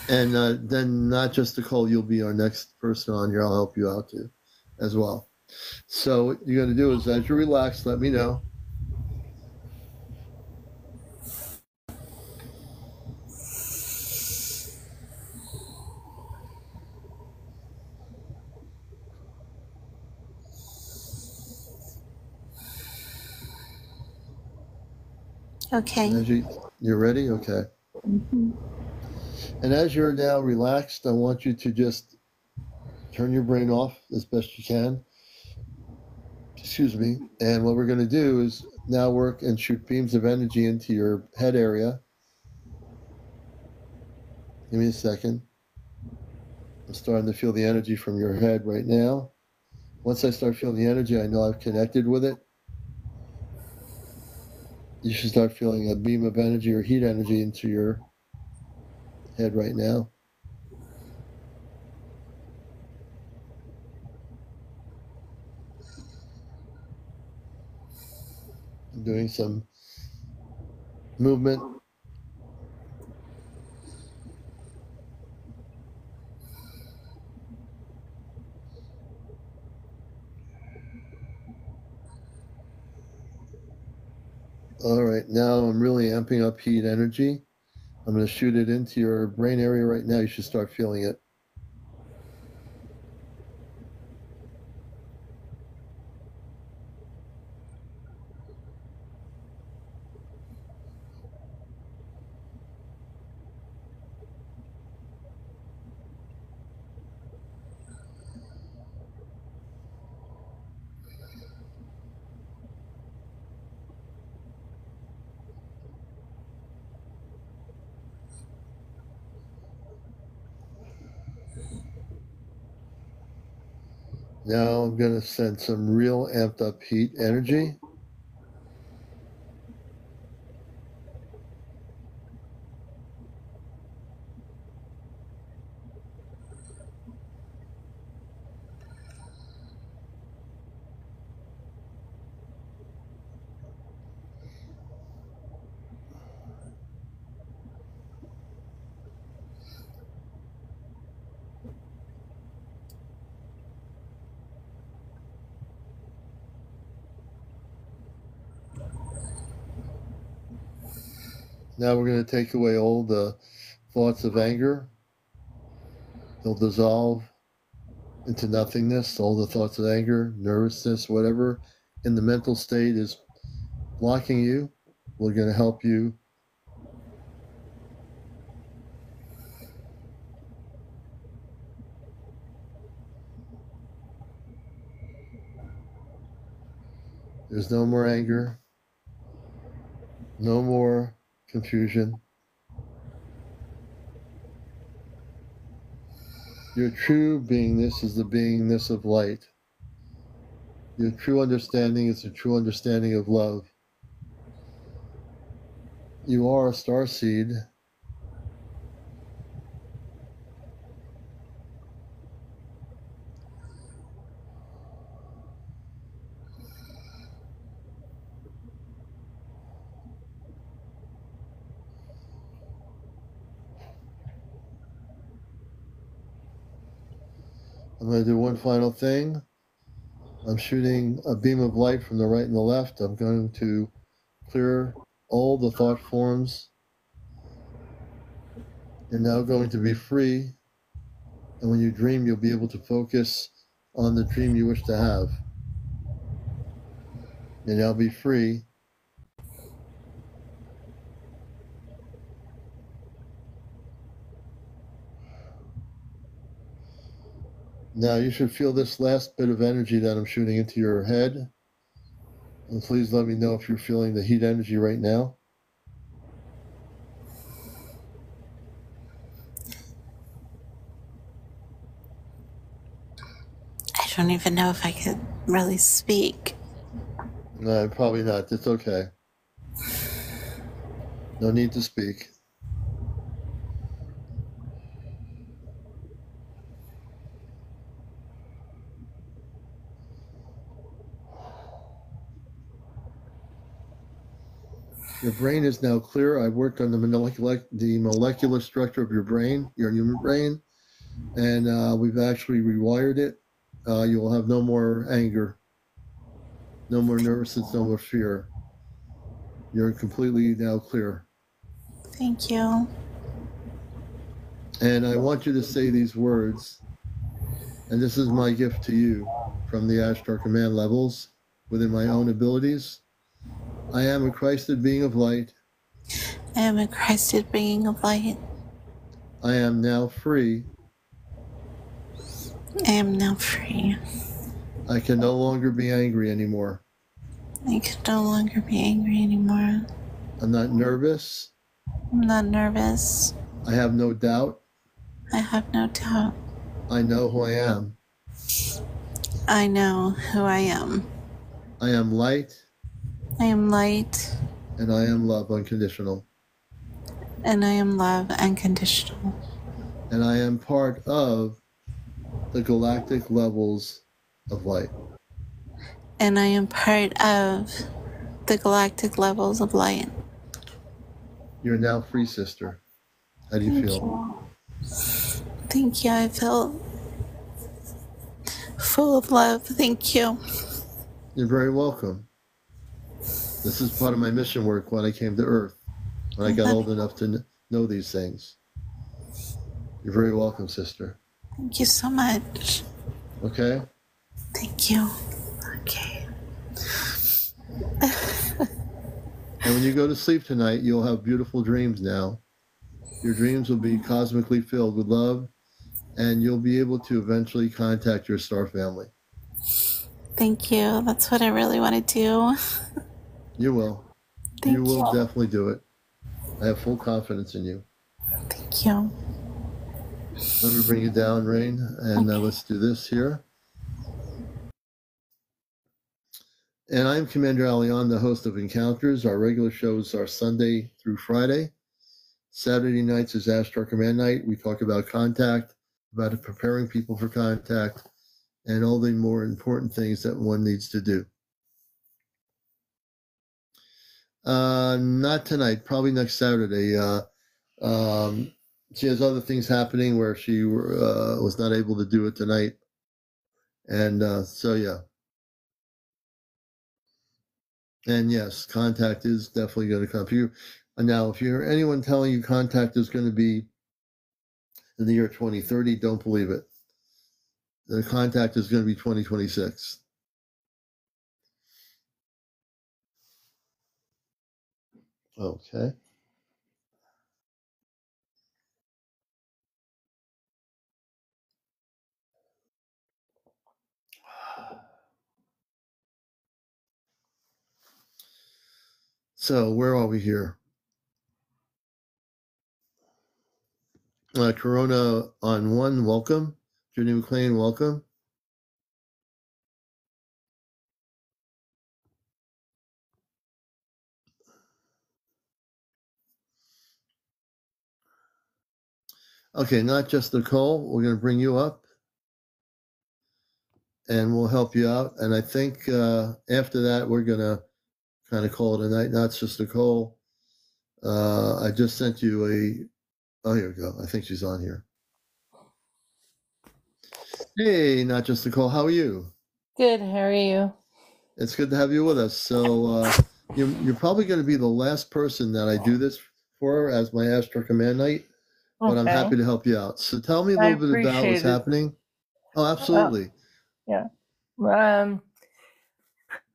and then not just Nicole, you'll be our next person on here. I'll help you out too, as well. So what you're going to do is, as you relax, let me know. Okay. And as you're ready, okay. Mm-hmm. And as you're now relaxed, I want you to just turn your brain off as best you can. Excuse me. And what we're going to do is now work and shoot beams of energy into your head area. Give me a second. I'm starting to feel the energy from your head right now. Once I start feeling the energy, I know I've connected with it. You should start feeling a beam of energy or heat energy into your head right now. I'm doing some movement. All right, now I'm really amping up heat energy. I'm going to shoot it into your brain area right now. You should start feeling it. Now I'm going to send some real amped up heat energy. Now we're going to take away all the thoughts of anger. They'll dissolve into nothingness. All the thoughts of anger, nervousness, whatever in the mental state is blocking you. We're going to help you There's no more anger, no more confusion. Your true beingness is the beingness of light. Your true understanding is the true understanding of love. You are a star seed. I'm going to do one final thing. I'm shooting a beam of light from the right and the left. I'm going to clear all the thought forms. You're now going to be free. And when you dream, you'll be able to focus on the dream you wish to have. You'll now be free. Now you should feel this last bit of energy that I'm shooting into your head. And please let me know if you're feeling the heat energy right now. I don't even know if I could really speak. No, probably not. It's okay. No need to speak. Your brain is now clear. I worked on the molecular structure of your brain, your human brain, and we've actually rewired it. You will have no more anger, no more nervousness, no more fear. You're completely now clear. Thank you. And I want you to say these words, and this is my gift to you from the Ashtar Command levels within my own abilities. I am a Christed being of light. I am a Christed being of light. I am now free. I am now free. I can no longer be angry anymore. I can no longer be angry anymore. I'm not nervous. I'm not nervous. I have no doubt. I have no doubt. I know who I am. I know who I am. I am light. I am light. And I am love unconditional. And I am love unconditional. And I am part of the galactic levels of light. And I am part of the galactic levels of light. You're now free, sister. How do you feel? Thank you. I feel full of love. Thank you. You're very welcome. This is part of my mission work when I came to Earth, when I got old enough to know these things. You're very welcome, sister. Thank you so much. Okay? Thank you. Okay. And when you go to sleep tonight, you'll have beautiful dreams now. Your dreams will be cosmically filled with love, and you'll be able to eventually contact your star family. Thank you. That's what I really want to do. You will. You will definitely do it. I have full confidence in you. Thank you. Let me bring you down, Rain, and let's do this here. And I'm CmdrAleon, the host of Encounters. Our regular shows are Sunday through Friday. Saturday nights is Ashtar Command night. We talk about contact, about preparing people for contact, and all the more important things that one needs to do. Not tonight, probably next Saturday. She has other things happening where she was not able to do it tonight. And so, yeah. And yes, contact is definitely going to come to you. And now, if you hear anyone telling you contact is going to be in the year 2030, don't believe it. The contact is going to be 2026. Okay. So where are we here? Corona on one, welcome. Judy McLean, welcome. Okay, not just Nicole. We're going to bring you up, and we'll help you out. And I think after that, we're going to kind of call it a night. Not just Nicole. I just sent you a. Oh, here we go. I think she's on here. Hey, not just Nicole. How are you? Good. How are you? It's good to have you with us. So you're probably going to be the last person that I do this for as my Ashtar Command night, but I'm happy to help you out. So tell me a little bit about what's happening. Oh, absolutely. Yeah.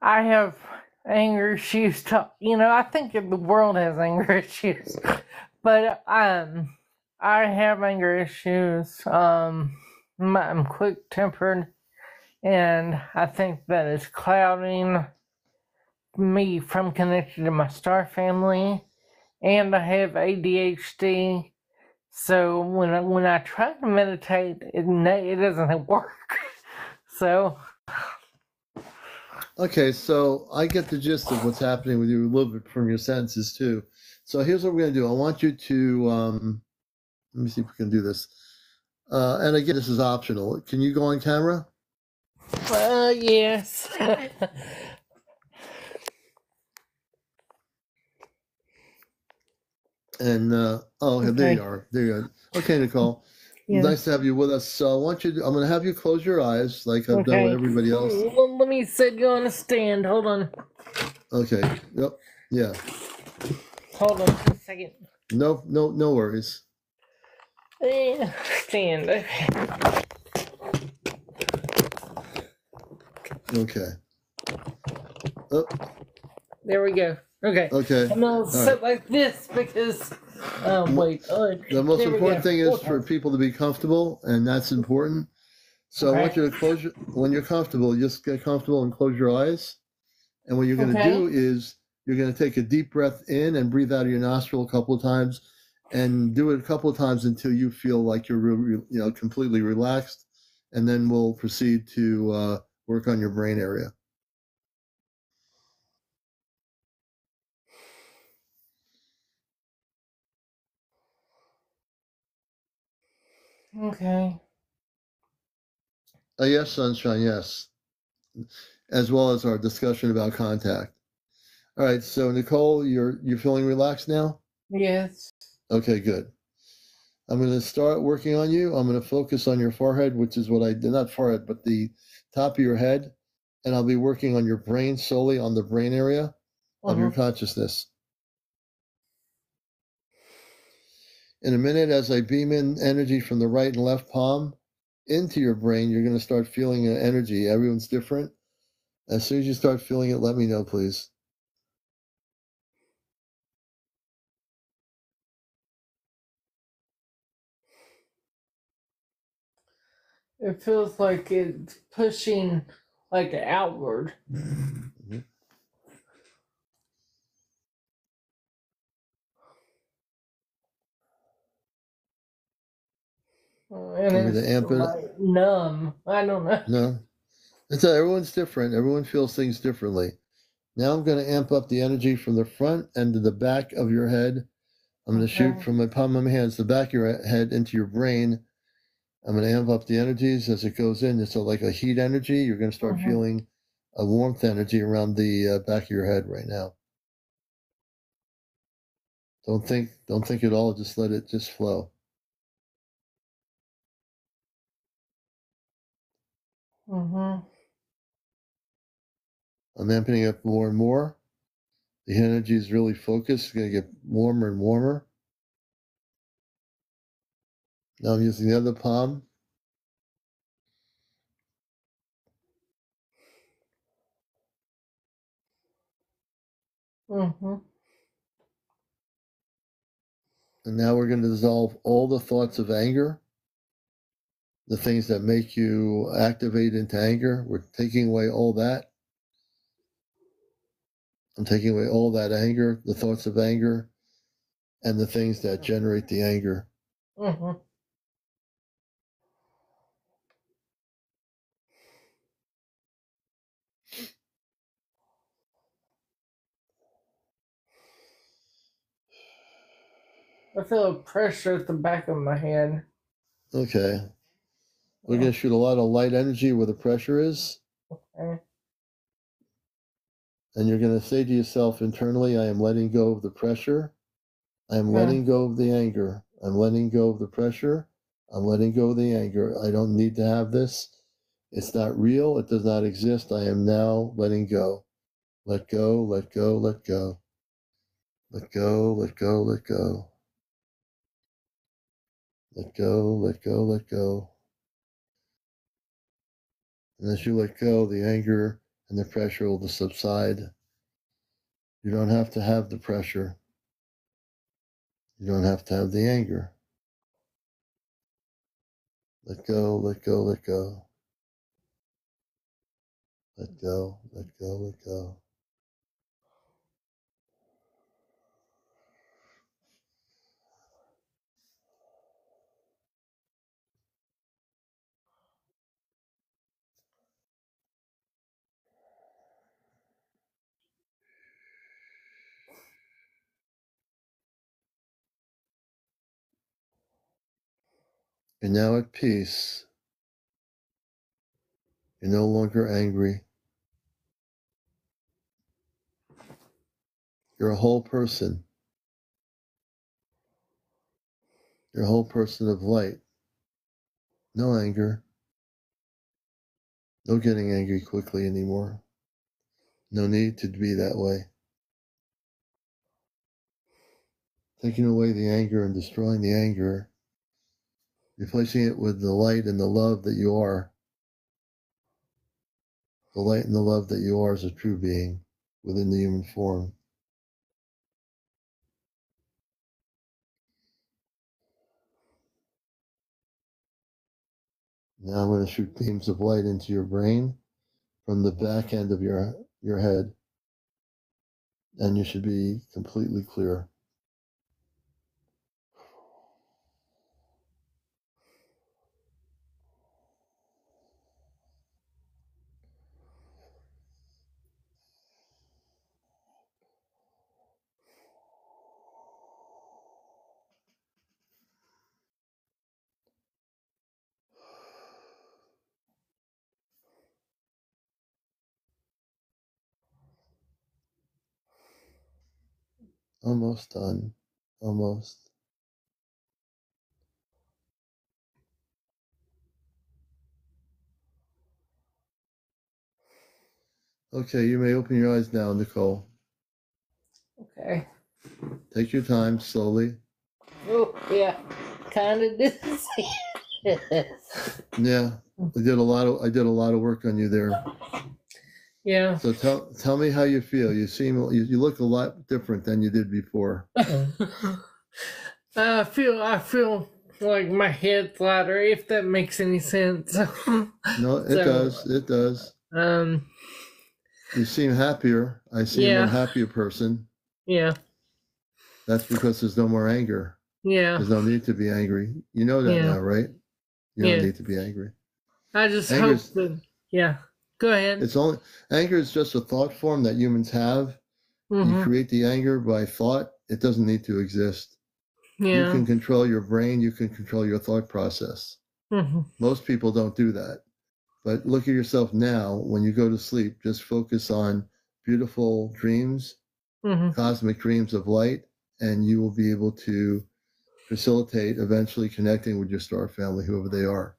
I have anger issues. I think the world has anger issues, but I have anger issues. I'm quick-tempered, and I think that is clouding me from connecting to my star family, and I have ADHD. So when I try to meditate, it doesn't work. So. Okay, so I get the gist of what's happening with you a little bit from your sentences too. So here's what we're going to do. I want you to let me see if we can do this. And again, this is optional. Can you go on camera? Yes. And okay. There you are. There you are. Okay, Nicole. Yeah. Nice to have you with us. So I want you to, I'm going to have you close your eyes like I've done with everybody else. Well, let me set you on a stand. Hold on. Okay. Yep. Yeah. Hold on just a second. No worries. Stand. Okay. Oh. There we go. Okay. Okay. I'm going to sit like this because, wait. The most important thing is for people to be comfortable, and that's important. So I want you to close when you're comfortable, just get comfortable and close your eyes. And what you're going to do is you're going to take a deep breath in and breathe out of your nostril a couple of times, and do it a couple of times until you feel like you're completely relaxed. And then we'll proceed to work on your brain area. Okay. Yes, sunshine, yes. As well as our discussion about contact. All right, so Nicole, you're feeling relaxed now? Yes. Okay, good. I'm going to start working on you. I'm going to focus on your forehead, which is what I did, not forehead, but the top of your head. And I'll be working on your brain, solely on the brain area of your consciousness. In a minute, as I beam in energy from the right and left palm into your brain, you're going to start feeling an energy. Everyone's different. As soon as you start feeling it, let me know, please. It feels like it's pushing like outward. Mm-hmm. And it's like numb. I don't know. No. Everyone's different. Everyone feels things differently. Now I'm going to amp up the energy from the front and to the back of your head. I'm going to shoot from my palm of my hands, the back of your head into your brain. I'm going to amp up the energies as it goes in. It's like a heat energy. You're going to start feeling a warmth energy around the back of your head right now. Don't think at all. Just let it just flow. I'm amping up more and more. The energy is really focused. It's going to get warmer and warmer. Now I'm using the other palm. And now we're going to dissolve all the thoughts of anger, the things that make you activate into anger. We're taking away all that. I'm taking away all that anger, the thoughts of anger, and the things that generate the anger. Mm-hmm. I feel a pressure at the back of my head. Okay. We're going to shoot a lot of light energy where the pressure is. Okay. And you're going to say to yourself internally, I am letting go of the pressure. I am letting go of the anger. I'm letting go of the pressure. I'm letting go of the anger. I don't need to have this. It's not real. It does not exist. I am now letting go. Let go, let go, let go. Let go, let go, let go. Let go, let go, let go. And as you let go, the anger and the pressure will subside. You don't have to have the pressure. You don't have to have the anger. Let go, let go, let go. Let go, let go, let go. You're now at peace. You're no longer angry. You're a whole person. You're a whole person of light. No anger. No getting angry quickly anymore. No need to be that way. Taking away the anger and destroying the anger, replacing it with the light and the love that you are. The light and the love that you are as a true being within the human form. Now I'm going to shoot beams of light into your brain from the back end of your head, and you should be completely clear. Almost done. Almost. Okay, you may open your eyes now, Nicole. Okay. Take your time, slowly. Oh, yeah. Kind of dizzy. Yeah, I did a lot of work on you there. Yeah. So tell me how you feel. You look a lot different than you did before. I feel like my head's lighter, if that makes any sense. No, it does. It does. You seem happier. I see a more happier person. Yeah. That's because there's no more anger. Yeah. There's no need to be angry. You know that now, right? You don't need to be angry. I just hope that. Yeah. Go ahead. Anger is just a thought form that humans have. Mm-hmm. You create the anger by thought. It doesn't need to exist. Yeah. You can control your brain. You can control your thought process. Mm-hmm. Most people don't do that. But look at yourself now. When you go to sleep, just focus on beautiful dreams, cosmic dreams of light, and you will be able to facilitate eventually connecting with your star family, whoever they are.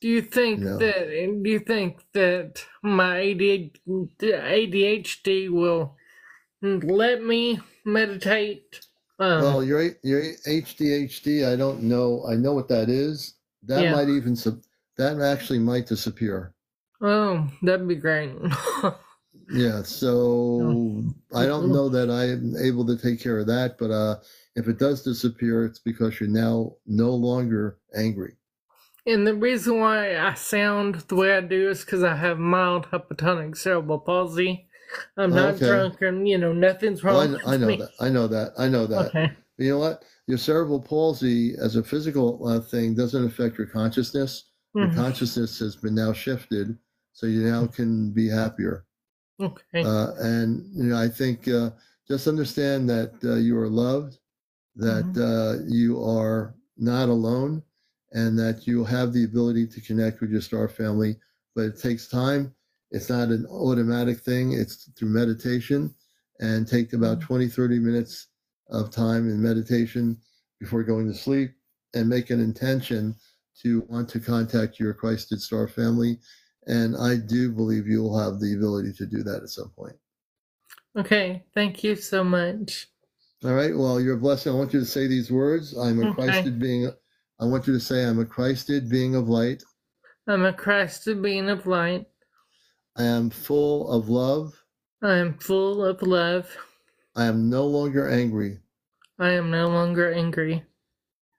Do you think that my ADHD will let me meditate? Well, your HDHD, I don't know. I know what that is. That might even that actually might disappear. Oh, that'd be great. Yeah, so I don't know that I'm able to take care of that, but if it does disappear, it's because you're now no longer angry. And the reason why I sound the way I do is because I have mild hypotonic cerebral palsy. I'm Oh, not okay. drunk, and nothing's Well, wrong I with know me. that. I know that. I know that. Okay. But you know what? Your cerebral palsy as a physical thing doesn't affect your consciousness. Your Mhm. consciousness has been now shifted, so you now can be happier. Okay. And I think just understand that you are loved, that you are not alone, and that you have the ability to connect with your star family. But it takes time. It's not an automatic thing. It's through meditation, and take about 20, 30 minutes of time in meditation before going to sleep, and make an intention to want to contact your Christed star family. And I do believe you will have the ability to do that at some point. Okay. Thank you so much. All right. Well, you're a blessing. I want you to say these words. I'm a Okay. Christed being. I want you to say, I'm a Christed being of light. I'm a Christed being of light. I am full of love. I am full of love. I am no longer angry. I am no longer angry.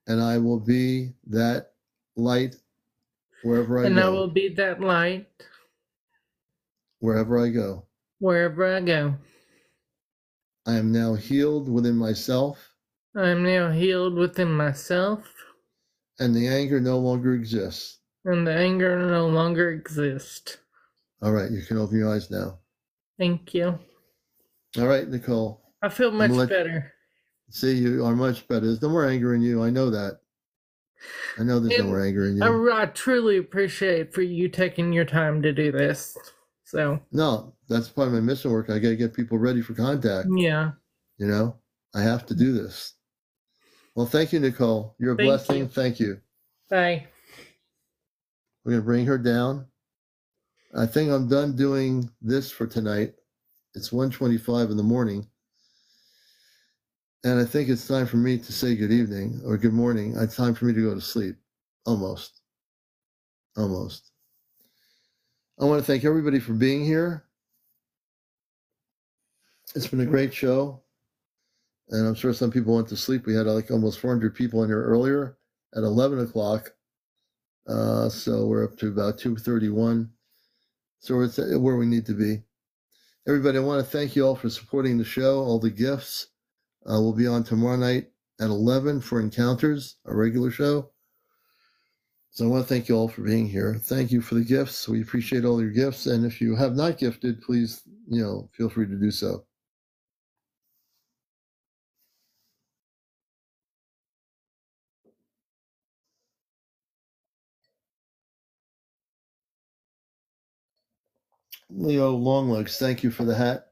And I will be that light wherever I And I will go. be that light Wherever I go. wherever I go. I am now healed within myself. I am now healed within myself. And the anger no longer exists. And the anger no longer exists. All right. You can open your eyes now. Thank you. All right, Nicole. I feel much better. See, you are much better. There's no more anger in you. I know that. I know there's no more anger in you. I truly appreciate for you taking your time to do this. So no, that's part of my mission work. I got to get people ready for contact. Yeah. I have to do this. Well, thank you, Nicole. You're a blessing. Thank you. Bye. We're going to bring her down. I think I'm done doing this for tonight. It's 1:25 in the morning. And I think it's time for me to say good evening or good morning. It's time for me to go to sleep. Almost. I want to thank everybody for being here. It's been a great show. And I'm sure some people went to sleep. We had like almost 400 people in here earlier at 11 o'clock. So we're up to about 2:31. So it's where we need to be. Everybody, I want to thank you all for supporting the show, all the gifts. We'll be on tomorrow night at 11 for Encounters, a regular show. So I want to thank you all for being here. Thank you for the gifts. We appreciate all your gifts. And if you have not gifted, please, feel free to do so. Leo Longlegs, thank you for the hat.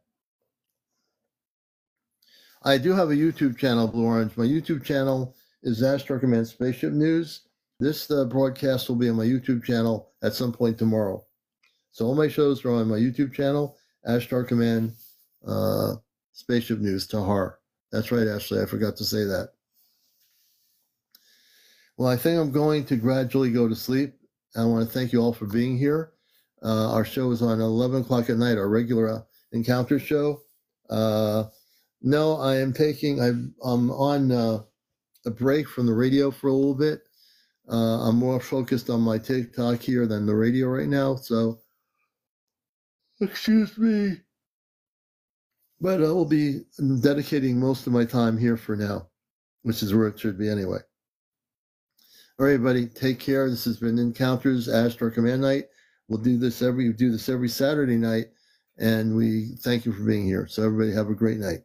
I do have a YouTube channel, Blue Orange. My YouTube channel is Ashtar Command Spaceship News. This broadcast will be on my YouTube channel at some point tomorrow. So all my shows are on my YouTube channel, Ashtar Command Spaceship News, Tahar. That's right, Ashley. I forgot to say that. Well, I think I'm going to gradually go to sleep. I want to thank you all for being here. Our show is on 11 o'clock at night, our regular encounter show. No, I'm on a break from the radio for a little bit. I'm more focused on my TikTok here than the radio right now. So, excuse me. But I will be dedicating most of my time here for now, which is where it should be anyway. All right, everybody, take care. This has been Encounters Ashtar Command Night. We do this every Saturday night, and we thank you for being here. So everybody have a great night.